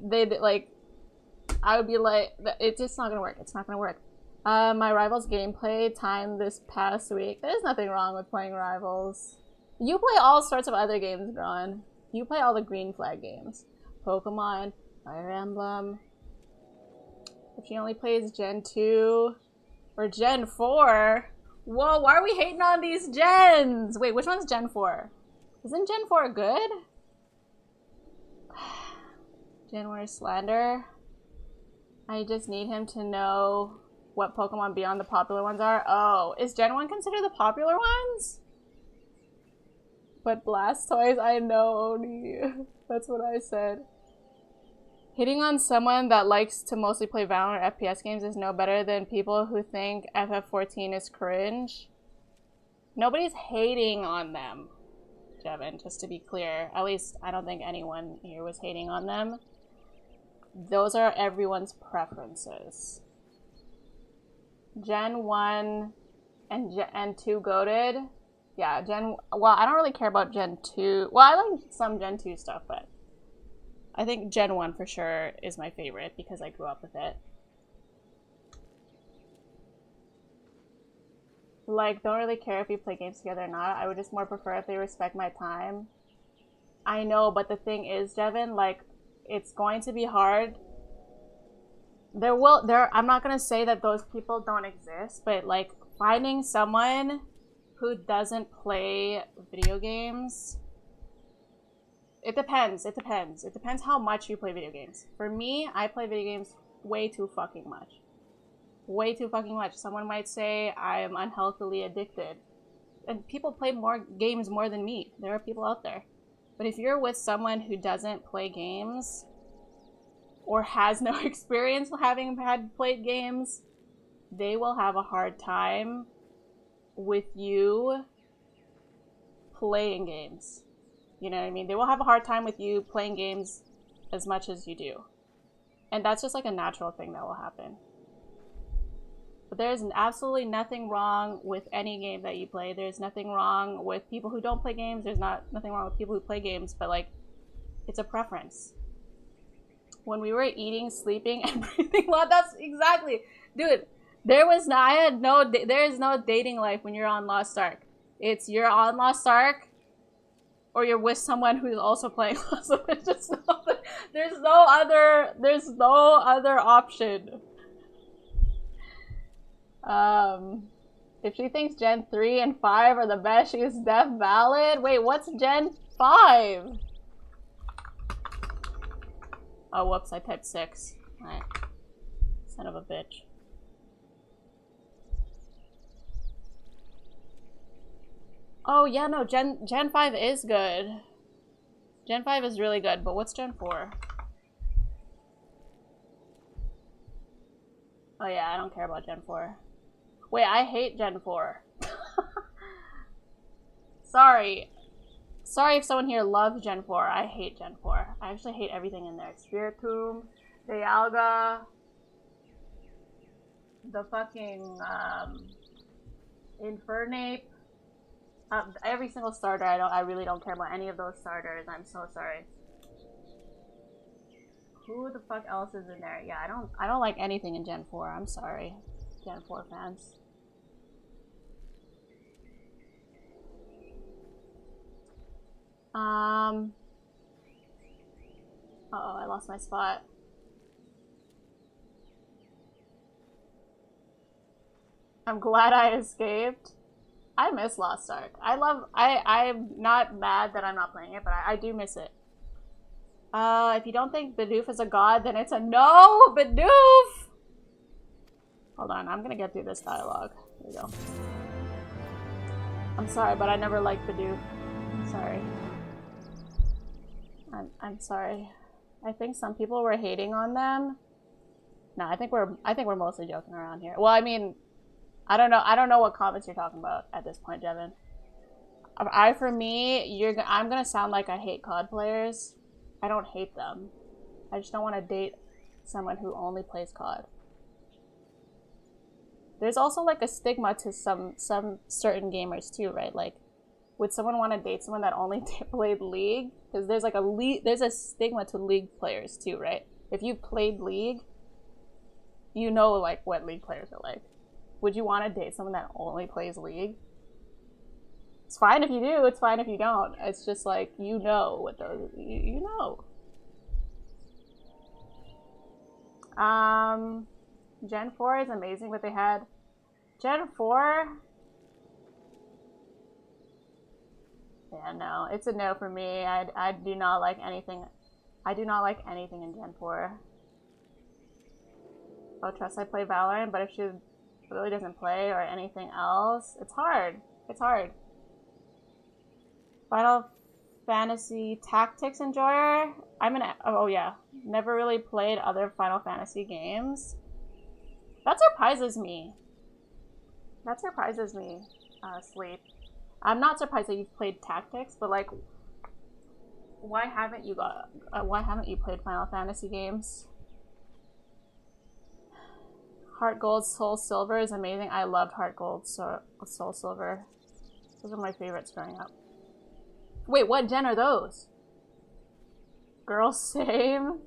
I would be like, it's just not gonna work. It's not gonna work. My Rivals gameplay time this past week. There's nothing wrong with playing Rivals. You play all sorts of other games, Gron. You play all the green flag games. Pokemon, Fire Emblem. If she only plays Gen 2 or Gen 4. Whoa, why are we hating on these gens? Wait, which one's Gen 4? Isn't Gen 4 good? Gen 1 slander. I just need him to know what Pokemon beyond the popular ones are. Oh, is Gen 1 considered the popular ones? But Blastoise, I know, Oni. That's what I said. Hitting on someone that likes to mostly play Valorant or FPS games is no better than people who think FF14 is cringe. Nobody's hating on them, Jevin, just to be clear. At least I don't think anyone here was hating on them. Those are everyone's preferences. Gen 1 and 2 goated. Yeah, well, I don't really care about Gen 2. Well, I like some Gen 2 stuff, but I think Gen 1 for sure is my favorite because I grew up with it. Like, don't really care if we play games together or not. I would just more prefer if they respect my time. I know, but the thing is, Devin, like, it's going to be hard. I'm not gonna say that those people don't exist, but like, finding someone who doesn't play video games, it depends. It depends how much you play video games. For me, I play video games way too fucking much. Way too fucking much. Someone might say I am unhealthily addicted. And people play more games more than me. There are people out there. But if you're with someone who doesn't play games or has no experience having played games, they will have a hard time with you playing games. You know what I mean? They will have a hard time with you playing games as much as you do. And that's just like a natural thing that will happen. But there's absolutely nothing wrong with any game that you play. There's nothing wrong with people who don't play games. There's nothing wrong with people who play games, but like, it's a preference. When we were eating, sleeping, and breathing a lot, that's exactly, dude. There is no dating life when you're on Lost Ark. It's you're on Lost Ark, or you're with someone who's also playing Lost Ark. There's no other option. If she thinks Gen 3 and 5 are the best, she is def valid. Wait, what's Gen 5? Oh, whoops, I typed 6. Alright. Son of a bitch. Oh, yeah, no, Gen 5 is good. Gen 5 is really good, but what's Gen 4? Oh yeah, I don't care about Gen 4. Wait, I hate Gen 4. Sorry. Sorry if someone here loves Gen 4. I hate Gen 4. I actually hate everything in there. Spiritomb, Dialga, the fucking, Infernape. Every single starter, I really don't care about any of those starters. I'm so sorry. Who the fuck else is in there? Yeah, I don't like anything in Gen 4. I'm sorry, Gen 4 fans. Uh-oh, I lost my spot. I'm glad I escaped. I miss Lost Ark. I'm not mad that I'm not playing it, but I do miss it. If you don't think Bidoof is a god, then it's a no, Bidoof! Hold on, I'm gonna get through this dialogue. Here we go. I'm sorry, but I never liked Bidoof. I'm sorry. I'm sorry. I think some people were hating on them. No, I think we're mostly joking around here. Well, I mean, I don't know what comments you're talking about at this point, Devin. For me, I'm gonna sound like I hate COD players. I don't hate them. I just don't want to date someone who only plays COD. There's also like a stigma to some certain gamers too, right? Like, would someone want to date someone that only played League? Because there's a stigma to League players too, right? If you played League, you know like what League players are like. Would you want to date someone that only plays League? It's fine if you do, it's fine if you don't. It's just like, you know what those, you know. Gen 4 is amazing, but they had Gen 4. Yeah, no, it's a no for me. I do not like anything. I do not like anything in Gen 4. Oh, trust I play Valorant, but if she really doesn't play or anything else, it's hard. It's hard. Final Fantasy Tactics enjoyer? Oh yeah, never really played other Final Fantasy games. That surprises me. That surprises me, Sleep. I'm not surprised that you've played Tactics, but like, why haven't you played Final Fantasy games? Heart Gold, Soul Silver is amazing. I loved Heart Gold, Soul Silver. Those are my favorites growing up. Wait, what gen are those? Girls, same.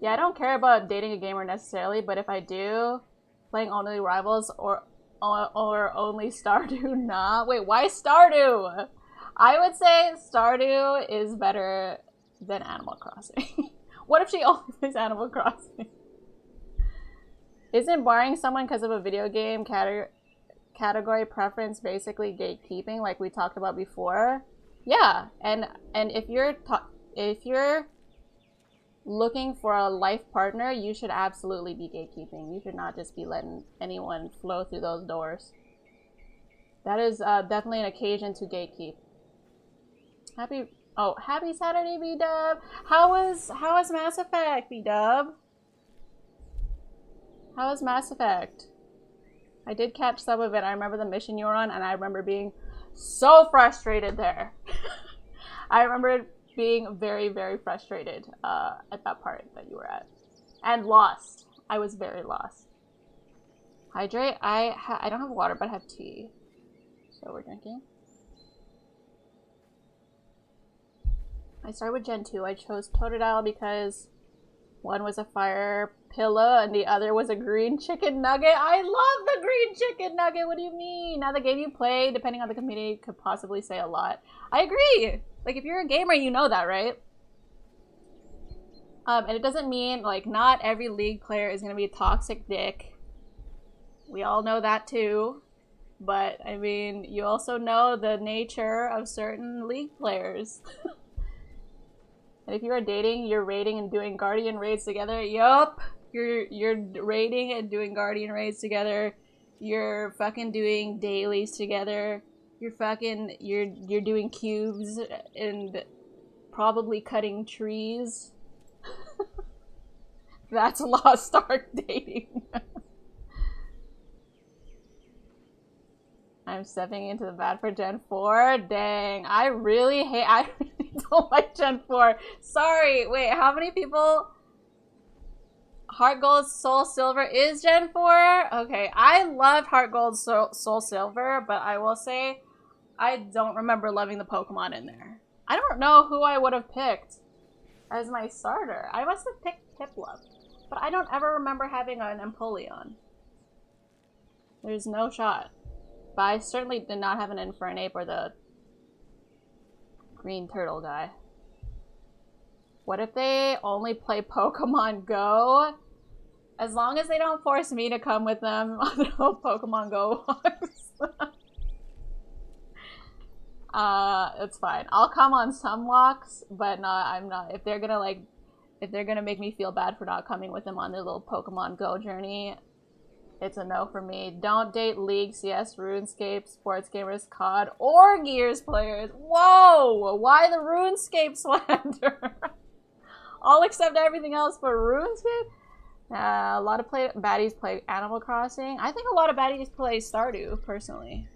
Yeah, I don't care about dating a gamer necessarily, but if I do, playing only Rivals or only Stardew, nah. Wait, why Stardew? I would say Stardew is better than Animal Crossing. What if she only plays Animal Crossing? Isn't barring someone because of a video game category preference basically gatekeeping, like we talked about before? Yeah, and if you're looking for a life partner, you should absolutely be gatekeeping. You should not just be letting anyone flow through those doors. That is definitely an occasion to gatekeep. Happy Saturday, B-Dub. How was Mass Effect, B-Dub? How was Mass Effect? I did catch some of it. I remember the mission you were on, and I remember being so frustrated there. I remember being very, very frustrated at that part that you were at. And lost. I was very lost. Hydrate? I don't have water, but I have tea. So we're drinking. I started with Gen 2. I chose Totodile because one was a fire pillow and the other was a green chicken nugget. I love the green chicken nugget. What do you mean? Now the game you play, depending on the community, could possibly say a lot. I agree. Like, if you're a gamer, you know that, right? And it doesn't mean, like, not every League player is going to be a toxic dick. We all know that, too. But, I mean, you also know the nature of certain League players. And if you are dating, you're raiding and doing Guardian raids together. Yup! You're raiding and doing Guardian raids together. You're fucking doing dailies together. You're doing cubes and probably cutting trees. That's Lost Ark dating. I'm stepping into the bad for Gen 4. Dang, I really don't like Gen 4. Sorry, wait, how many people? Heart Gold, Soul Silver is Gen 4? Okay, I loved Heart Gold, Soul Silver, but I will say I don't remember loving the Pokemon in there. I don't know who I would have picked as my starter. I must have picked Piplup, but I don't ever remember having an Empoleon. There's no shot. But I certainly did not have an Infernape or the green turtle guy. What if they only play Pokemon Go? As long as they don't force me to come with them on the Pokemon Go walks. It's fine. I'll come on some walks, but I'm not. If they're gonna make me feel bad for not coming with them on their little Pokemon Go journey, it's a no for me. Don't date League, CS, RuneScape, Sports Gamers, COD, or Gears players. Whoa! Why the RuneScape slander? I'll accept everything else but RuneScape? A lot of baddies play Animal Crossing. I think a lot of baddies play Stardew, personally.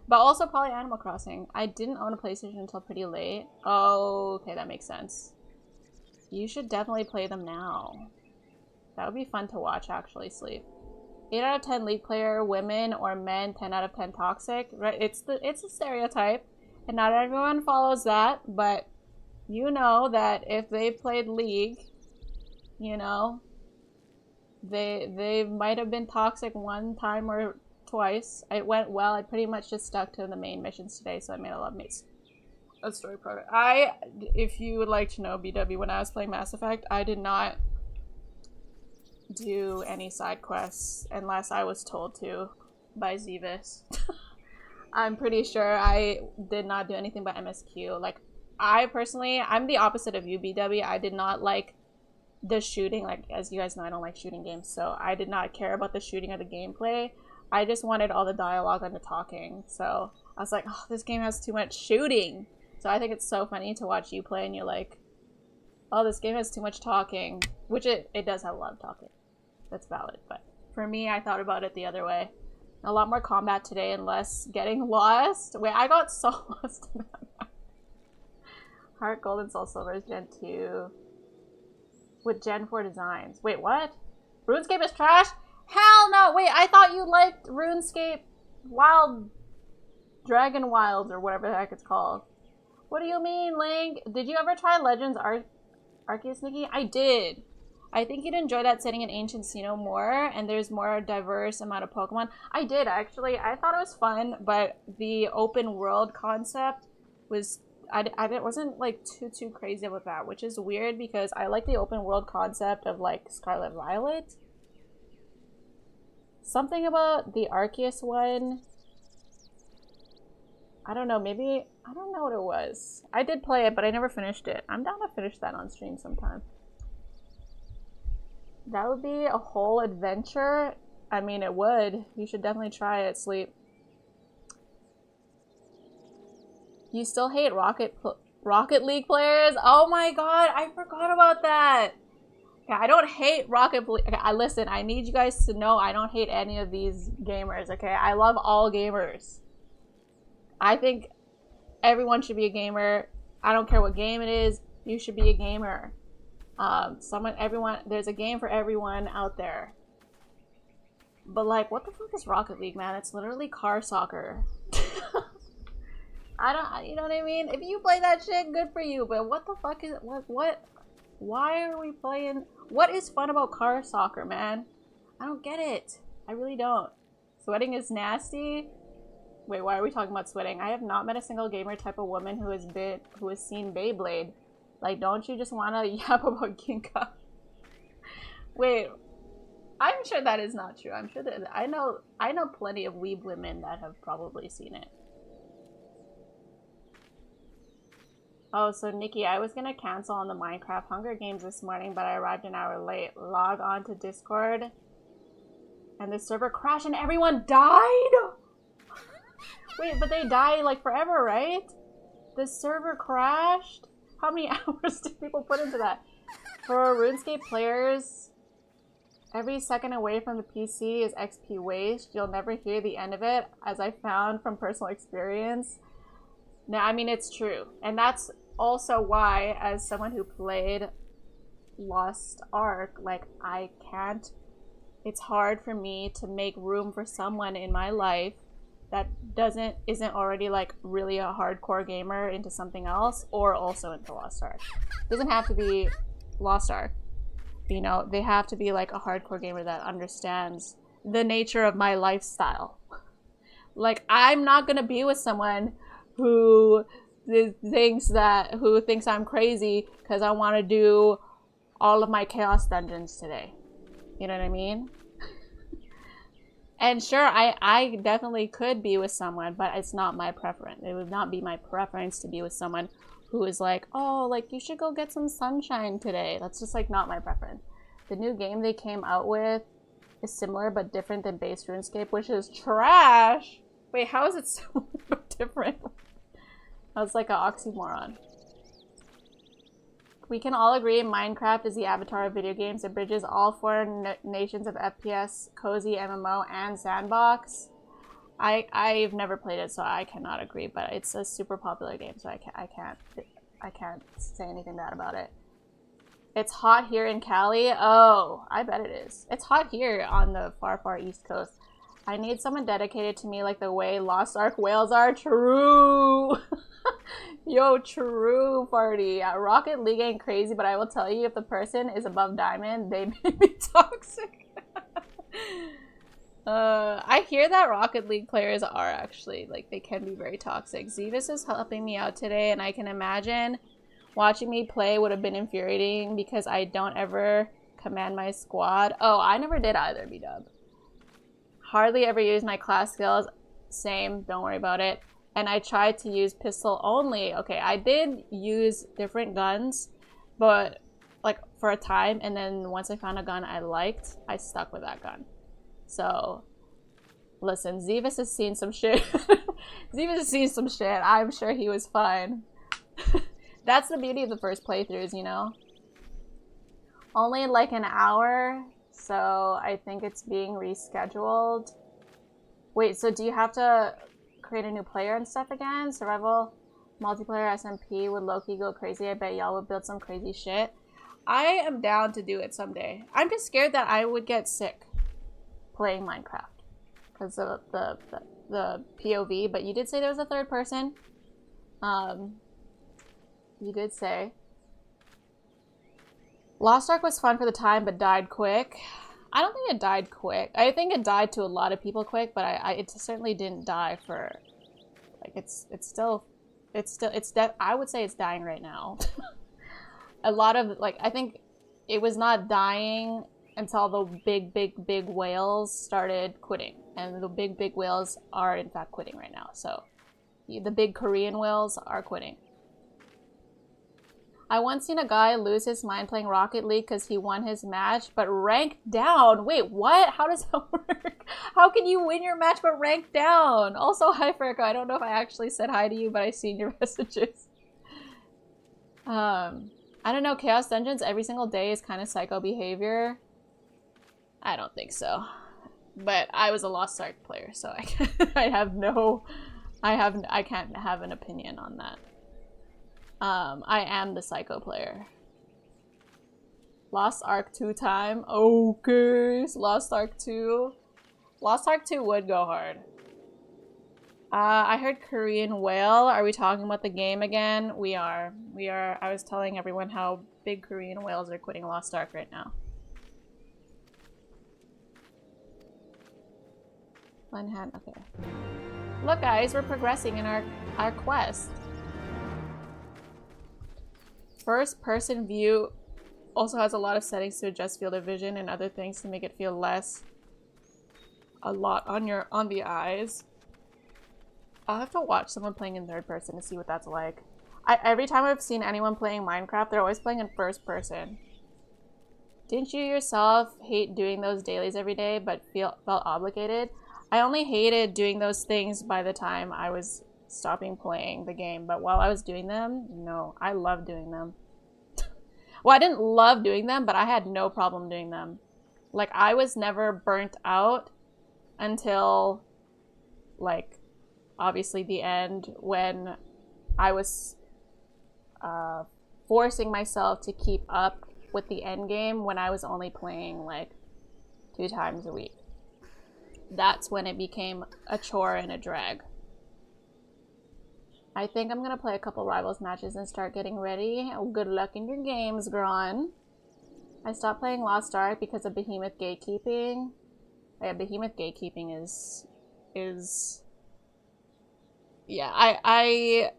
But also probably Animal Crossing. I didn't own a PlayStation until pretty late. Oh, okay, that makes sense. You should definitely play them now. That would be fun to watch, actually, Sleep. 8 out of 10 League player, women or men, 10 out of 10 toxic. Right? It's a stereotype, and not everyone follows that, but you know that if they played League, you know, they might have been toxic one time or twice. It went well. I pretty much just stuck to the main missions today, so I made a lot of mates. A story progress. If you would like to know, BW, when I was playing Mass Effect, I did not do any side quests unless I was told to by Zevis. I'm pretty sure I did not do anything by MSQ. Like, I'm the opposite of you, BW. I did not like the shooting. Like, as you guys know, I don't like shooting games, so I did not care about the shooting or the gameplay. I just wanted all the dialogue and the talking. So I was like, oh, this game has too much shooting. So I think it's so funny to watch you play and you're like, oh, this game has too much talking. Which it does have a lot of talking. That's valid. But for me, I thought about it the other way. A lot more combat today and less getting lost. Wait, I got so lost in that. Heart Gold and Soul Silver is Gen 2. With Gen 4 designs. Wait, what? RuneScape is trash? Hell no! Wait, I thought you liked RuneScape Wild Dragon Wilds or whatever the heck it's called. What do you mean, Link? Did you ever try Legends Arceus, Nikki? I did. I think you'd enjoy that setting in Ancient Sinnoh more, and there's more diverse amount of Pokemon. I did, actually. I thought it was fun, but the open world concept was... I wasn't, like, too crazy about that, which is weird because I like the open world concept of, like, Scarlet Violet. Something about the Arceus one... I don't know, maybe... I don't know what it was. I did play it, but I never finished it. I'm down to finish that on stream sometime. That would be a whole adventure. I mean, it would. You should definitely try it, Sleep. You still hate Rocket League players? Oh my god, I forgot about that. Okay, I don't hate Rocket League. Okay, listen, I need you guys to know I don't hate any of these gamers, okay? I love all gamers. I think everyone should be a gamer. I don't care what game it is. You should be a gamer. There's a game for everyone out there. But like, what the fuck is Rocket League, man? It's literally car soccer. You know what I mean? If you play that shit, good for you. But what the fuck is, why are we playing? What is fun about car soccer, man? I don't get it. I really don't. Sweating is nasty. Wait, why are we talking about sweating? I have not met a single gamer type of woman who has seen Beyblade. Like, don't you just want to yap about Ginka? Wait, I'm sure that is not true. I'm sure that I know plenty of weeb women that have probably seen it. Oh, so Nikki, I was gonna cancel on the Minecraft Hunger Games this morning, but I arrived an hour late. Log on to Discord, and the server crashed and everyone died? Wait, but they die like forever, right? The server crashed? How many hours did people put into that? For RuneScape players, every second away from the PC is XP waste. You'll never hear the end of it, as I found from personal experience. No, I mean, it's true. And that's also why, as someone who played Lost Ark, like, I can't... It's hard for me to make room for someone in my life that isn't already, like, really a hardcore gamer into something else, or also into Lost Ark. It doesn't have to be Lost Ark. You know, they have to be, like, a hardcore gamer that understands the nature of my lifestyle. Like, I'm not gonna be with someone who thinks I'm crazy because I want to do all of my chaos dungeons today. You know what I mean? And sure, I definitely could be with someone, but it's not my preference. It would not be my preference to be with someone who is like, oh, like, you should go get some sunshine today. That's just, like, not my preference. The new game they came out with is similar but different than base RuneScape, which is trash. Wait, how is it so different? That's like an oxymoron. We can all agree Minecraft is the avatar of video games. It bridges all four nations of FPS, cozy MMO, and sandbox. I've never played it, so I cannot agree, but it's a super popular game, so I can't say anything bad about it. It's hot here in Cali. Oh, I bet it is. It's hot here on the far east coast. I need someone dedicated to me like the way Lost Ark whales are. True. Yo, true, party. Rocket League ain't crazy, but I will tell you, if the person is above diamond, they may be toxic. I hear that Rocket League players are actually, like, they can be very toxic. Zevis is helping me out today, and I can imagine watching me play would have been infuriating because I don't ever command my squad. Oh, I never did either, B-dub. Hardly ever use my class skills. Same, don't worry about it. And I tried to use pistol only. Okay, I did use different guns, but like for a time, and then once I found a gun I liked, I stuck with that gun. So, listen, Zevis has seen some shit. Zevis has seen some shit. I'm sure he was fine. That's the beauty of the first playthroughs, you know? Only like an hour, so I think it's being rescheduled. Wait, so do you have to create a new player and stuff again? Survival, multiplayer, SMP, would low-key go crazy. I bet y'all would build some crazy shit. I am down to do it someday. I'm just scared that I would get sick playing Minecraft. because of the POV, but you did say there was a third person. You did say. Lost Ark was fun for the time, but died quick. I don't think it died quick. I think it died to a lot of people quick, but it certainly didn't die for, like, it's I would say it's dying right now. A lot of, like, I think it was not dying until the big whales started quitting. And the big whales are in fact quitting right now. So the big Korean whales are quitting. I once seen a guy lose his mind playing Rocket League because he won his match, but ranked down. Wait, what? How does that work? How can you win your match but rank down? Also, hi, Franco. I don't know if I actually said hi to you, but I seen your messages. I don't know. Chaos Dungeons every single day is kind of psycho behavior. I don't think so. But I was a Lost Ark player, so I can't have an opinion on that. I am the psycho player. Lost Ark 2 time. Okay. Lost Ark 2. Lost Ark 2 would go hard. I heard Korean whale. Are we talking about the game again? We are. I was telling everyone how big Korean whales are quitting Lost Ark right now. One hand. Okay. Look, guys, we're progressing in our quest. First person view also has a lot of settings to adjust field of vision and other things to make it feel less a lot on the eyes. I'll have to watch someone playing in third person to see what that's like. Every time I've seen anyone playing Minecraft, they're always playing in first person. Didn't you yourself hate doing those dailies every day but felt obligated? I only hated doing those things by the time I was stopping playing the game, but while I was doing them, no, I loved doing them. Well, I didn't love doing them, but I had no problem doing them. Like, I was never burnt out until, like, obviously the end, when I was forcing myself to keep up with the end game when I was only playing, like, 2 times a week. That's when it became a chore and a drag. I think I'm gonna play a couple Rivals matches and start getting ready. Oh, good luck in your games, Gron. I stopped playing Lost Ark because of Behemoth gatekeeping. Yeah, Behemoth gatekeeping is... Yeah, I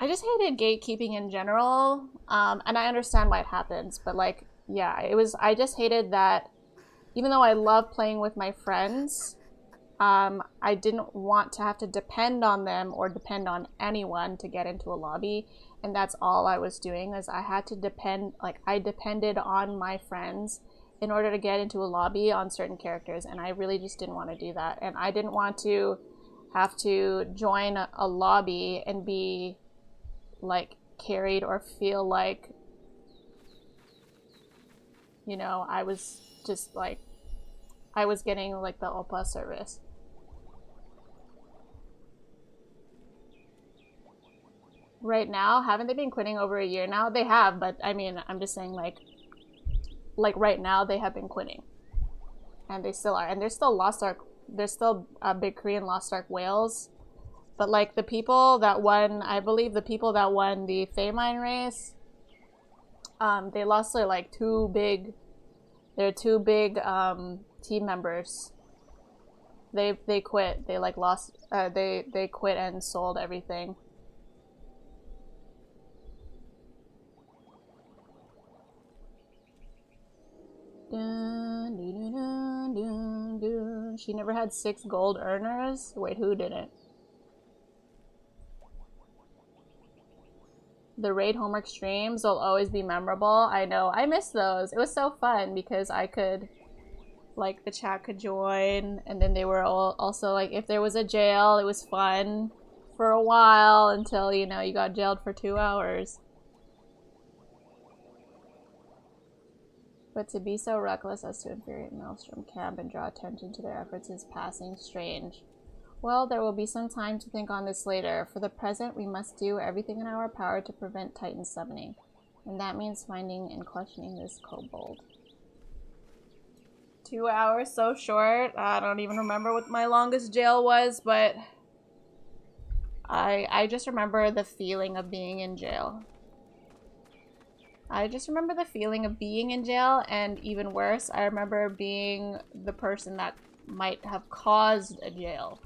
just hated gatekeeping in general. And I understand why it happens, but, like, yeah, I just hated that even though I love playing with my friends, I didn't want to have to depend on them or depend on anyone to get into a lobby, and that's all I was doing, is I had to depend, like, I depended on my friends in order to get into a lobby on certain characters, and I really just didn't want to do that, and I didn't want to have to join a lobby and be, like, carried or feel like, you know, I was just, like, I was getting, like, the Oppa service. Right now? Haven't they been quitting over a year now? They have, but, I mean, I'm just saying, like right now, they have been quitting. And they still are. And there's still Lost Ark, there's still big Korean Lost Ark whales. But, like, the people that won, I believe the people that won the Famine race, they lost their, like, two big team members. They quit. They, like, lost, they quit and sold everything. Dun, dun, dun, dun, dun. She never had 6 gold earners? Wait, who didn't? The raid homework streams will always be memorable. I know. I miss those. It was so fun because I could, like, the chat could join, and then they were all also, like, if there was a jail, it was fun for a while until, you know, you got jailed for 2 hours. But to be so reckless as to infuriate Maelstrom Camp and draw attention to their efforts is passing strange. Well, there will be some time to think on this later. For the present, we must do everything in our power to prevent Titan summoning. And that means finding and questioning this kobold. 2 hours, so short. I don't even remember what my longest jail was, but I just remember the feeling of being in jail. I just remember the feeling of being in jail, and even worse, I remember being the person that might have caused a jail.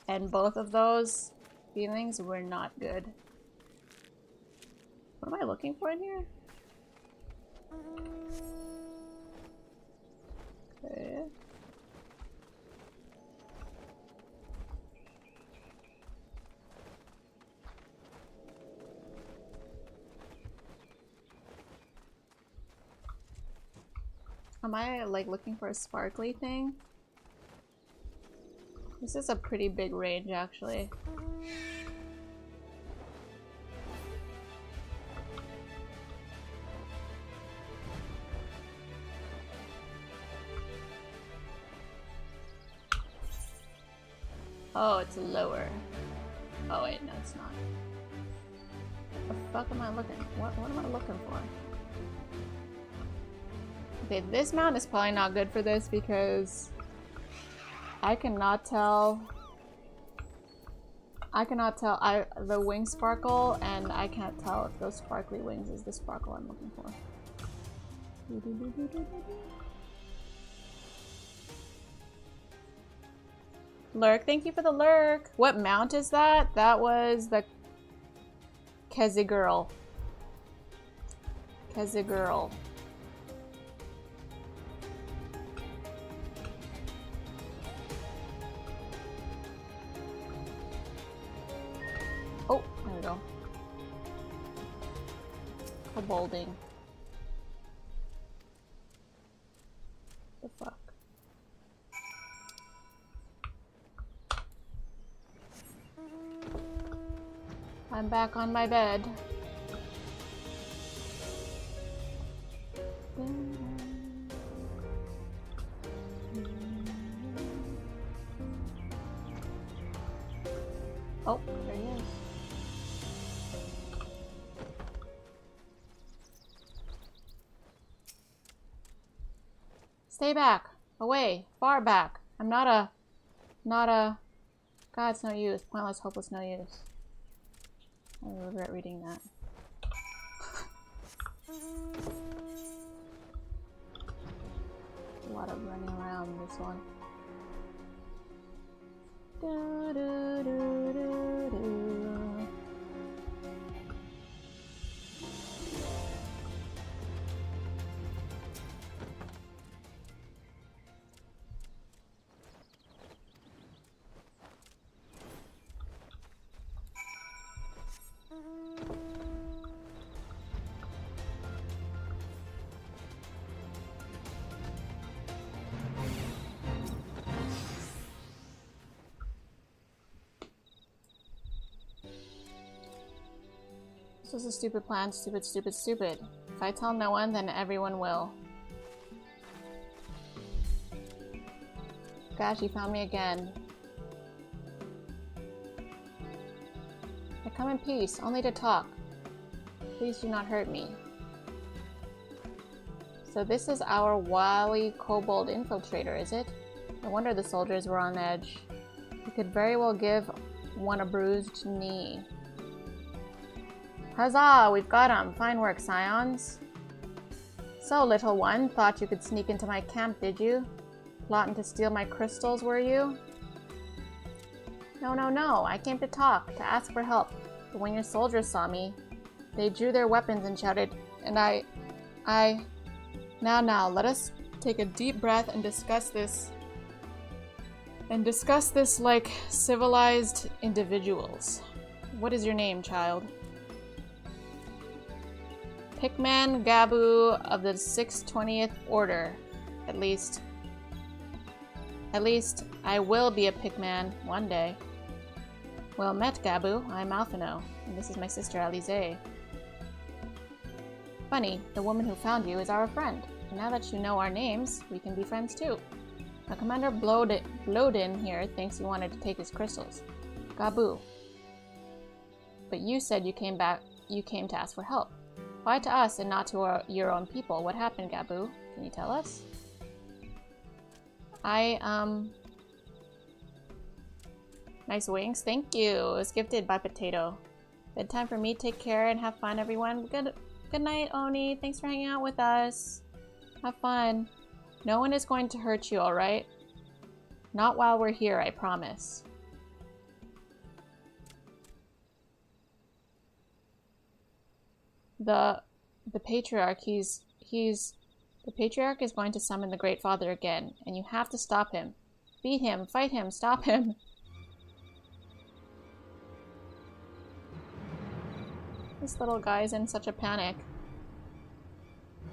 And both of those feelings were not good. What am I looking for in here? Okay. Am I like looking for a sparkly thing? This is a pretty big range actually. Oh, it's lower. Oh wait, no it's not. What the fuck am I looking? What am I looking for? Okay, this mount is probably not good for this because I cannot tell the wing sparkle, and I can't tell if those sparkly wings is the sparkle I'm looking for. Lurk, thank you for the lurk. What mount is that? That was the Kezigirl. Kezigirl. Oh, there we go. Kobolding. The fuck? I'm back on my bed. Oh, there he is. Stay back. Away. Far back. I'm not a... God, it's no use. Pointless, hopeless, no use. I regret reading that. A lot of running around in this one. Do, do, do, do, do. This was a stupid plan, stupid, stupid, stupid. If I tell no one, then everyone will. Gosh, you found me again. I come in peace, only to talk. Please do not hurt me. So this is our wily kobold infiltrator, is it? No wonder the soldiers were on edge. He could very well give one a bruised knee. Huzzah! We've got him! Fine work, scions. So, little one, thought you could sneak into my camp, did you? Plotting to steal my crystals, were you? No, no, no. I came to talk, to ask for help. But when your soldiers saw me, they drew their weapons and shouted, and I... Now, let us take a deep breath and discuss this. And discuss this like civilized individuals. What is your name, child? Pickman Gabu of the 620th Order. At least, I will be a Pickman one day. Well met, Gabu. I'm Alphino, and this is my sister Alize. Funny, the woman who found you is our friend. And now that you know our names, we can be friends too. Now Commander Blodin here thinks you wanted to take his crystals. Gabu. But you said you came to ask for help. Why to us and not to your own people? What happened, Gabu? Can you tell us? Nice wings. Thank you. It was gifted by Potato. Bedtime for me. Take care and have fun, everyone. Good night, Oni. Thanks for hanging out with us. Have fun. No one is going to hurt you, alright? Not while we're here, I promise. The Patriarch, the Patriarch is going to summon the Great Father again, and you have to stop him. Beat him, fight him, stop him. This little guy's in such a panic.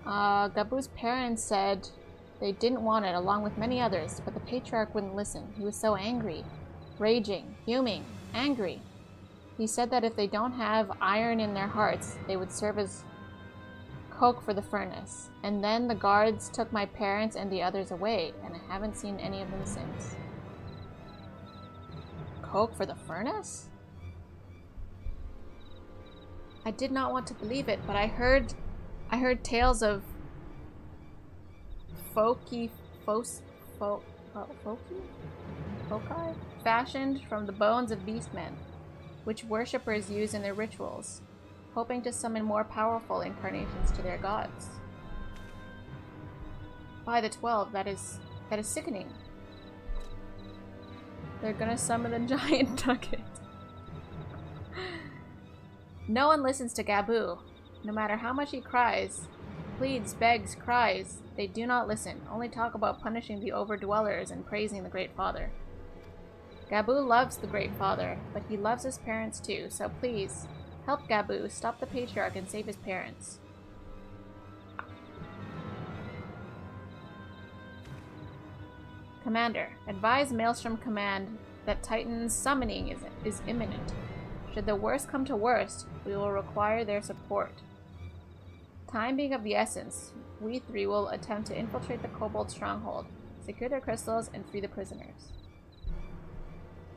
Gabu's parents said they didn't want it, along with many others, but the Patriarch wouldn't listen. He was so angry. Raging, fuming, angry. He said that if they don't have iron in their hearts, they would serve as coke for the furnace. And then the guards took my parents and the others away, and I haven't seen any of them since. Coke for the furnace? I did not want to believe it, but I heard tales of foci fashioned from the bones of beastmen, which worshippers use in their rituals, hoping to summon more powerful incarnations to their gods. By the 12, that is sickening. They're gonna summon a giant nugget. No one listens to Gabu. No matter how much he cries, pleads, begs, cries, they do not listen, only talk about punishing the overdwellers and praising the Great Father. Gabu loves the Great Father, but he loves his parents too, so please, help Gabu, stop the Patriarch and save his parents. Commander, advise Maelstrom Command that Titan's summoning is imminent. Should the worst come to worst, we will require their support. Time being of the essence, we three will attempt to infiltrate the Kobold stronghold, secure their crystals, and free the prisoners.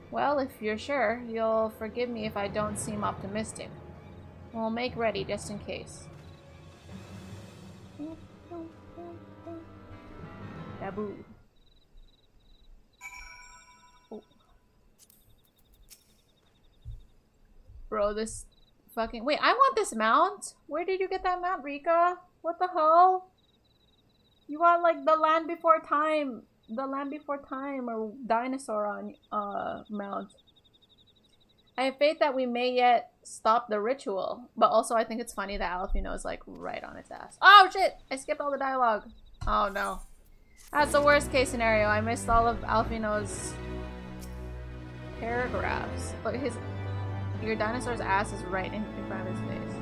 Well, if you're sure, you'll forgive me if I don't seem optimistic. We'll make ready just in case. Gabu. Oh. Bro, this fucking... Wait, I want this mount! Where did you get that mount, Rika? What the hell? You got like the Land Before Time. The Land Before Time or dinosaur on mount. I have faith that we may yet stop the ritual, but also I think it's funny that Alfino is like right on its ass. Oh shit! I skipped all the dialogue. Oh no. That's the worst case scenario. I missed all of Alfino's paragraphs. Look, your dinosaur's ass is right in front of his face.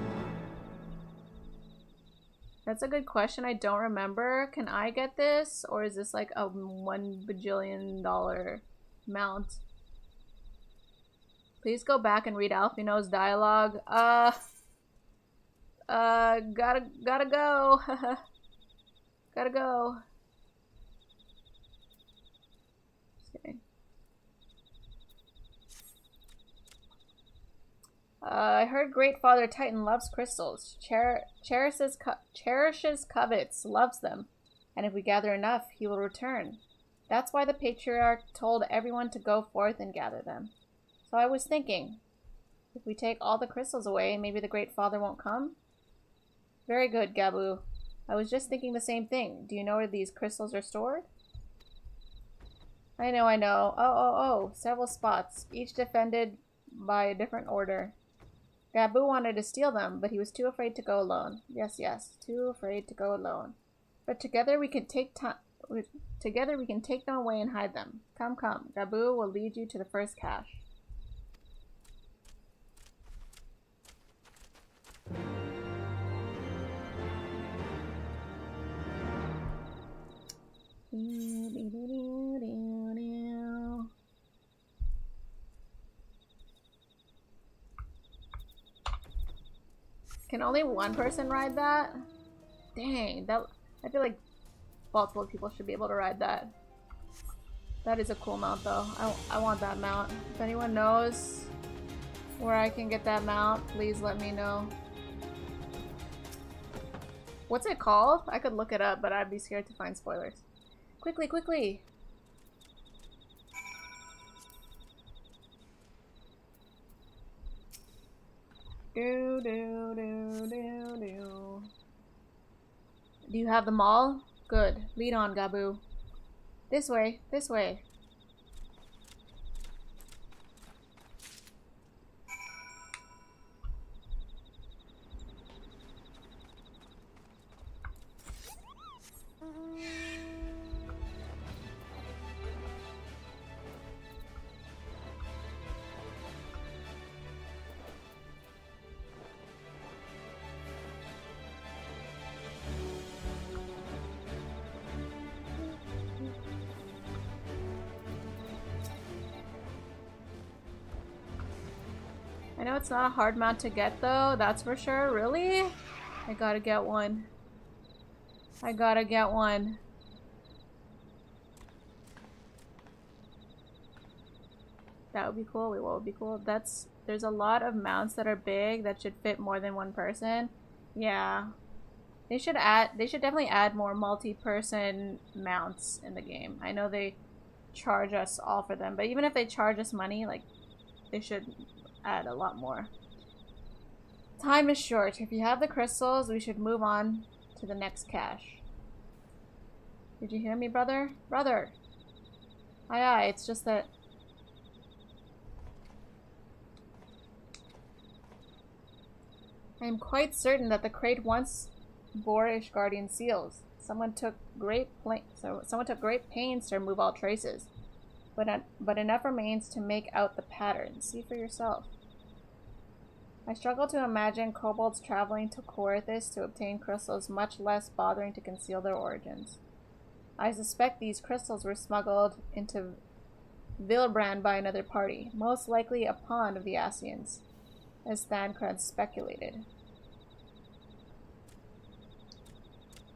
That's a good question. I don't remember. Can I get this? Or is this like a $1 bajillion mount? Please go back and read Alfino's dialogue. Gotta go. Gotta go. Okay. I heard Great Father Titan loves crystals. Cherishes, covets, loves them. And if we gather enough, he will return. That's why the Patriarch told everyone to go forth and gather them. So I was thinking, if we take all the crystals away, maybe the Great Father won't come? Very good, Gabu. I was just thinking the same thing. Do you know where these crystals are stored? I know. Oh. Several spots, each defended by a different order. Gabu wanted to steal them, but he was too afraid to go alone. Yes, too afraid to go alone. But together we can take them away and hide them. Come. Gabu will lead you to the first cache. Can only one person ride that? Dang, I feel like multiple people should be able to ride that. That is a cool mount though. I want that mount. If anyone knows where I can get that mount, please let me know. What's it called? I could look it up, but I'd be scared to find spoilers. Quickly! Do do do do do. Do you have them all? Good. Lead on, Gabu. This way. This way. I know it's not a hard mount to get though, that's for sure. Really? I gotta get one. I gotta get one. That would be cool. Wait, what would be cool? There's a lot of mounts that are big that should fit more than one person. Yeah. They should definitely add more multi-person mounts in the game. I know they charge us all for them, but even if they charge us money, like, they should add a lot more. Time is short. If you have the crystals, we should move on to the next cache. Did you hear me, brother? Brother! Aye aye, it's just that... I am quite certain that the crate once bore Ishgardian seals. Someone took great pains to remove all traces. But enough remains to make out the pattern. See for yourself. I struggle to imagine kobolds traveling to Coerthas to obtain crystals, much less bothering to conceal their origins. I suspect these crystals were smuggled into Vilbrand by another party, most likely a pawn of the Asians, as Thancred speculated.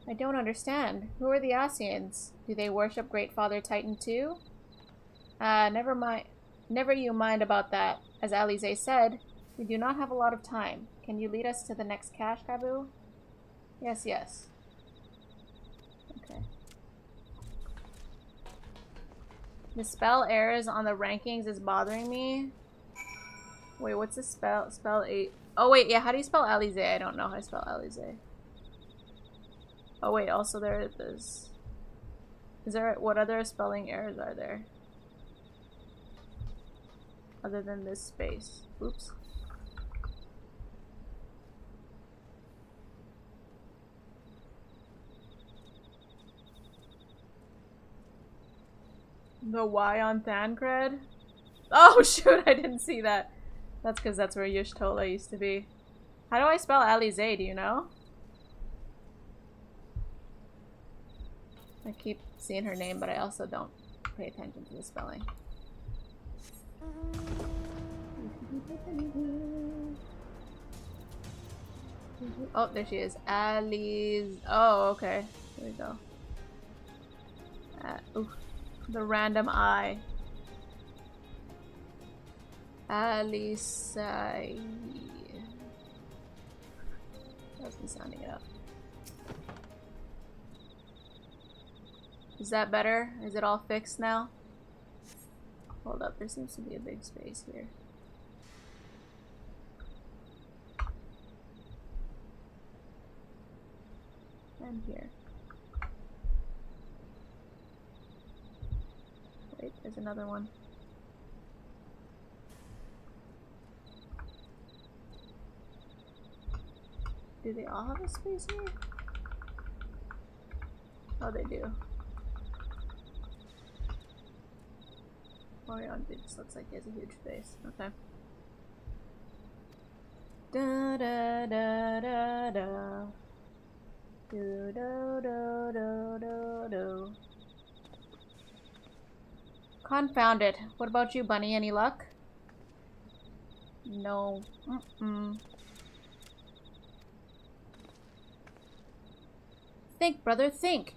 I don't understand. Who are the Asians? Do they worship Great Father Titan too? Never mind. Never you mind about that. As Alize said, we do not have a lot of time. Can you lead us to the next cache, Gabu? Yes, yes. Okay. The spell errors on the rankings is bothering me. Wait, what's the spell? Spell 8. Oh wait, yeah, how do you spell Alize? I don't know how to spell Alize. Oh wait, also there's... Is there... What other spelling errors are there? Other than this space. Oops. The Y on Thancred? Oh shoot, I didn't see that. That's because that's where Yushtola used to be. How do I spell Alize, do you know? I keep seeing her name, but I also don't pay attention to the spelling. Oh, there she is. Alize. Oh, okay. There we go. Oof. The random I. Alice. That was me sounding it up. Is that better? Is it all fixed now? Hold up, there seems to be a big space here. And here. Wait, there's another one. Do they all have a space here? Oh, they do. Oh yeah, it just looks like he has a huge face. Okay. Da da da da da. Do do do do do do. Confound it. What about you, Bunny? Any luck? No. Think, brother, think.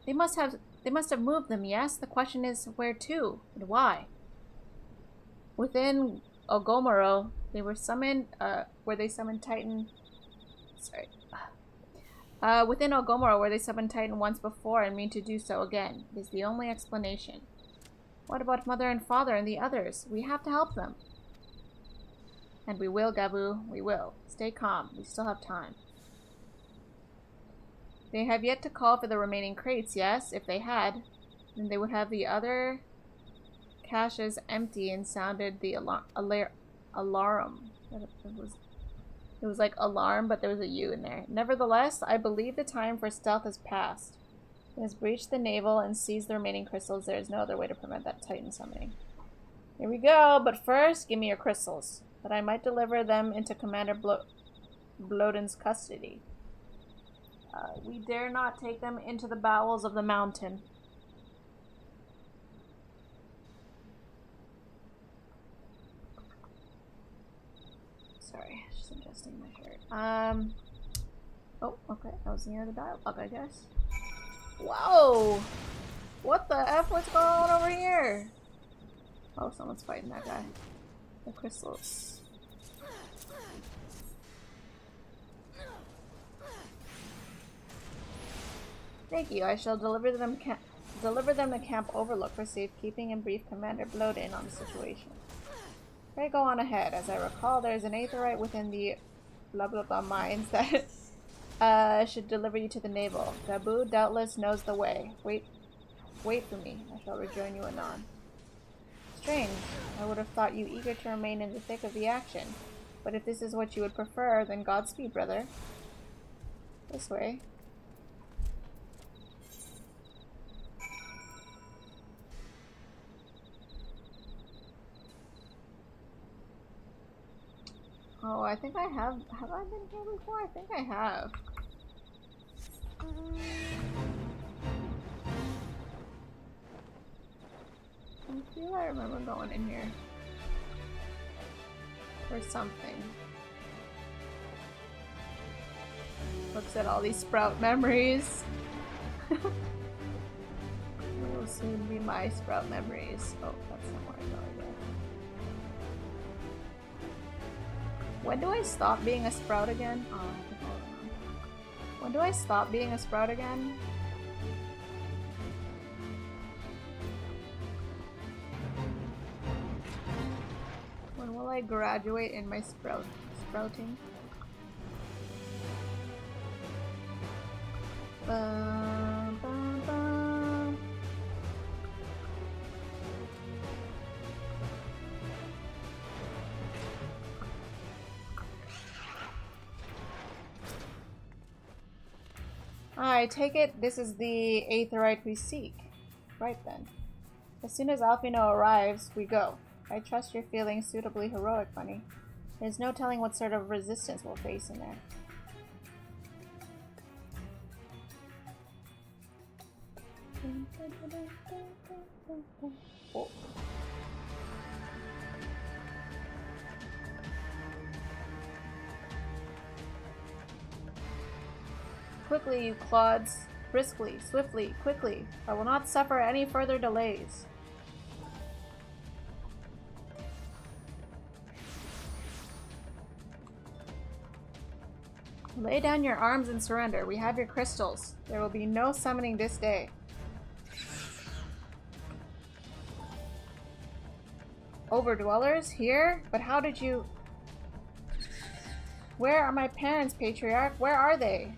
They must have moved them, yes? The question is where to and why. Within Ogomoro, they were summoned, where they summoned Titan... Sorry. Within Ogomoro, where they summoned Titan once before and mean to do so again, is the only explanation. What about Mother and Father and the others? We have to help them. And we will, Gabu. We will. Stay calm. We still have time. They have yet to call for the remaining crates, yes? If they had, then they would have the other caches empty and sounded the alarm. It was like alarm, but there was a U in there. Nevertheless, I believe the time for stealth has passed. It has breached the navel and seized the remaining crystals. There is no other way to prevent that Titan summoning. Here we go, but first, give me your crystals, that I might deliver them into Commander Bloden's custody. We dare not take them into the bowels of the mountain. Sorry, just adjusting my shirt. Oh, okay, that was near the dialogue, I guess. Whoa! What the F? What's going on over here? Oh, someone's fighting that guy. The crystals. Thank you. I shall deliver them to Camp Overlook for safekeeping and brief Commander Bloden on the situation. Pray go on ahead. As I recall, there is an aetherite within the blah blah blah mines that should deliver you to the navel. Gabu doubtless knows the way. Wait for me. I shall rejoin you anon. Strange. I would have thought you eager to remain in the thick of the action. But if this is what you would prefer, then Godspeed, brother. This way. Oh, I think I have. Have I been here before? I think I have. I feel I remember going in here. Or something. Looks at all these Sprout memories. It will soon be my Sprout memories. Oh, that's not where I go again. When do I stop being a Sprout again? Oh, I think hold on. When do I stop being a Sprout again? When will I graduate in my sprouting? Bum, bum, bum. I take it this is the aetherite we seek. Right then. As soon as Alfino arrives, we go. I trust you're feeling suitably heroic, Bunny. There's no telling what sort of resistance we'll face in there. Oh. Quickly, you clods. Briskly, swiftly, quickly. I will not suffer any further delays. Lay down your arms and surrender. We have your crystals. There will be no summoning this day. Overdwellers? Here? But how did you... Where are my parents, Patriarch? Where are they?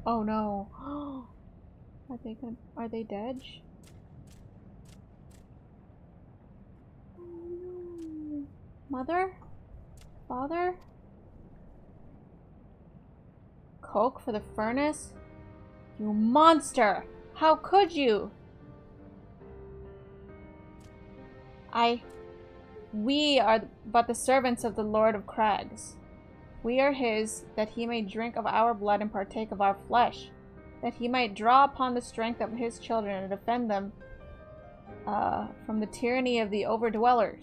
Oh no. Are they dead? Oh no. Mother? Father? Coke for the furnace? You monster! How could you? We are but the servants of the Lord of Crags. We are his, that he may drink of our blood and partake of our flesh, that he might draw upon the strength of his children and defend them from the tyranny of the overdwellers.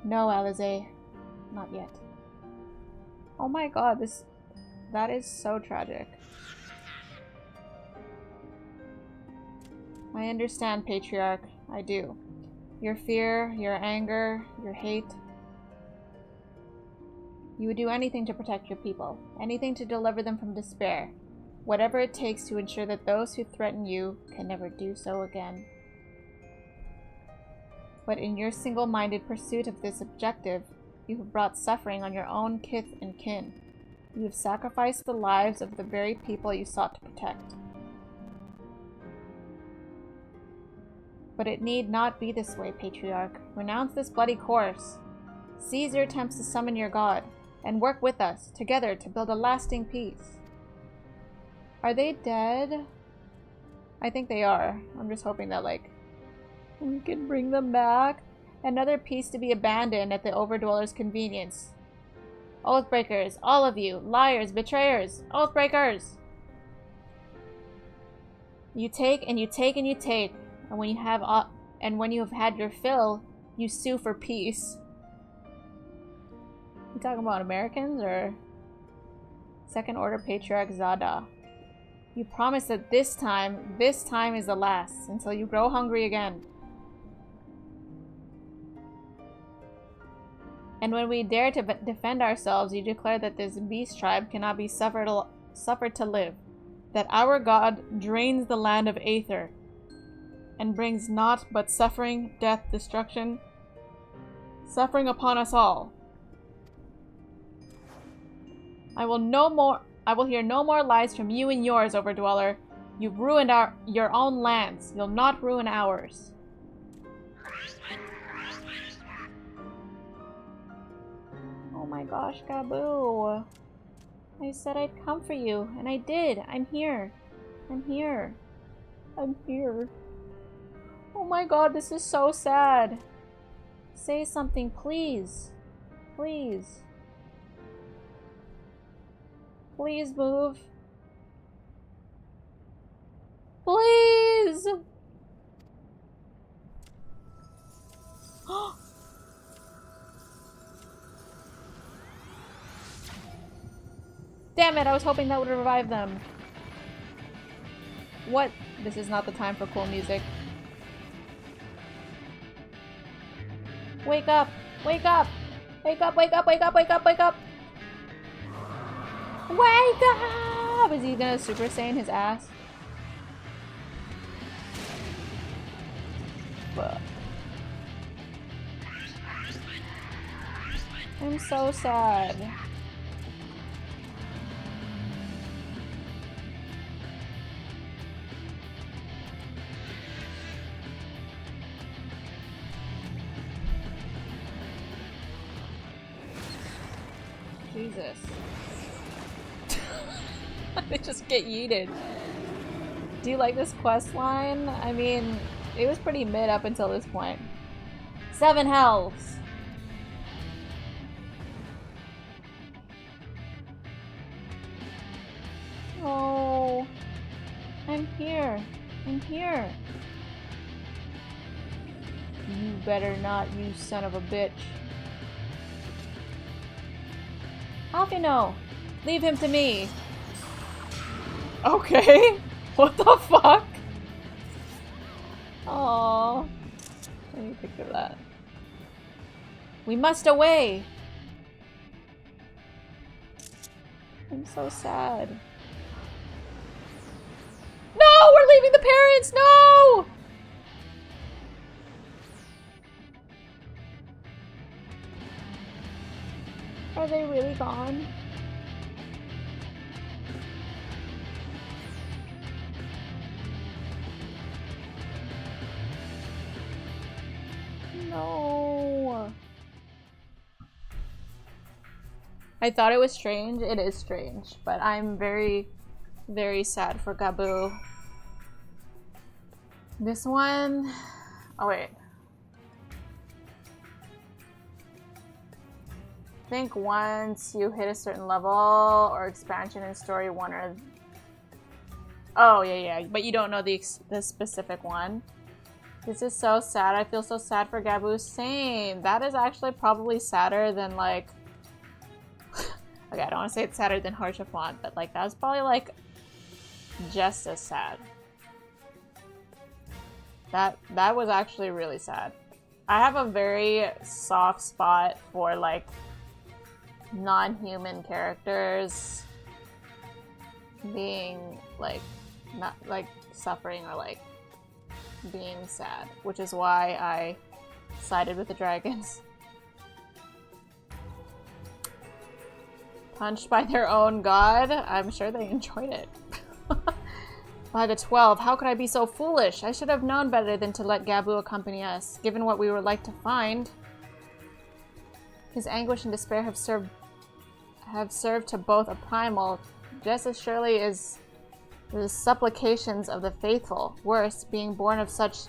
No, Alize, not yet. Oh my god, that is so tragic. I understand, Patriarch. I do. Your fear, your anger, your hate. You would do anything to protect your people, anything to deliver them from despair, whatever it takes to ensure that those who threaten you can never do so again. But in your single-minded pursuit of this objective, you have brought suffering on your own kith and kin. You have sacrificed the lives of the very people you sought to protect. But it need not be this way, Patriarch. Renounce this bloody course. Cease your attempts to summon your god, and work with us, together, to build a lasting peace. Are they dead? I think they are. I'm just hoping that, like, we can bring them back. Another piece to be abandoned at the Overdweller's convenience. Oathbreakers, all of you, liars, betrayers, Oathbreakers! You take and you take and you take, and when you have had your fill, you sue for peace. You talking about Americans or Second Order Patriarch Zada? You promise that this time is the last, until you grow hungry again. And when we dare to defend ourselves, you declare that this beast tribe cannot be suffered to live, that our god drains the land of Aether, and brings naught but suffering, death, destruction, suffering upon us all. I will hear no more lies from you and yours, Overdweller. You've ruined your own lands. You'll not ruin ours. Oh my gosh, Gabu. I said I'd come for you, and I did. I'm here. I'm here. I'm here. Oh my god, this is so sad. Say something, please. Please. Please move. Please! Damn it, I was hoping that would revive them. What? This is not the time for cool music. Wake up! Wake up! Wake up, wake up, wake up, wake up, wake up! Wake up! Is he gonna Super Saiyan his ass? Fuck. I'm so sad. Jesus. They just get yeeted. Do you like this quest line? I mean, it was pretty mid up until this point. 7 hells! Oh, I'm here. I'm here. You better not, you son of a bitch. Alphino, leave him to me. Okay. What the fuck? Aww. I need a picture of that. We must away. I'm so sad. No! We're leaving the parents! No! Are they really gone? No. I thought it was strange. It is strange, but I'm very, very sad for Gabu. This one... Oh, wait. I think once you hit a certain level or expansion in story 1 or... Oh, yeah, but you don't know the specific one. This is so sad. I feel so sad for Gabu. Same. That is actually probably sadder than, like... Okay, I don't want to say it's sadder than Harshaphant, but, like, that was probably, like, just as sad. That was actually really sad. I have a very soft spot for, like, non-human characters being like not like suffering or like being sad, which is why I sided with the dragons. Punched by their own god? I'm sure they enjoyed it. By the 12, how could I be so foolish? I should have known better than to let Gabu accompany us, given what we were like to find. His anguish and despair have served to both a primal, just as surely as the supplications of the faithful. Worse, being born of such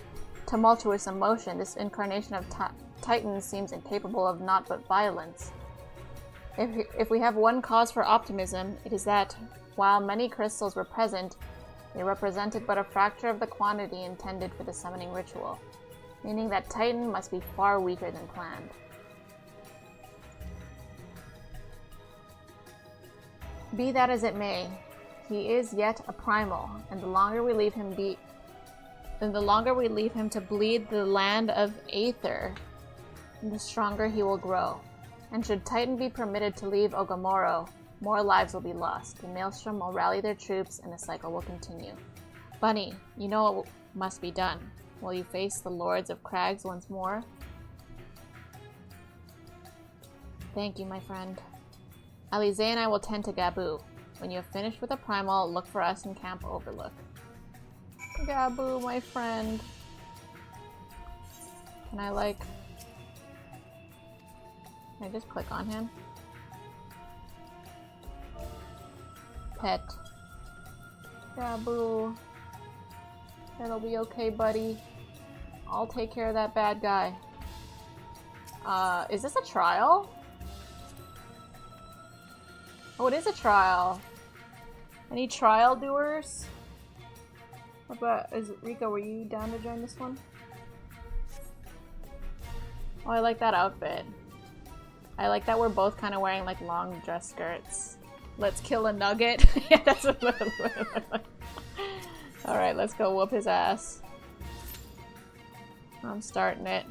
tumultuous emotion, this incarnation of Titan seems incapable of naught but violence. If we have one cause for optimism, it is that, while many crystals were present, they represented but a fracture of the quantity intended for the summoning ritual, meaning that Titan must be far weaker than planned. Be that as it may, he is yet a primal, and the longer we leave him to bleed the land of Aether, the stronger he will grow. And should Titan be permitted to leave Ogamoro, more lives will be lost. The Maelstrom will rally their troops, and the cycle will continue. Bunny, you know what must be done. Will you face the Lords of Crags once more? Thank you, my friend. Alize and I will tend to Gabu. When you have finished with the primal, look for us in Camp Overlook. Gabu, my friend. Can I just click on him? Pet. Gabu. It'll be okay, buddy. I'll take care of that bad guy. Is this a trial? Oh, it is a trial. Any trial doers? What about, Rika, were you down to join this one? Oh, I like that outfit. I like that we're both kind of wearing like long dress skirts. Let's kill a nugget. Yeah, that's what it looks like. Alright, let's go whoop his ass. I'm starting it.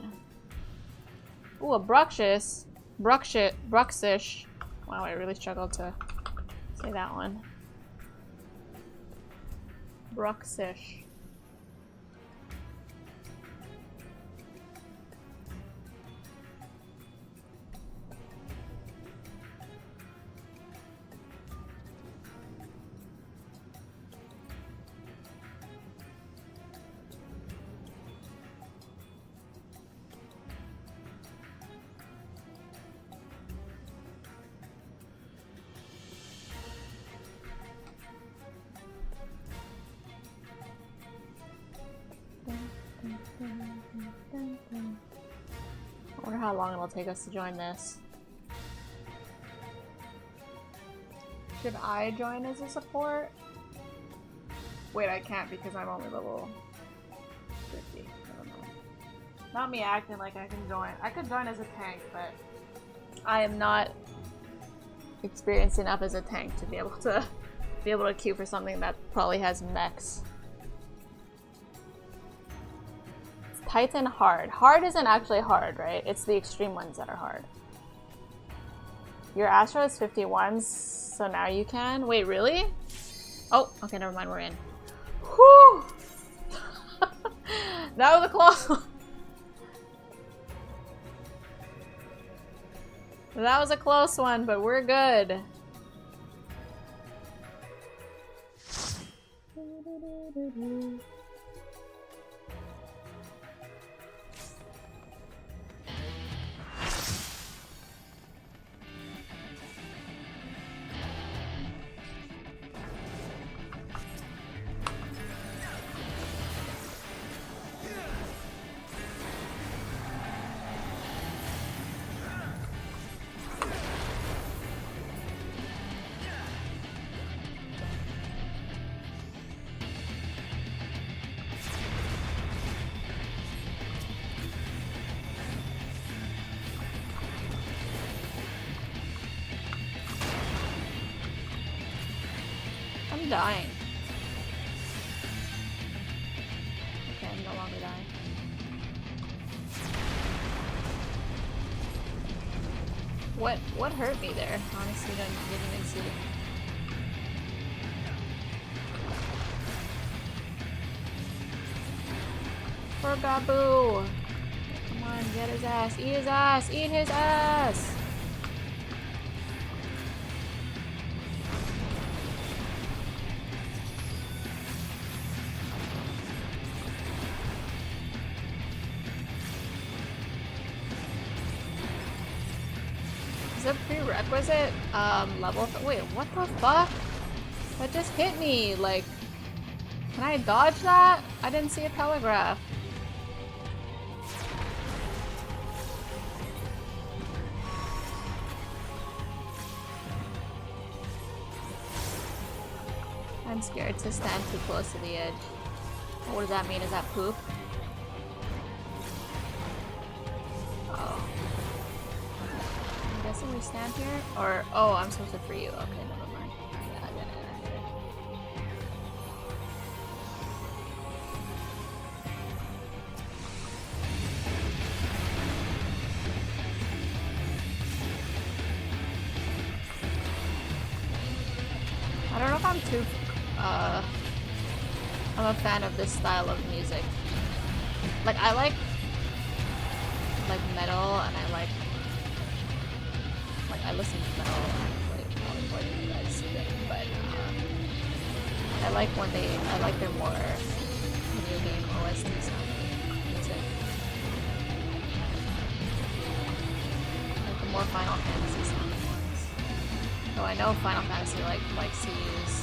Ooh, a Bruxish. Bruxish. Wow, I really struggled to say that one. Bruxish. I wonder how long it'll take us to join this. Should I join as a support? Wait, I can't because I'm only level 50. I don't know. Not me acting like I can join. I could join as a tank, but I am not experienced enough as a tank to be able to queue for something that probably has mechs. Titan hard. Hard isn't actually hard, right? It's the extreme ones that are hard. Your Astro is 51, so now you can. Wait, really? Oh, okay, never mind, we're in. Whew! That was a close one. That was a close one, but we're good. I'm dying. Okay, I'm no longer dying. What hurt me there? Honestly, didn't even see. For Babu! Come on, get his ass. Eat his ass! Eat his ass! Is it prerequisite level? Wait, what the fuck? That just hit me. Like, can I dodge that? I didn't see a telegraph. I'm scared to stand too close to the edge. What does that mean? Is that poop? Oh. I'm guessing we stand here? Or, oh, I'm supposed to free you. Okay, never mind. Yeah, I did it. I don't know if I'm too, I'm a fan of this style of music. Like, I like metal, and I listen to metal actually, probably more than you guys think, but I like their more video game OST sounding music. Like the more Final Fantasy sounding ones. Though I know Final Fantasy likes to use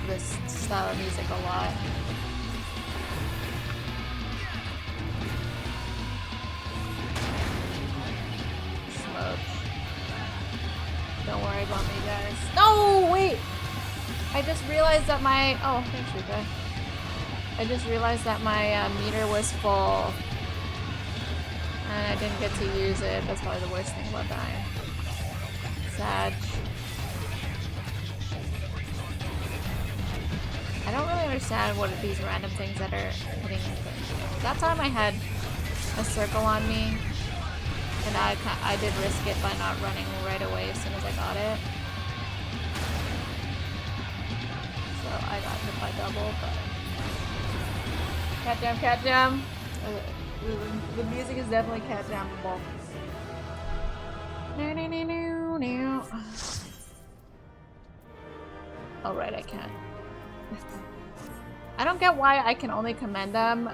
this style of music a lot. Don't worry about me, guys. No, wait! I just realized that my... Oh, thanks, Rika. I just realized that my meter was full. And I didn't get to use it. That's probably the worst thing about dying. Sad. I don't really understand what these random things that are hitting me. That time I had a circle on me. And I did risk it by not running right away as soon as I got it. So I got hit by double, but... Cat jam! The music is definitely cat jammable. Oh right, I can. I don't get why I can only commend them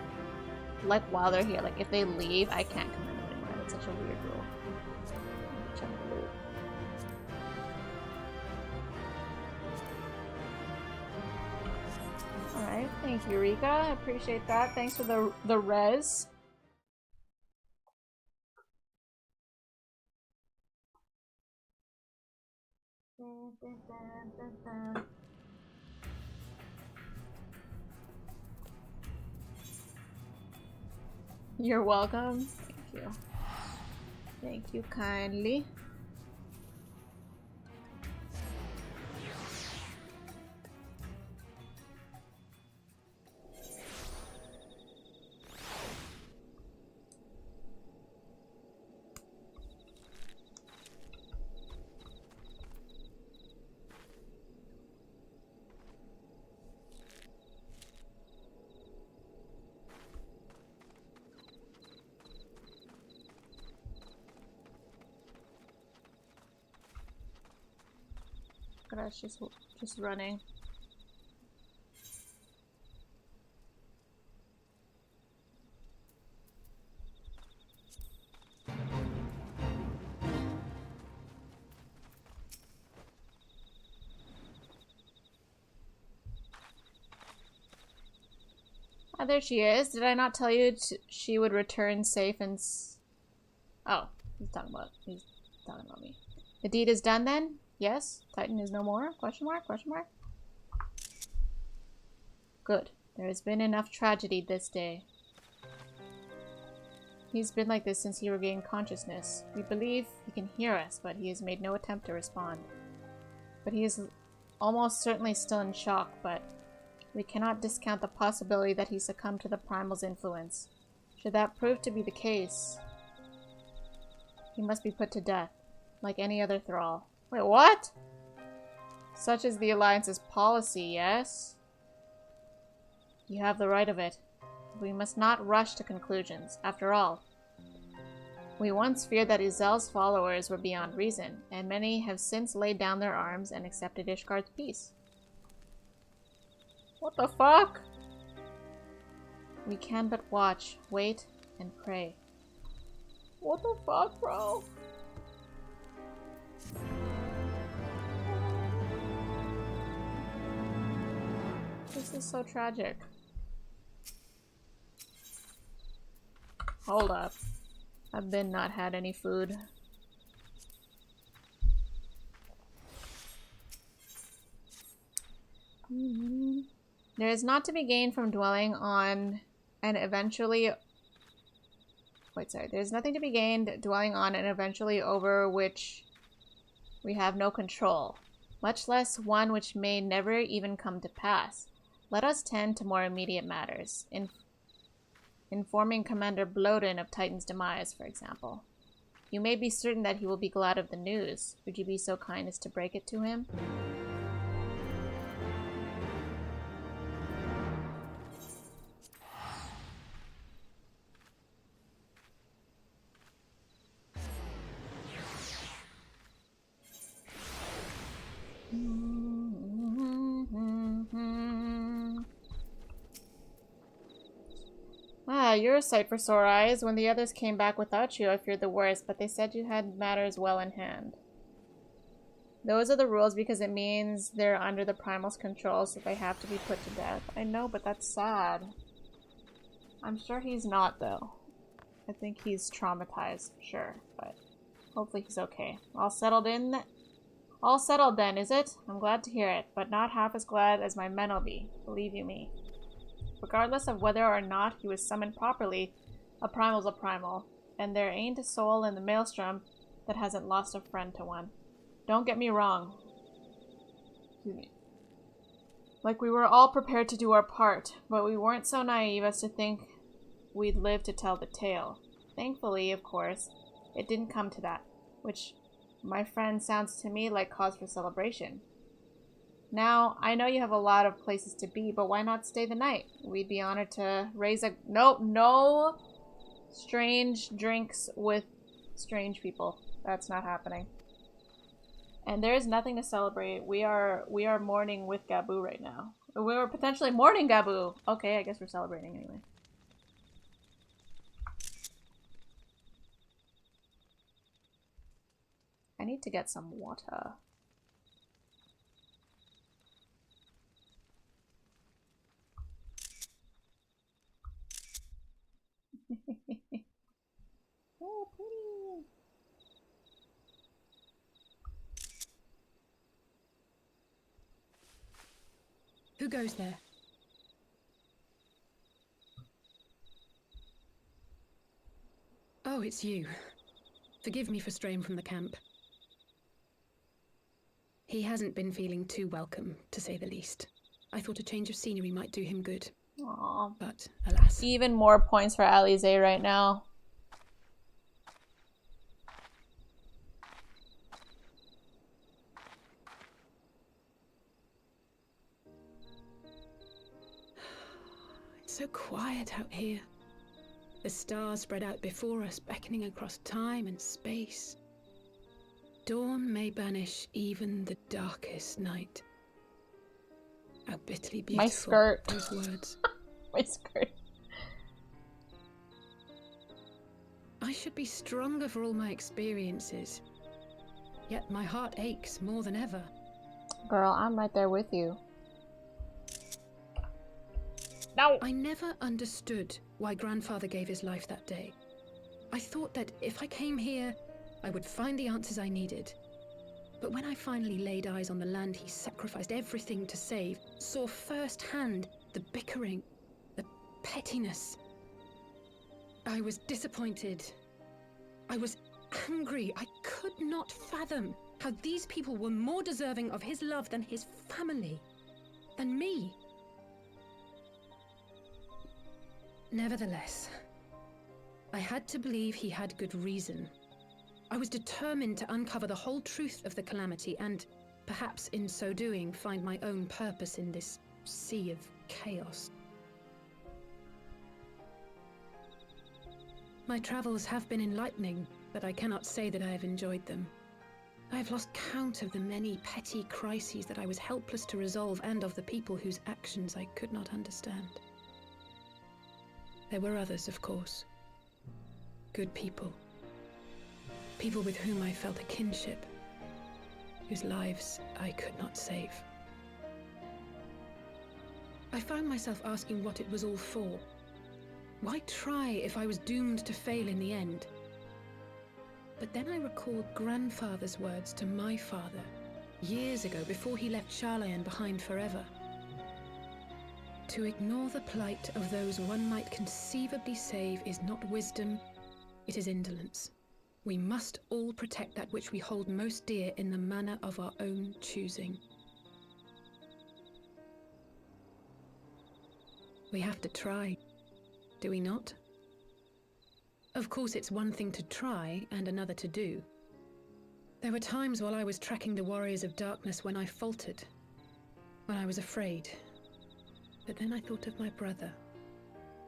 like while they're here. Like if they leave, I can't commend them anymore. That's such a weird rule. Alright, thank you, Rika. I appreciate that. Thanks for the res. You're welcome. Thank you. Thank you kindly. Gosh, just running. Oh, there she is. Did I not tell you she would return safe and Oh, he's talking about me. The deed is done then? Yes? Titan is no more? Question mark? Question mark? Good. There has been enough tragedy this day. He's been like this since he regained consciousness. We believe he can hear us, but he has made no attempt to respond. But he is almost certainly still in shock, but we cannot discount the possibility that he succumbed to the Primal's influence. Should that prove to be the case, He must be put to death, like any other thrall. Wait, what? Such is the Alliance's policy, yes? You have the right of it. We must not rush to conclusions. After all, we once feared that Izel's followers were beyond reason, and many have since laid down their arms and accepted Ishgard's peace. What the fuck? We can but watch, wait, and pray. What the fuck, bro? This is so tragic. Hold up. I've been not had any food. There is not to be gained from dwelling on and eventually... Wait, sorry. There's nothing to be gained dwelling on and eventually over which we have no control, much less one which may never even come to pass. Let us tend to more immediate matters. Informing Commander Bloden of Titan's demise, for example. You may be certain that he will be glad of the news. Would you be so kind as to break it to him? Ah, you're a sight for sore eyes. When the others came back without you, I feared the worst, but they said you had matters well in hand. Those are the rules because it means they're under the Primal's control, so they have to be put to death. I know, but that's sad. I'm sure he's not, though. I think he's traumatized, for sure, but hopefully he's okay. All settled then, is it? I'm glad to hear it, but not half as glad as my men'll be, believe you me. Regardless of whether or not he was summoned properly, a primal's a primal, and there ain't a soul in the maelstrom that hasn't lost a friend to one. Don't get me wrong. Excuse me. Like we were all prepared to do our part, but we weren't so naive as to think we'd live to tell the tale. Thankfully, of course, it didn't come to that, which, my friend, sounds to me like cause for celebration. Now, I know you have a lot of places to be, but why not stay the night? We'd be honored to raise a... No strange drinks with strange people. That's not happening. And there is nothing to celebrate. We are mourning with Gabu right now. We were potentially mourning Gabu. Okay, I guess we're celebrating anyway. I need to get some water. Oh, pretty. Who goes there? Oh, it's you. Forgive me for straying from the camp. He hasn't been feeling too welcome, to say the least. I thought a change of scenery might do him good. Aww. But, alas. Even more points for Alize right now. It's so quiet out here. The stars spread out before us, beckoning across time and space. Dawn may banish even the darkest night. How bitterly beautiful. My skirt. Those words. My skirt. I should be stronger for all my experiences. Yet my heart aches more than ever. Girl, I'm right there with you. No! I never understood why Grandfather gave his life that day. I thought that if I came here, I would find the answers I needed. But when I finally laid eyes on the land he sacrificed everything to save, saw firsthand the bickering, the pettiness, I was disappointed. I was angry. I could not fathom how these people were more deserving of his love than his family, than me. Nevertheless, I had to believe he had good reason. I was determined to uncover the whole truth of the calamity and, perhaps in so doing, find my own purpose in this sea of chaos. My travels have been enlightening, but I cannot say that I have enjoyed them. I have lost count of the many petty crises that I was helpless to resolve and of the people whose actions I could not understand. There were others, of course. Good people. People with whom I felt a kinship, whose lives I could not save. I found myself asking what it was all for. Why try if I was doomed to fail in the end? But then I recalled grandfather's words to my father, years ago, before he left Charlayan behind forever. To ignore the plight of those one might conceivably save is not wisdom, it is indolence. We must all protect that which we hold most dear in the manner of our own choosing. We have to try, do we not? Of course, it's one thing to try and another to do. There were times while I was tracking the warriors of darkness when I faltered, when I was afraid. But then I thought of my brother,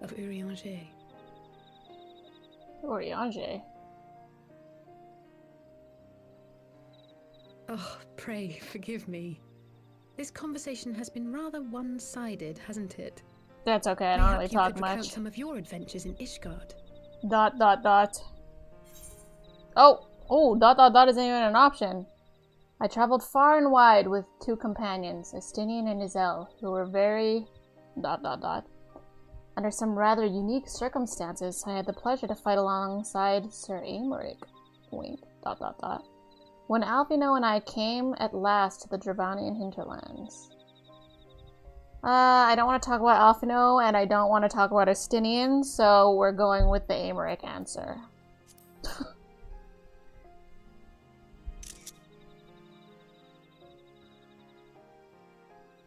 of Urianger. Urianger? Oh, pray forgive me. This conversation has been rather one-sided, hasn't it? That's okay, I don't really talk much. Recount some of your adventures in Ishgard. ... Oh, ... isn't even an option. I traveled far and wide with two companions, Estinian and Izel, who were very... ... Under some rather unique circumstances, I had the pleasure to fight alongside Sir Aymeric. Wink. ... When Alphino and I came at last to the Dravanian hinterlands. I don't want to talk about Alphino, and I don't want to talk about Estinian, so we're going with the Aymeric answer.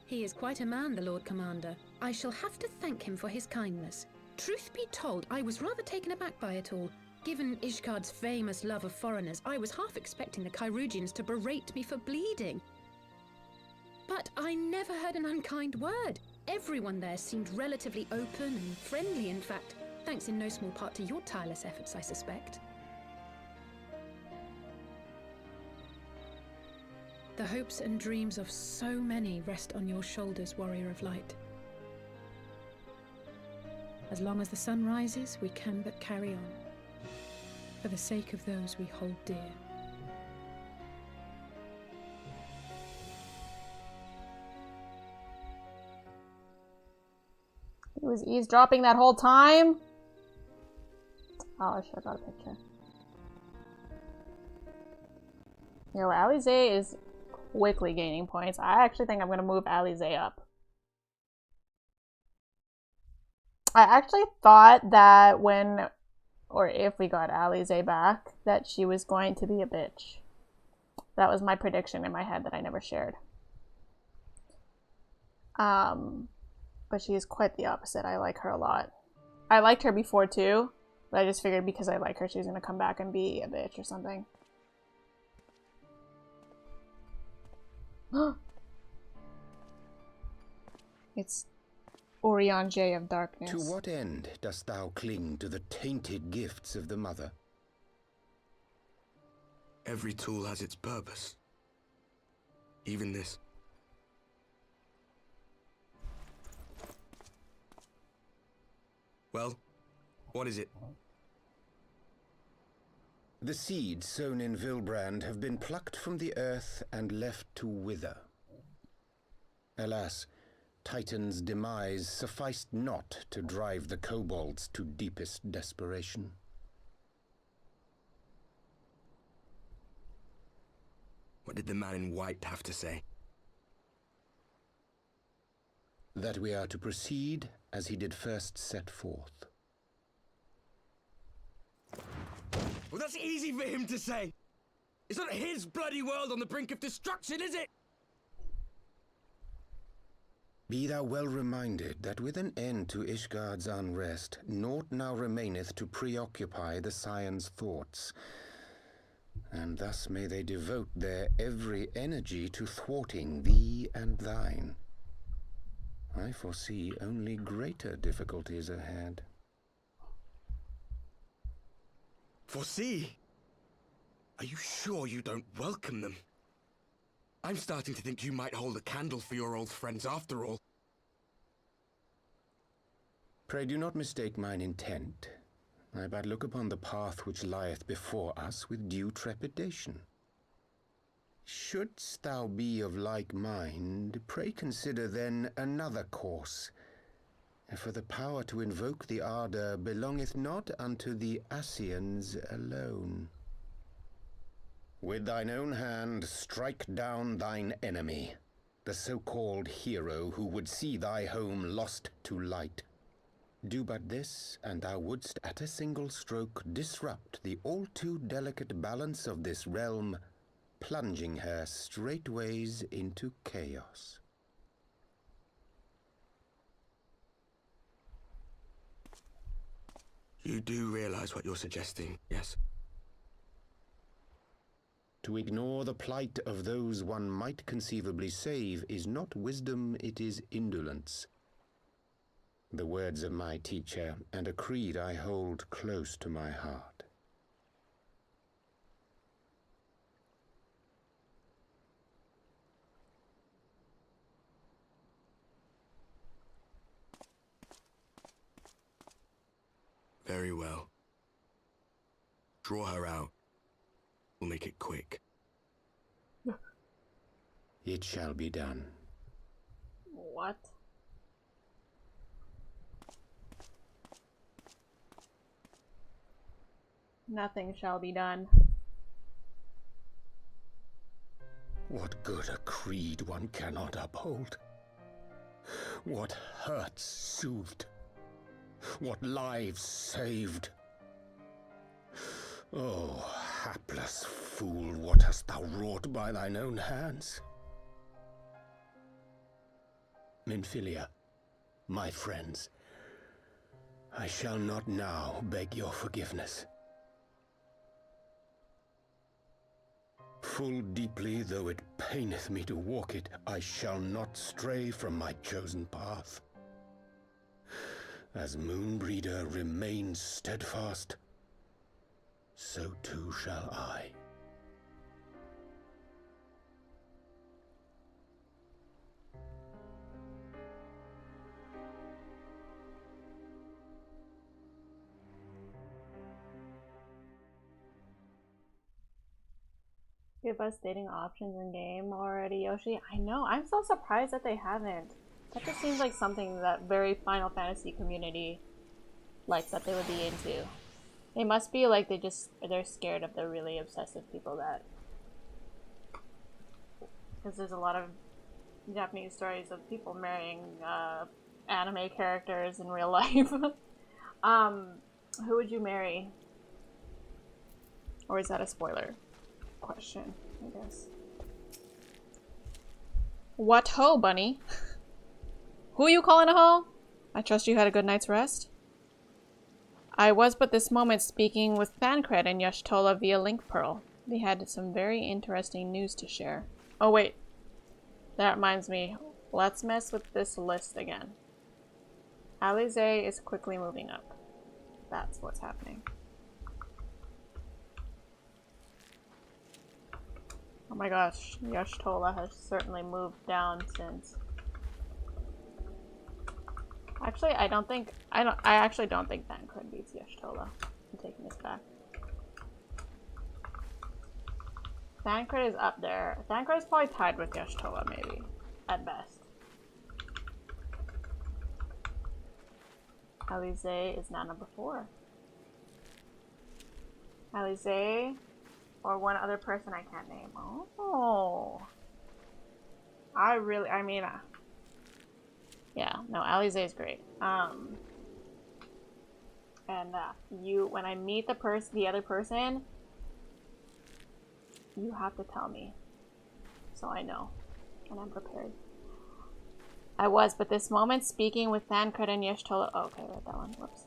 He is quite a man, the Lord Commander. I shall have to thank him for his kindness. Truth be told, I was rather taken aback by it all. Given Ishgard's famous love of foreigners, I was half expecting the Kyrugians to berate me for bleeding. But I never heard an unkind word. Everyone there seemed relatively open and friendly, in fact, thanks in no small part to your tireless efforts, I suspect. The hopes and dreams of so many rest on your shoulders, Warrior of Light. As long as the sun rises, we can but carry on, for the sake of those we hold dear. He was eavesdropping that whole time? Oh, I should have got a picture. Yo, Alize is quickly gaining points. I actually think I'm gonna move Alize up. I actually thought that when, or if we got Alize back, that she was going to be a bitch. That was my prediction in my head that I never shared. But she is quite the opposite. I like her a lot. I liked her before too, but I just figured because I like her, she was gonna come back and be a bitch or something. It's Urianger of Darkness. To what end dost thou cling to the tainted gifts of the Mother? Every tool has its purpose. Even this. Well, what is it? The seeds sown in Vilbrand have been plucked from the earth and left to wither. Alas, Titan's demise sufficed not to drive the kobolds to deepest desperation. What did the man in white have to say? That we are to proceed as he did first set forth. Well, that's easy for him to say. It's not his bloody world on the brink of destruction, is it? Be thou well reminded that with an end to Ishgard's unrest, naught now remaineth to preoccupy the Scion's thoughts. and thus may they devote their every energy to thwarting thee and thine. I foresee only greater difficulties ahead. Foresee? Are you sure you don't welcome them? I'm starting to think you might hold a candle for your old friends after all. Pray do not mistake mine intent. I but look upon the path which lieth before us with due trepidation. Shouldst thou be of like mind, pray consider then another course. For the power to invoke the ardour belongeth not unto the Ascians alone. With thine own hand strike down thine enemy, the so-called hero who would see thy home lost to light. Do but this, and thou wouldst at a single stroke disrupt the all-too delicate balance of this realm, plunging her straightways into chaos. You do realize what you're suggesting, yes? To ignore the plight of those one might conceivably save is not wisdom, it is indolence. The words of my teacher, and a creed I hold close to my heart. Very well. Draw her out. We'll make it quick. It shall be done. What? Nothing shall be done. What good a creed one cannot uphold? What hurts soothed? What lives saved? Oh, hapless fool, what hast thou wrought by thine own hands? Minfilia, my friends, I shall not now beg your forgiveness. Full deeply though it paineth me to walk it, I shall not stray from my chosen path. As Moonbreeder remains steadfast, so too shall I. Give us dating options in game already, Yoshi. I know, I'm so surprised that they haven't. That just seems like something that very Final Fantasy community likes that they would be into. They must be like they're scared of the really obsessive people that... Because there's a lot of Japanese stories of people marrying anime characters in real life. Who would you marry? Or is that a spoiler question, I guess? What ho, bunny? Who are you calling a hoe? I trust you had a good night's rest. I was but this moment speaking with Thancred and Y'shtola via Link Pearl. They had some very interesting news to share. Oh wait, that reminds me. Let's mess with this list again. Alize is quickly moving up. That's what's happening. Oh my gosh, Y'shtola has certainly moved down since. Actually, I actually don't think Thancred beats Y'shtola. I'm taking this back. Thancred is up there. Thancred is probably tied with Y'shtola, maybe. At best. Alize is now number 4. Alize, or one other person I can't name. Oh. Yeah, no, Alize is great. When I meet the other person, you have to tell me, so I know, and I'm prepared. I was, but this moment, speaking with Thancred and Y'shtola. Oh, okay, I read that one. Whoops.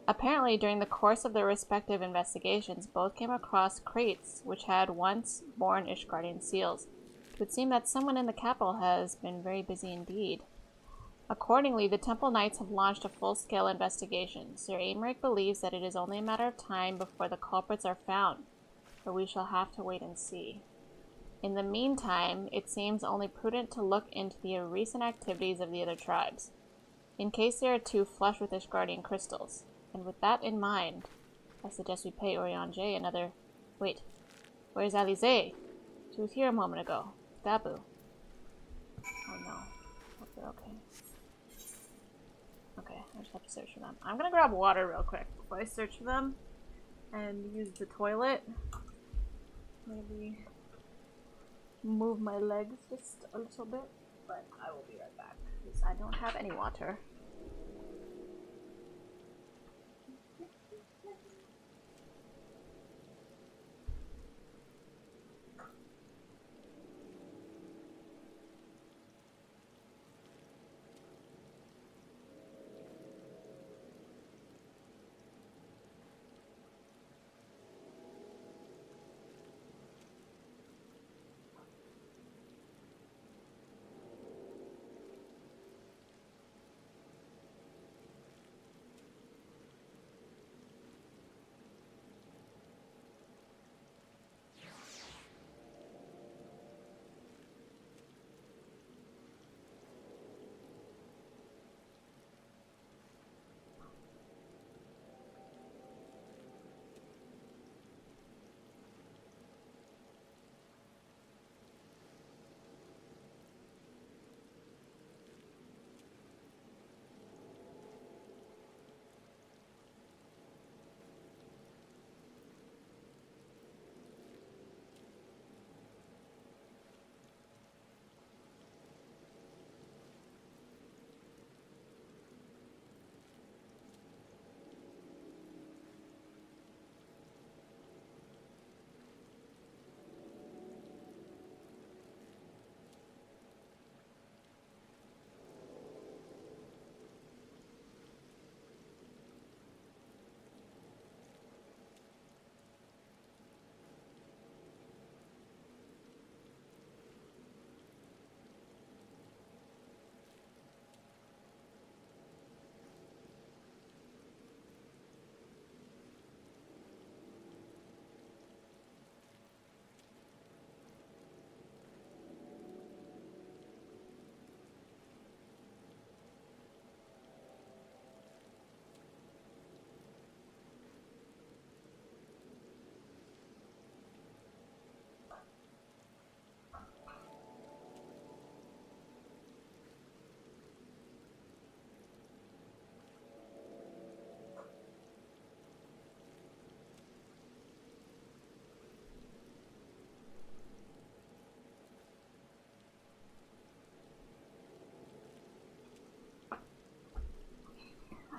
Apparently, during the course of their respective investigations, both came across crates which had once borne Ishgardian seals. It would seem that someone in the capital has been very busy indeed. Accordingly, the Temple Knights have launched a full-scale investigation. Sir Aymeric believes that it is only a matter of time before the culprits are found, but we shall have to wait and see. In the meantime, it seems only prudent to look into the recent activities of the other tribes, in case they are too flush with Ishgardian crystals. And with that in mind, I suggest we pay Urianger another... Wait, where's Alize? She was here a moment ago. Dabu. Oh no. Hope they're okay. Okay, I just have to search for them. I'm gonna grab water real quick before I search for them and use the toilet. Maybe move my legs just a little bit, but I will be right back because I don't have any water.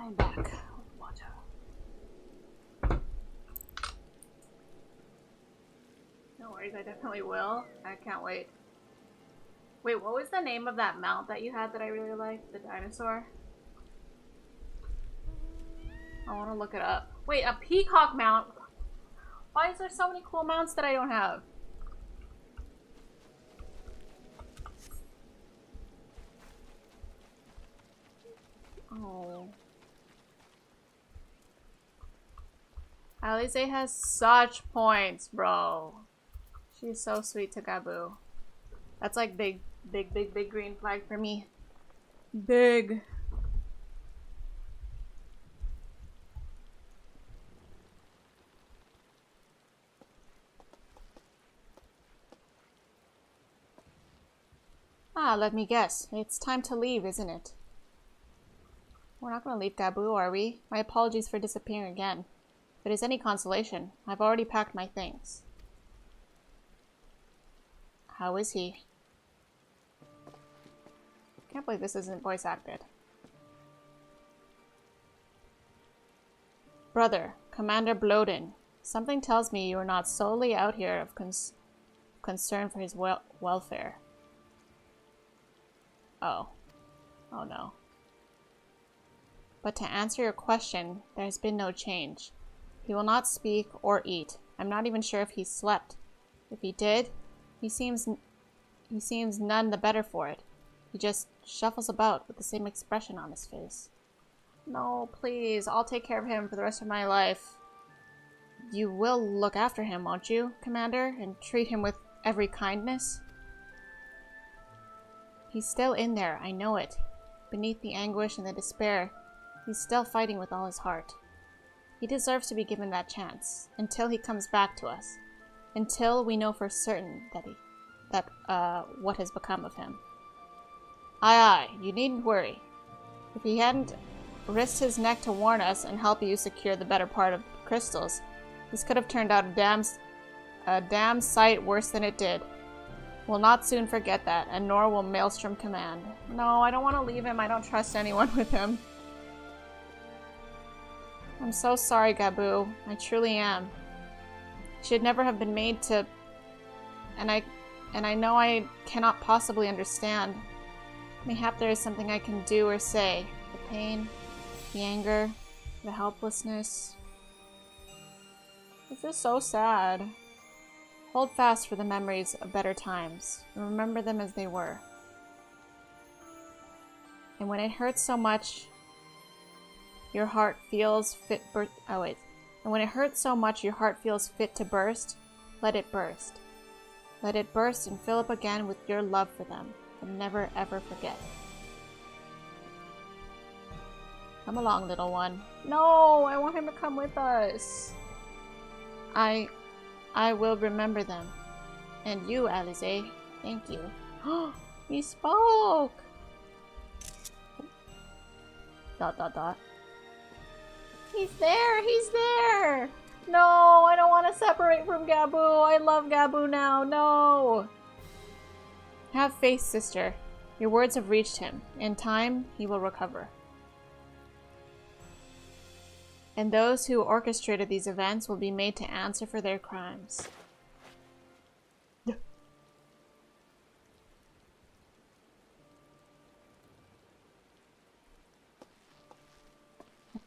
I'm back with water. No worries, I definitely will. I can't wait. Wait, what was the name of that mount that you had that I really liked? The dinosaur? I want to look it up. Wait, a peacock mount? Why is there so many cool mounts that I don't have? Oh. Alize has such points, bro. She's so sweet to Gabu. That's like big green flag for me. Big. Ah, let me guess. It's time to leave, isn't it? We're not going to leave Gabu, are we? My apologies for disappearing again. If it is any consolation, I've already packed my things. How is he? Can't believe this isn't voice acted. Brother, Commander Bloden, something tells me you are not solely out here of concern for his welfare. Oh. Oh no. But to answer your question, there has been no change. He will not speak or eat. I'm not even sure if he slept. If he did, he seems none the better for it. He just shuffles about with the same expression on his face. No, please. I'll take care of him for the rest of my life. You will look after him, won't you, Commander? And treat him with every kindness? He's still in there, I know it. Beneath the anguish and the despair, he's still fighting with all his heart. He deserves to be given that chance, until he comes back to us. Until we know for certain that what has become of him. Aye, you needn't worry. If he hadn't risked his neck to warn us and help you secure the better part of the crystals, this could have turned out a damn sight worse than it did. We'll not soon forget that, and nor will Maelstrom Command. No, I don't want to leave him. I don't trust anyone with him. I'm so sorry, Gabu. I truly am. She should never have been made to... And I know I cannot possibly understand. Mayhap there is something I can do or say. The pain, the anger, the helplessness. This is so sad. Hold fast for the memories of better times, and remember them as they were. And when it hurts so much, your heart feels fit And when it hurts so much your heart feels fit to burst, let it burst. Let it burst and fill up again with your love for them, and never ever forget. Come along, little one. No, I want him to come with us. I will remember them. And you, Alize. Thank you. He spoke! ... He's there! He's there! No, I don't want to separate from Gabu. I love Gabu now. No! Have faith, sister. Your words have reached him. In time, he will recover. And those who orchestrated these events will be made to answer for their crimes.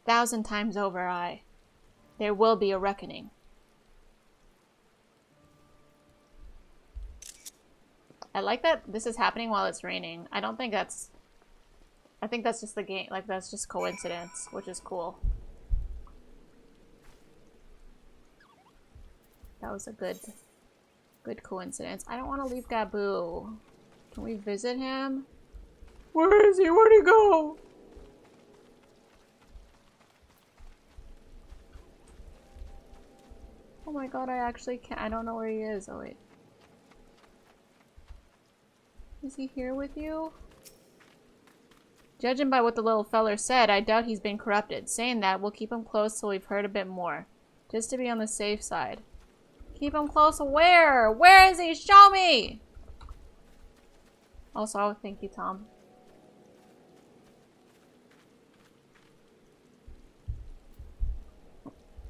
1,000 times over, there will be a reckoning. I like that this is happening while it's raining. I don't think that's... I think that's just the game, like that's just coincidence, which is cool. That was a good coincidence. I don't want to leave Gabu. Can we visit him? Where is he? Where'd he go? Oh my god, I actually can't. I don't know where he is. Oh wait. Is he here with you? Judging by what the little feller said, I doubt he's been corrupted. Saying that, we'll keep him close till we've heard a bit more. Just to be on the safe side. Keep him close where? Where is he? Show me! Also, thank you, Tom.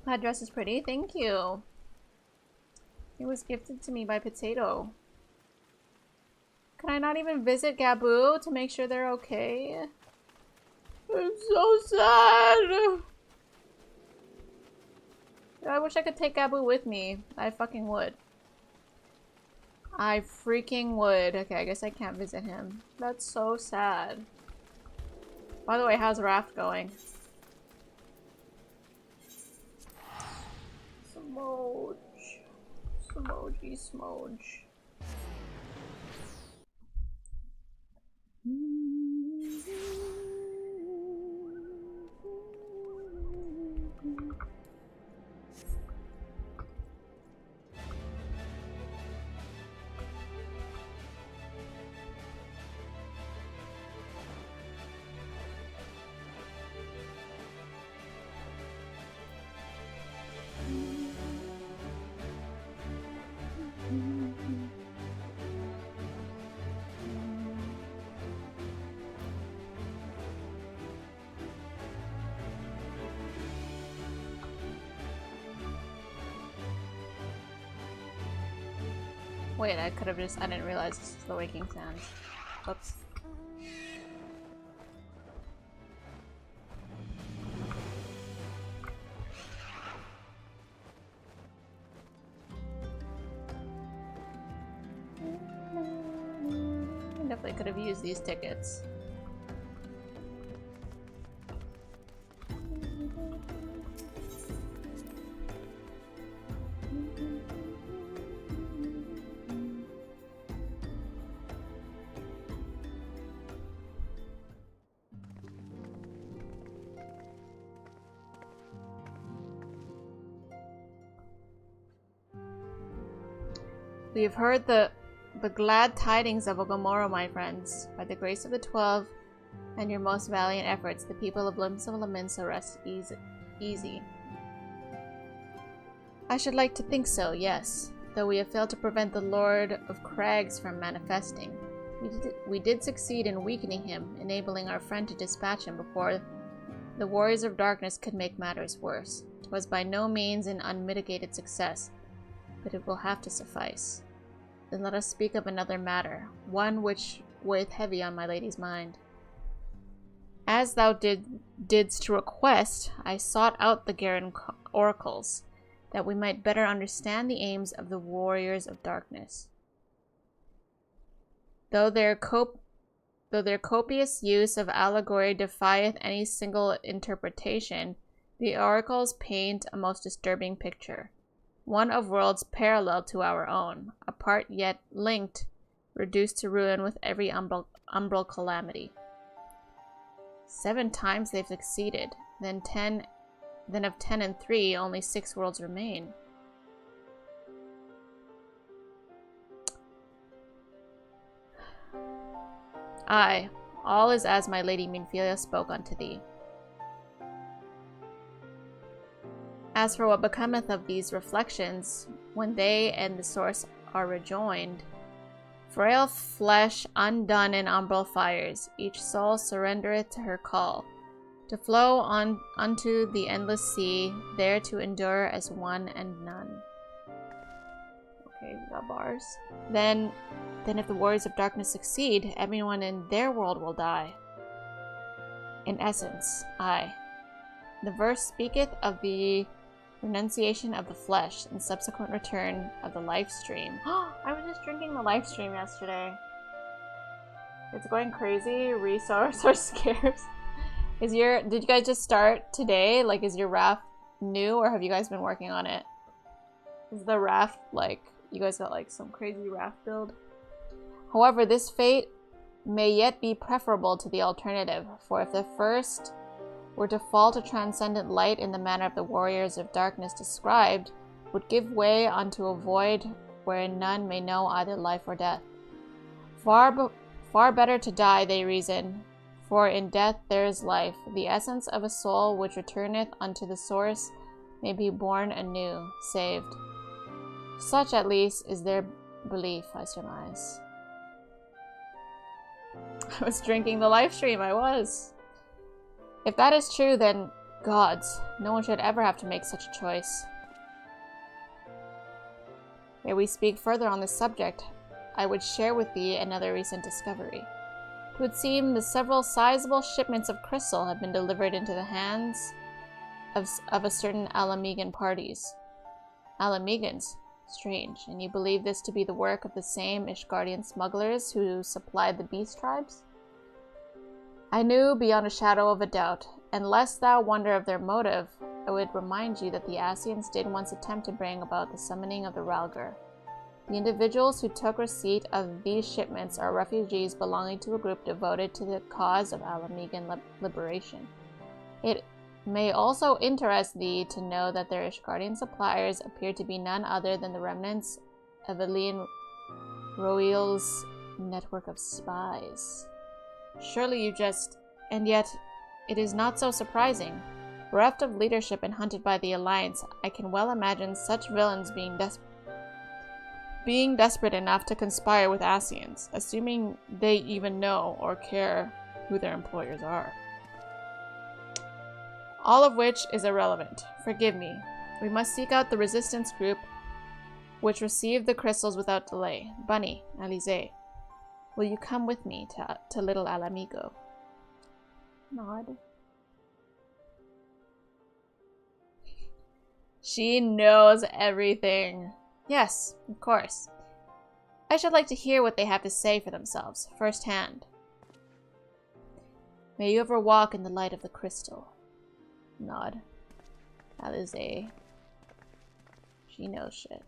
That dress is pretty. Thank you. It was gifted to me by Potato. Can I not even visit Gabu to make sure they're okay? I'm so sad. I wish I could take Gabu with me. I fucking would. I freaking would. Okay, I guess I can't visit him. That's so sad. By the way, how's Raft going? Smoge. Smogey Smoge. Wait, I could have just- I didn't realize this was the waking sound. Oops. could have used these tickets. We have heard the glad tidings of Ogomoro, my friends. By the grace of the 12 and your most valiant efforts, the people of Limbs of Laminsa rest easy. I should like to think so, yes. Though we have failed to prevent the Lord of Crags from manifesting. We did succeed in weakening him, enabling our friend to dispatch him before the Warriors of Darkness could make matters worse. 'Twas by no means an unmitigated success, but it will have to suffice. Then let us speak of another matter, one which weigheth heavy on my lady's mind. As thou didst request, I sought out the Garen oracles, that we might better understand the aims of the Warriors of Darkness. Though their copious use of allegory defieth any single interpretation, the oracles paint a most disturbing picture. One of worlds parallel to our own, apart yet linked, reduced to ruin with every umbral calamity. 7 times they've succeeded, then of 10 and 3, only 6 worlds remain. Aye, all is as my lady Minfilia spoke unto thee. As for what becometh of these reflections, when they and the source are rejoined, frail flesh undone in umbral fires, each soul surrendereth to her call, to flow on unto the endless sea, there to endure as one and none. Okay, we got bars. Then if the Warriors of Darkness succeed, everyone in their world will die. In essence, aye. The verse speaketh of the renunciation of the flesh and subsequent return of the life stream. I was just drinking the life stream yesterday. It's going crazy. Resource or scarce. Did you guys just start today? Like, is your raft new, or have you guys been working on it? Is the raft, like, you guys got like some crazy raft build? However, this fate may yet be preferable to the alternative, for if the first were to fall to transcendent light in the manner of the Warriors of Darkness described, would give way unto a void wherein none may know either life or death. Far better to die, they reason, for in death there is life. The essence of a soul which returneth unto the source may be born anew, saved. Such, at least, is their belief, I surmise. I was drinking the live stream, I was. If that is true, then, gods, no one should ever have to make such a choice. Ere we speak further on this subject, I would share with thee another recent discovery. It would seem the several sizable shipments of crystal have been delivered into the hands of a certain Alamegan parties. Alamegans? Strange. And you believe this to be the work of the same Ishgardian smugglers who supplied the beast tribes? I knew beyond a shadow of a doubt, and lest thou wonder of their motive, I would remind you that the Asians did once attempt to bring about the summoning of the Ralgar. The individuals who took receipt of these shipments are refugees belonging to a group devoted to the cause of Alamegan liberation. It may also interest thee to know that their Ishgardian suppliers appear to be none other than the remnants of Elian Roeil's network of spies. Surely you just... And yet, it is not so surprising. Bereft of leadership and hunted by the Alliance, I can well imagine such villains being desperate enough to conspire with Asians, assuming they even know or care who their employers are. All of which is irrelevant. Forgive me. We must seek out the resistance group which received the crystals without delay. Bunny, Alize, will you come with me to Little Alamigo? Nod. She knows everything. Yes, of course. I should like to hear what they have to say for themselves, firsthand. May you ever walk in the light of the crystal. Nod. Alize. She knows shit.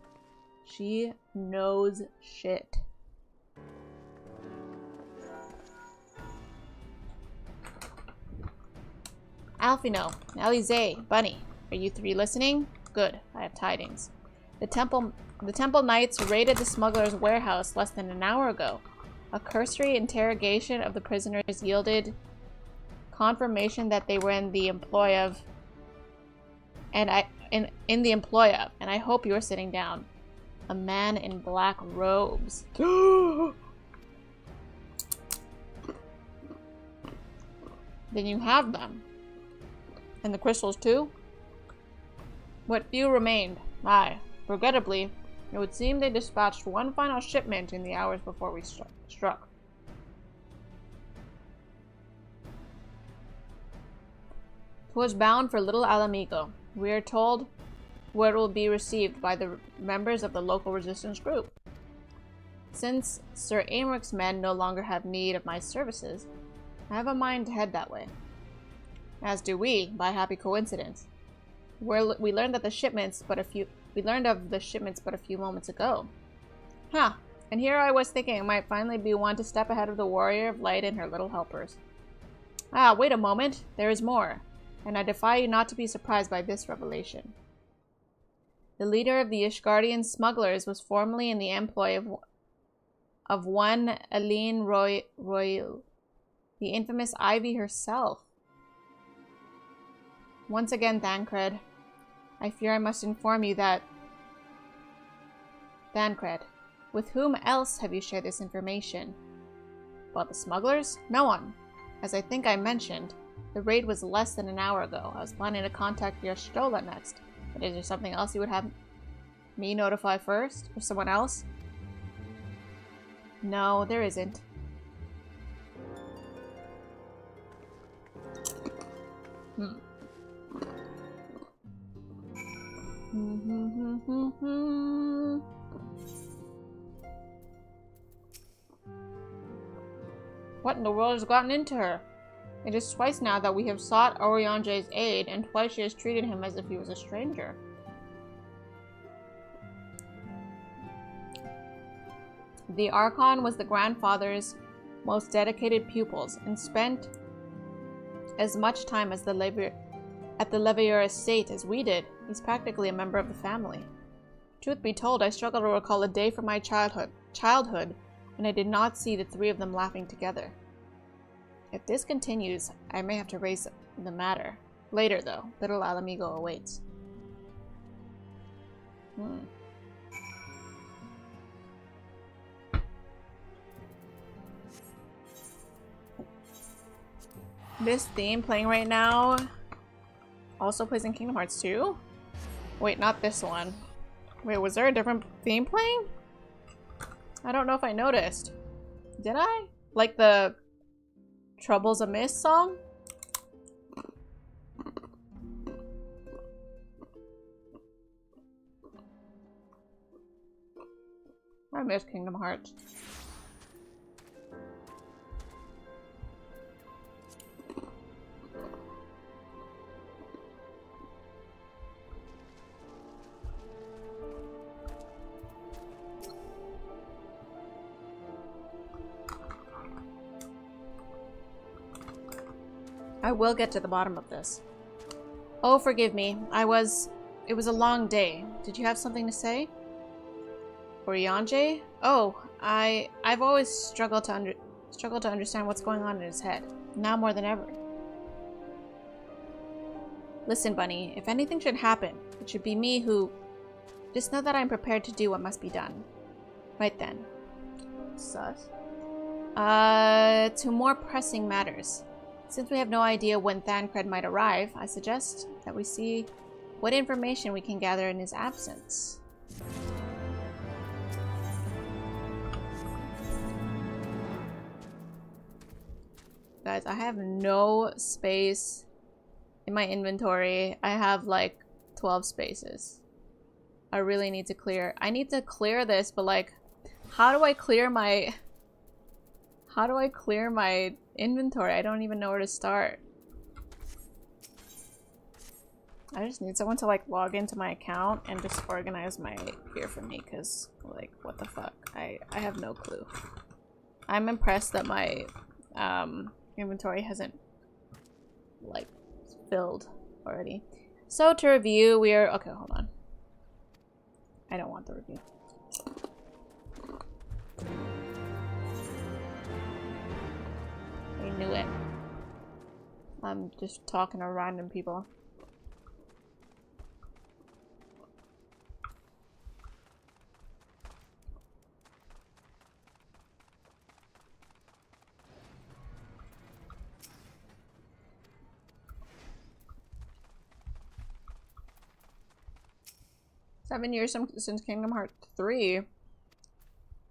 She knows shit. Alfino, Alize, Bunny, are you three listening? Good, I have tidings. The Temple Knights raided the smuggler's warehouse less than an hour ago. A cursory interrogation of the prisoners yielded confirmation that they were in the employ of, and I hope you are sitting down. A man in black robes. Then you have them. And the crystals too? What few remained. Aye, regrettably, it would seem they dispatched one final shipment in the hours before we struck. Was bound for Little Alamigo. We are told where it will be received by the members of the local resistance group. Since Sir Aymric's men no longer have need of my services, I have a mind to head that way. As do we, by happy coincidence. We learned of the shipments but a few moments ago. Huh, and here I was thinking I might finally be one to step ahead of the Warrior of Light and her little helpers. Ah, wait a moment, there is more. And I defy you not to be surprised by this revelation. The leader of the Ishgardian smugglers was formerly in the employ of one Aline Royal, the infamous Ivy herself. Once again, Thancred, I fear I must inform you that... Thancred, with whom else have you shared this information? About the smugglers? No one. As I think I mentioned, the raid was less than an hour ago. I was planning to contact your Stola next. But is there something else you would have me notify first? Or someone else? No, there isn't. What in the world has gotten into her? It is twice now that we have sought Oriange's aid, and twice she has treated him as if he was a stranger. The Archon was the grandfather's most dedicated pupils, and spent as much time as at the Levier estate as we did. He's practically a member of the family. Truth be told, I struggle to recall a day from my childhood when I did not see the three of them laughing together. If this continues, I may have to raise the matter. Later, though, Little Alamigo awaits. This theme playing right now also plays in Kingdom Hearts 2? Wait, not this one. Wait, was there a different theme playing? I don't know if I noticed. Did I? Like the Troubles Amiss song? I miss Kingdom Hearts. I will get to the bottom of this. Oh, forgive me. It was a long day. Did you have something to say? Oriange? Oh, I've always struggled to understand what's going on in his head. Now more than ever. Listen, Bunny, if anything should happen, it should be me who... Just know that I'm prepared to do what must be done. Right then. Sus. To more pressing matters. Since we have no idea when Thancred might arrive, I suggest that we see what information we can gather in his absence. Guys, I have no space in my inventory. I have like 12 spaces. I really need to clear. I need to clear this, but like How do I clear my... How do I clear my inventory? I don't even know where to start. I just need someone to like log into my account and just organize my gear for me, because like what the fuck? I have no clue. I'm impressed that my inventory hasn't like filled already. So to review, we are okay, hold on. I don't want the review. I knew it. I'm just talking to random people. Seven years since Kingdom Hearts 3.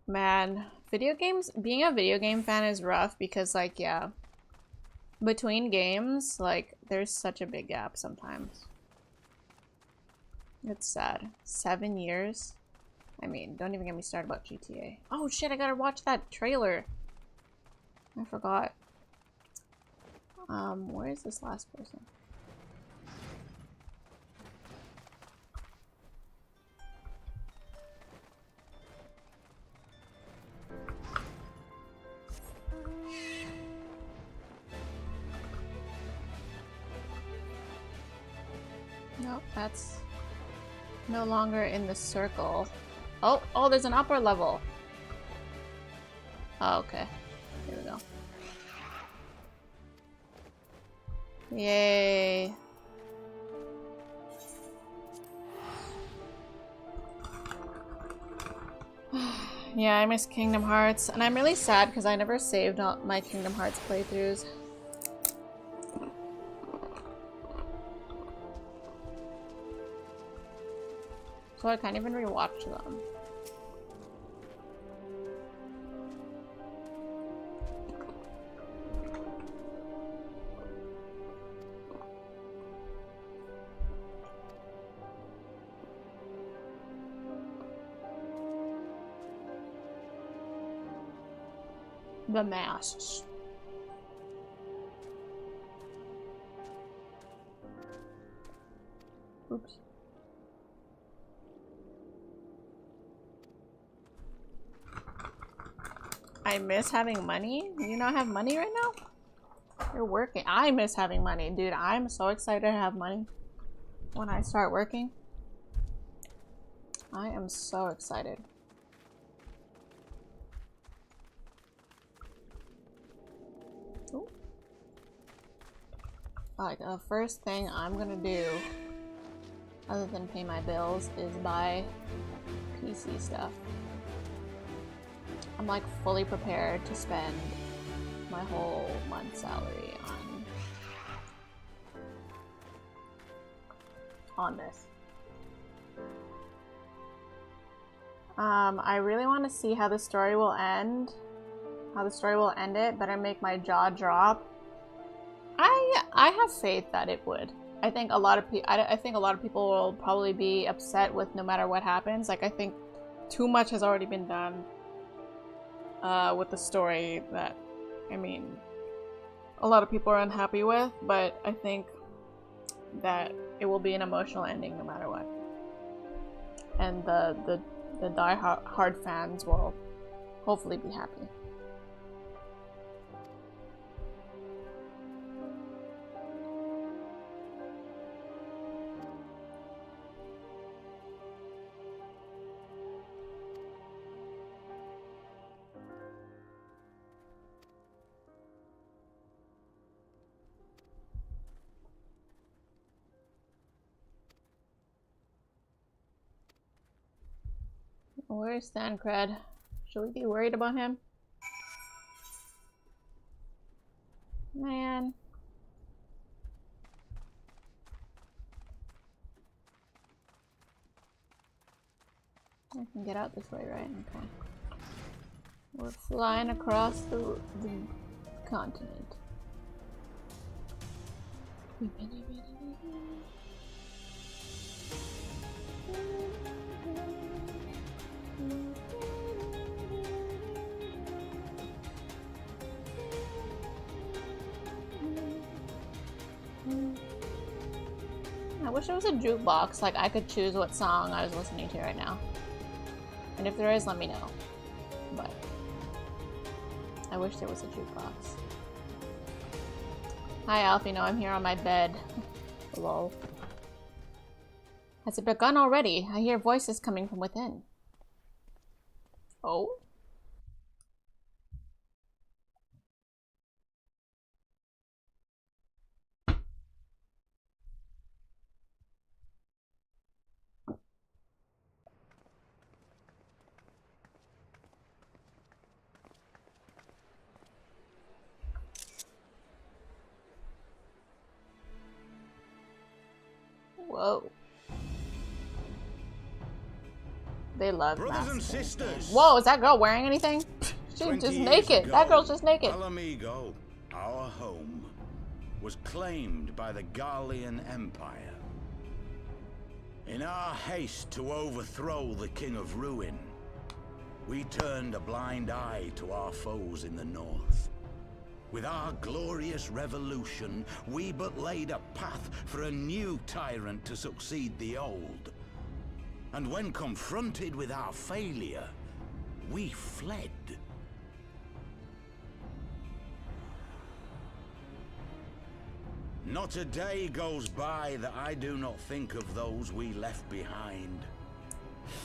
Man, video games, being a video game fan is rough because like, yeah, between games, like, there's such a big gap sometimes. It's sad. 7 years? I mean, don't even get me started about GTA. Oh shit, I gotta watch that trailer. I forgot. Where is this last person? Nope, that's no longer in the circle. Oh, oh, there's an upper level. Oh, okay. Here we go. Yay. Yeah, I miss Kingdom Hearts, and I'm really sad because I never saved all my Kingdom Hearts playthroughs. So I can't even rewatch them. The masks. Oops. I miss having money? You not have money right now? You're working. I miss having money. Dude, I'm so excited to have money when I start working. I am so excited. Ooh. Like, the first thing I'm gonna do, other than pay my bills, is buy PC stuff. I'm like fully prepared to spend my whole month's salary on this. I really want to see how the story will end. How the story will end it. Better make my jaw drop. I have faith that it would. I think a lot of people will probably be upset with no matter what happens. Like, I think too much has already been done with the story that, I mean, a lot of people are unhappy with, but I think that it will be an emotional ending no matter what. And the die-hard fans will hopefully be happy. Where's Thancred? Should we be worried about him? Man. I can get out this way, right? Okay. We're flying across the continent. wish there was a jukebox, like I could choose what song I was listening to right now. And if there is, let me know. But I wish there was a jukebox. Hi Alfino, I'm here on my bed. Lol. Has it begun already? I hear voices coming from within. Oh? Whoa. They love brothers and sisters. Whoa, is that girl wearing anything? She's just naked. That girl's just naked. Alamigo, our home, was claimed by the Garlean Empire. In our haste to overthrow the King of Ruin, we turned a blind eye to our foes in the north. With our glorious revolution, we but laid a path for a new tyrant to succeed the old. And when confronted with our failure, we fled. Not a day goes by that I do not think of those we left behind.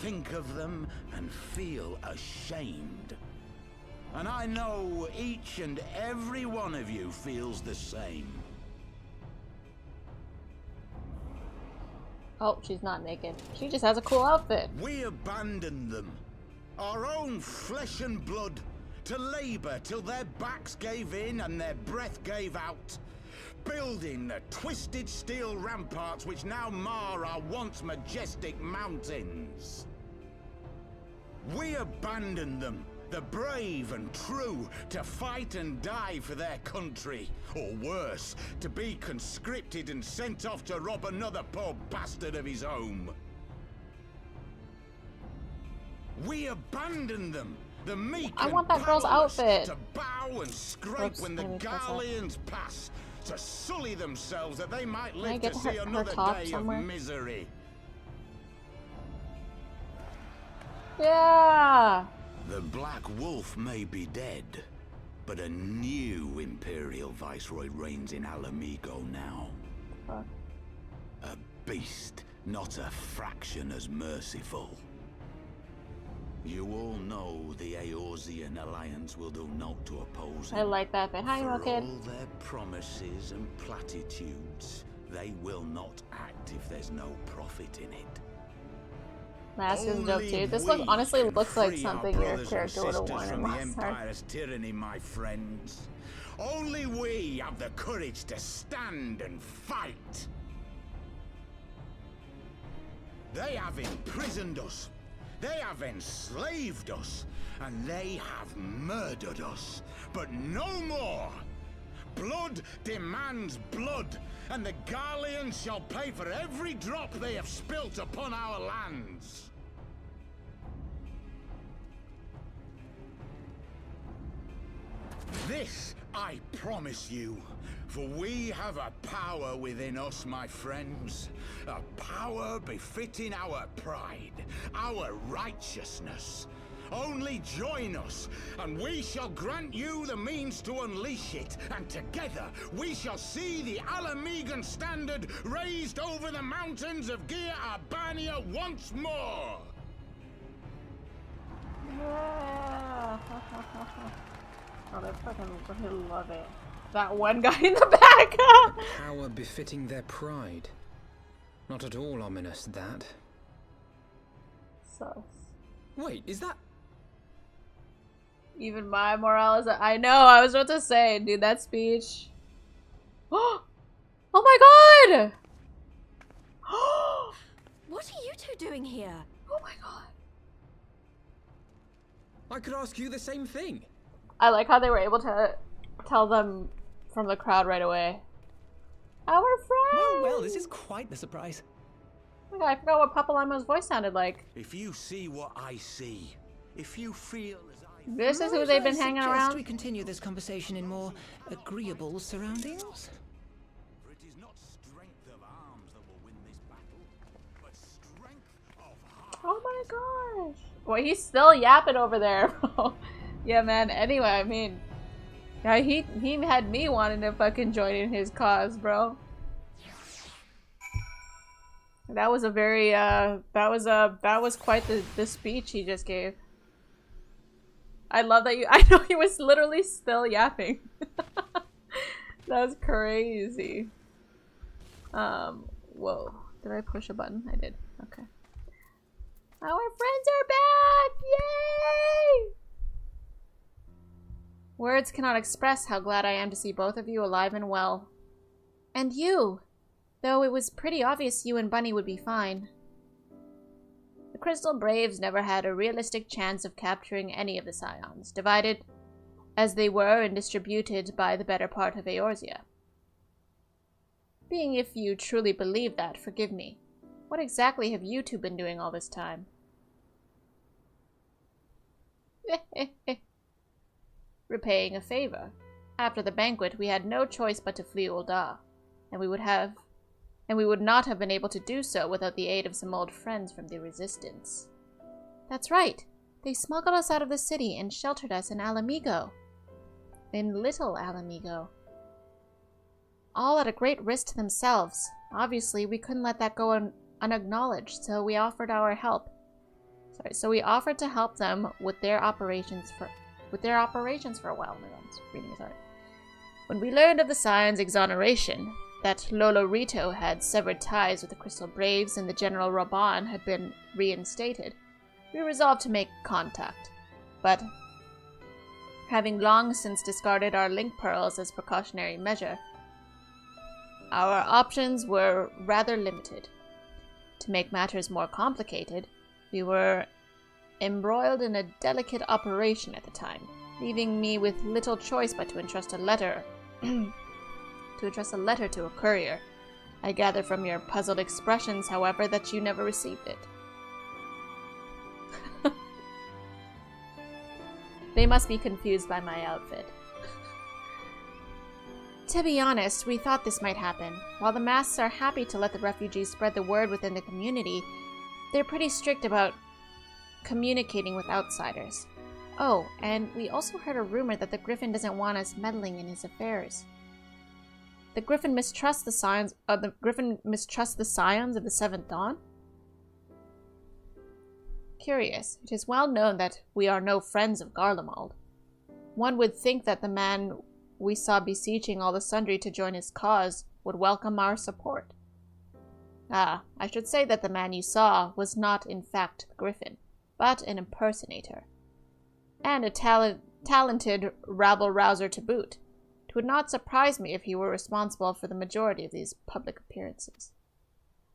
Think of them and feel ashamed. And I know each and every one of you feels the same. Oh, she's not naked. She just has a cool outfit. We abandoned them, our own flesh and blood, to labor till their backs gave in and their breath gave out, building the twisted steel ramparts which now mar our once majestic mountains. We abandoned them, the brave and true, to fight and die for their country, or worse, to be conscripted and sent off to rob another poor bastard of his home. We abandoned them, the meek I want that girl's outfit. to bow and scrape when the Garleans pass, to sully themselves that they might live to see another day of misery. Yeah. The Black Wolf may be dead, but a new Imperial Viceroy reigns in Alamigo now. Fuck. A beast, not a fraction as merciful. You all know the Eorzean Alliance will do naught to oppose him. I like that bit. Hi, For kid. all their promises and platitudes, they will not act if there's no profit in it. Mask is dope too. This look honestly looks like something your character would have worn in Lost Ark. Empire's tyranny, my friends. Only we have the courage to stand and fight. They have imprisoned us. They have enslaved us. And they have murdered us. But no more. Blood demands blood. And the Garleans shall pay for every drop they have spilt upon our lands. This I promise you, for we have a power within us, my friends. A power befitting our pride, our righteousness. Only join us, and we shall grant you the means to unleash it, and together we shall see the Alamigan standard raised over the mountains of Gia Albania once more! Yeah. Oh, they fucking love it. That one guy in the back! Power befitting their pride. Not at all ominous, that. So. Wait, is that... Even my morale is... I know, I was about to say, dude, that speech. Oh my god! What are you two doing here? Oh my god. I could ask you the same thing. I like how they were able to tell them from the crowd right away. Our friend! Well, this is quite the surprise. Oh my god, I forgot what Papalama's voice sounded like. If you see what I see, if you feel as I... This is who they've been hanging around? We continue this conversation in more agreeable surroundings. For it is not strength of arms that will win this my gosh. Well, he's still yapping over there, bro. Yeah, man. Anyway, I mean, yeah, he had me wanting to fucking join in his cause, bro. That was a very, that was quite the speech he just gave. I love that I know he was literally still yapping. That was crazy. Whoa. Did I push a button? I did. Okay. Our friends are back! Yay! Words cannot express how glad I am to see both of you alive and well. And you! Though it was pretty obvious you and Bunny would be fine. The Crystal Braves never had a realistic chance of capturing any of the Scions, divided as they were and distributed by the better part of Eorzea. Being if you truly believe that, forgive me. What exactly have you two been doing all this time? Repaying a favor. After the banquet, we had no choice but to flee Ul'dah, and we would not have been able to do so without the aid of some old friends from the Resistance. That's right. They smuggled us out of the city and sheltered us in Alamigo. In Little Alamigo. All at a great risk to themselves. Obviously, we couldn't let that go unacknowledged, so we offered our help. So we offered to help them with their operations for a while. When we learned of the Scion's exoneration, that Lolo Rito had severed ties with the Crystal Braves and the General Raban had been reinstated, we resolved to make contact. But, having long since discarded our link pearls as precautionary measure, our options were rather limited. To make matters more complicated, we were embroiled in a delicate operation at the time, leaving me with little choice but to entrust a letter to a courier. I gather from your puzzled expressions, however, that you never received it. They must be confused by my outfit. To be honest, we thought this might happen. While the masks are happy to let the refugees spread the word within the community, they're pretty strict about communicating with outsiders. Oh, and we also heard a rumor that the Griffin doesn't want us meddling in his affairs. The Griffin mistrusts the Scions of the Seventh Dawn? Curious. It is well known that we are no friends of Garlemald. One would think that the man we saw beseeching all the sundry to join his cause would welcome our support. Ah, I should say that the man you saw was not in fact the Griffin, but an impersonator. And a talented rabble-rouser to boot. It would not surprise me if he were responsible for the majority of these public appearances.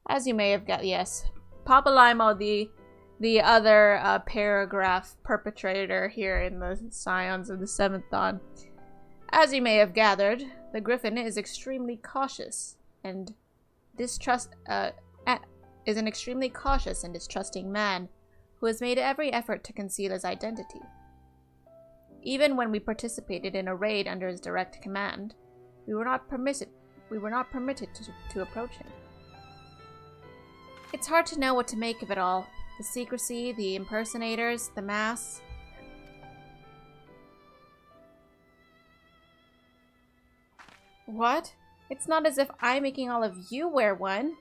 As you may have guessed, yes, Papa Limo, the other paragraph perpetrator here in the Scions of the Seventh Dawn. As you may have gathered, the Griffin is extremely cautious and is an extremely cautious and distrusting man who has made every effort to conceal his identity. Even when we participated in a raid under his direct command, we were not permitted to approach him. It's hard to know what to make of it all. The secrecy, the impersonators, the masks. What? It's not as if I'm making all of you wear one.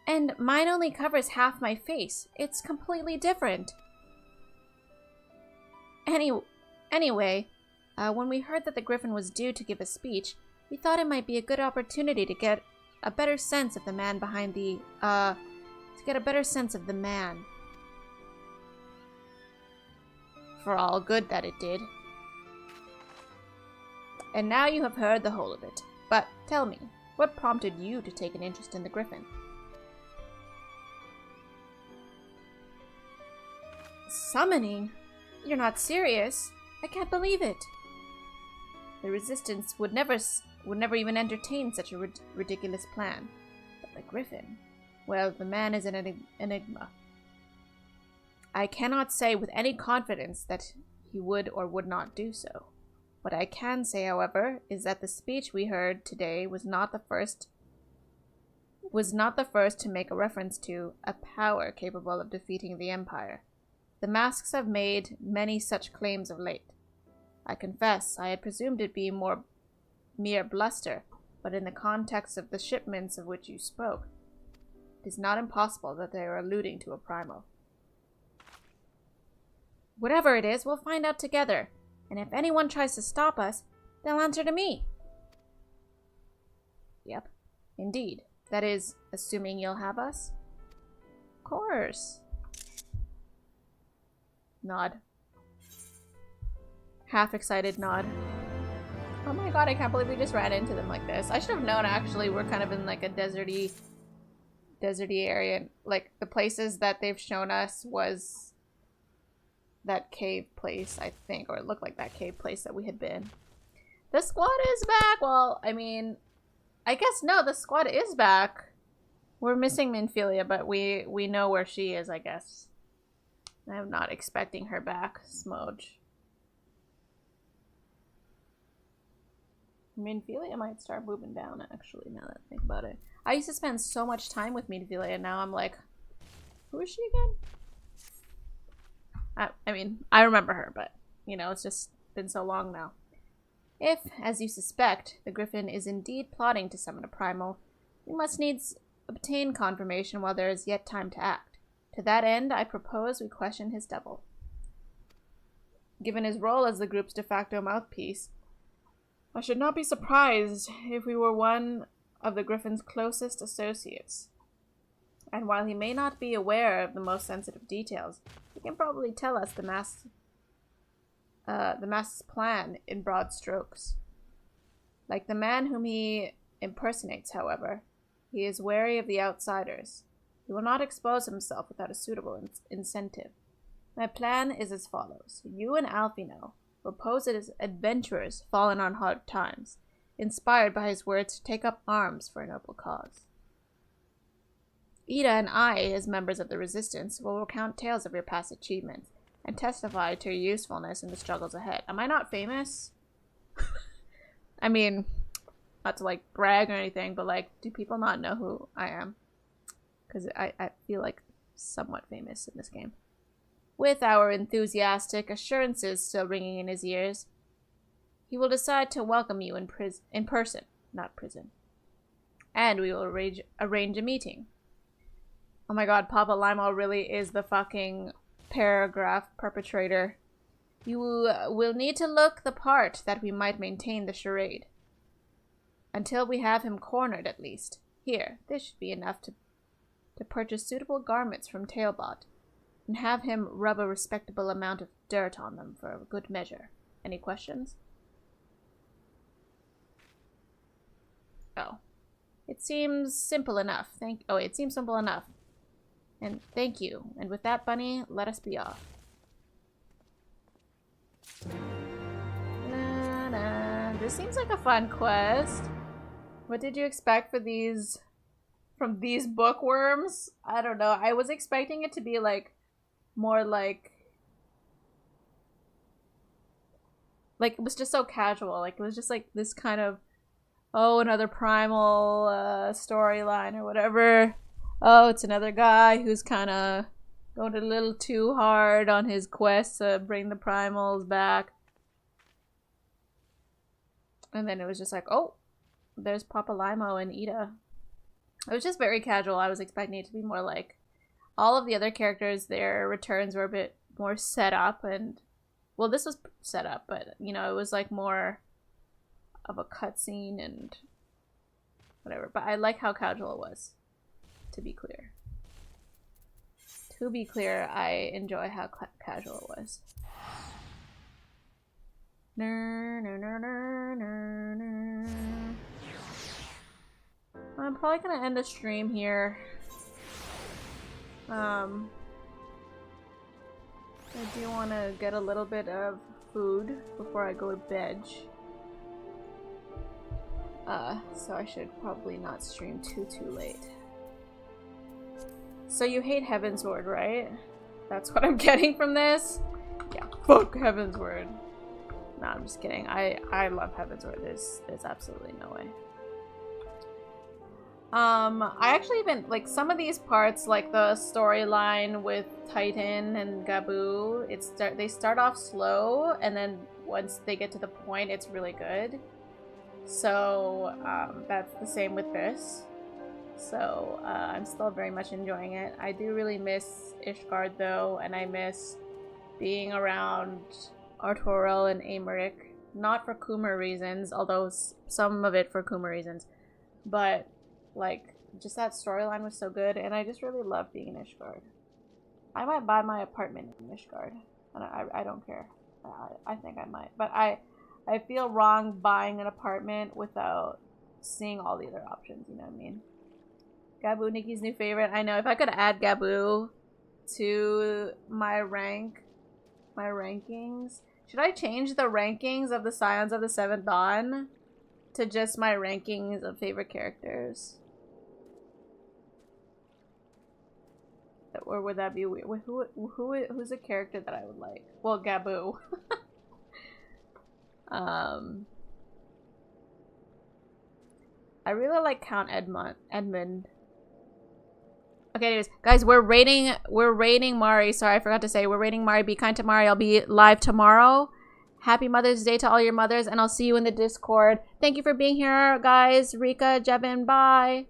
And mine only covers half my face. It's completely different. Anyway, when we heard that the Griffin was due to give a speech, we thought it might be a good opportunity to get a better sense of the man behind the, For all good that it did. And now you have heard the whole of it. But tell me, what prompted you to take an interest in the Griffin? Summoning? You're not serious? I can't believe it. The Resistance would never even entertain such a ridiculous plan. But the Griffin, well, the man is an enigma. I cannot say with any confidence that he would or would not do so. What I can say, however, is that the speech we heard today was not the first was not the first to make a reference to a power capable of defeating the Empire. The masks have made many such claims of late. I confess, I had presumed it be more mere bluster, but in the context of the shipments of which you spoke, it is not impossible that they are alluding to a primal. Whatever it is, we'll find out together, and if anyone tries to stop us, they'll answer to me. Yep, indeed. That is, assuming you'll have us? Of course. Nod. Half excited nod. Oh my god, I can't believe we just ran into them like this. I should have known, actually. We're kind of in like a deserty area. Like, the places that they've shown us was that cave place, I think. Or it looked like that cave place that we had been. The squad is back! Well, I mean, I guess no, the squad is back. We're missing Minfilia, but we know where she is, I guess. I'm not expecting her back, Smudge. Minfilia might start moving down, actually, now that I think about it. I used to spend so much time with Minfilia, and now I'm like, who is she again? I mean, I remember her, but, you know, it's just been so long now. If, as you suspect, the Griffin is indeed plotting to summon a primal, we must needs obtain confirmation while there is yet time to act. To that end, I propose we question his double. Given his role as the group's de facto mouthpiece, I should not be surprised if we were one of the Griffin's closest associates. And while he may not be aware of the most sensitive details, he can probably tell us the mask's plan in broad strokes. Like the man whom he impersonates, however, he is wary of the outsiders. He will not expose himself without a suitable incentive. My plan is as follows. You and Alfino will pose as adventurers fallen on hard times, inspired by his words to take up arms for a noble cause. Ida and I, as members of the Resistance, will recount tales of your past achievements and testify to your usefulness in the struggles ahead. Am I not famous? I mean, not to like brag or anything, but like, do people not know who I am? Because I feel like somewhat famous in this game. With our enthusiastic assurances still ringing in his ears, he will decide to welcome you in person, not prison. And we will arrange a meeting. Oh my god, Papa Limo really is the fucking paragraph perpetrator. You will need to look the part that we might maintain the charade. Until we have him cornered, at least. Here, this should be enough to purchase suitable garments from Tailbot, and have him rub a respectable amount of dirt on them for a good measure. Any questions? Oh. It seems simple enough. It seems simple enough. And thank you. And with that, Bunny, let us be off. This seems like a fun quest. What did you expect for these... from these bookworms? I don't know. I was expecting it to be like... more like it was just so casual. Like, it was just like this kind of, oh, another primal storyline or whatever. Oh, it's another guy who's kind of going a little too hard on his quest to bring the primals back. And then it was just like, oh, there's Papa Limo and Ida. It was just very casual. I was expecting it to be more like all of the other characters, their returns were a bit more set up, and well, this was set up, but you know, it was like more of a cutscene and whatever. But I like how casual it was, to be clear. To be clear, I enjoy how casual it was. I'm probably gonna end the stream here. I do want to get a little bit of food before I go to bed. So I should probably not stream too late. So you hate Heavensward, right? That's what I'm getting from this? Yeah, fuck Heavensward. No, I'm just kidding. I love Heavensward. There's absolutely no way. I actually even, like, some of these parts, like the storyline with Titan and Gabu, they start off slow, and then once they get to the point, it's really good. So, that's the same with this. So, I'm still very much enjoying it. I do really miss Ishgard, though, and I miss being around Artorial and Aymeric. Not for Kuma reasons, although some of it for Kuma reasons. But, like, just that storyline was so good, and I just really love being in Ishgard. I might buy my apartment in Ishgard. And I don't care. I think I might. But I feel wrong buying an apartment without seeing all the other options, you know what I mean? Gabu, Nikki's new favorite. I know, if I could add Gabu to my rankings. Should I change the rankings of the Scions of the Seventh Dawn to just my rankings of favorite characters? Or would that be weird? Who's a character that I would like? Well, Gabu. I really like Count Edmund. Okay, anyways, guys, we're rating Mari. Sorry, I forgot to say, we're rating Mari. Be kind to Mari. I'll be live tomorrow. Happy Mother's Day to all your mothers, and I'll see you in the Discord. Thank you for being here, guys. Rika, Jevin, bye.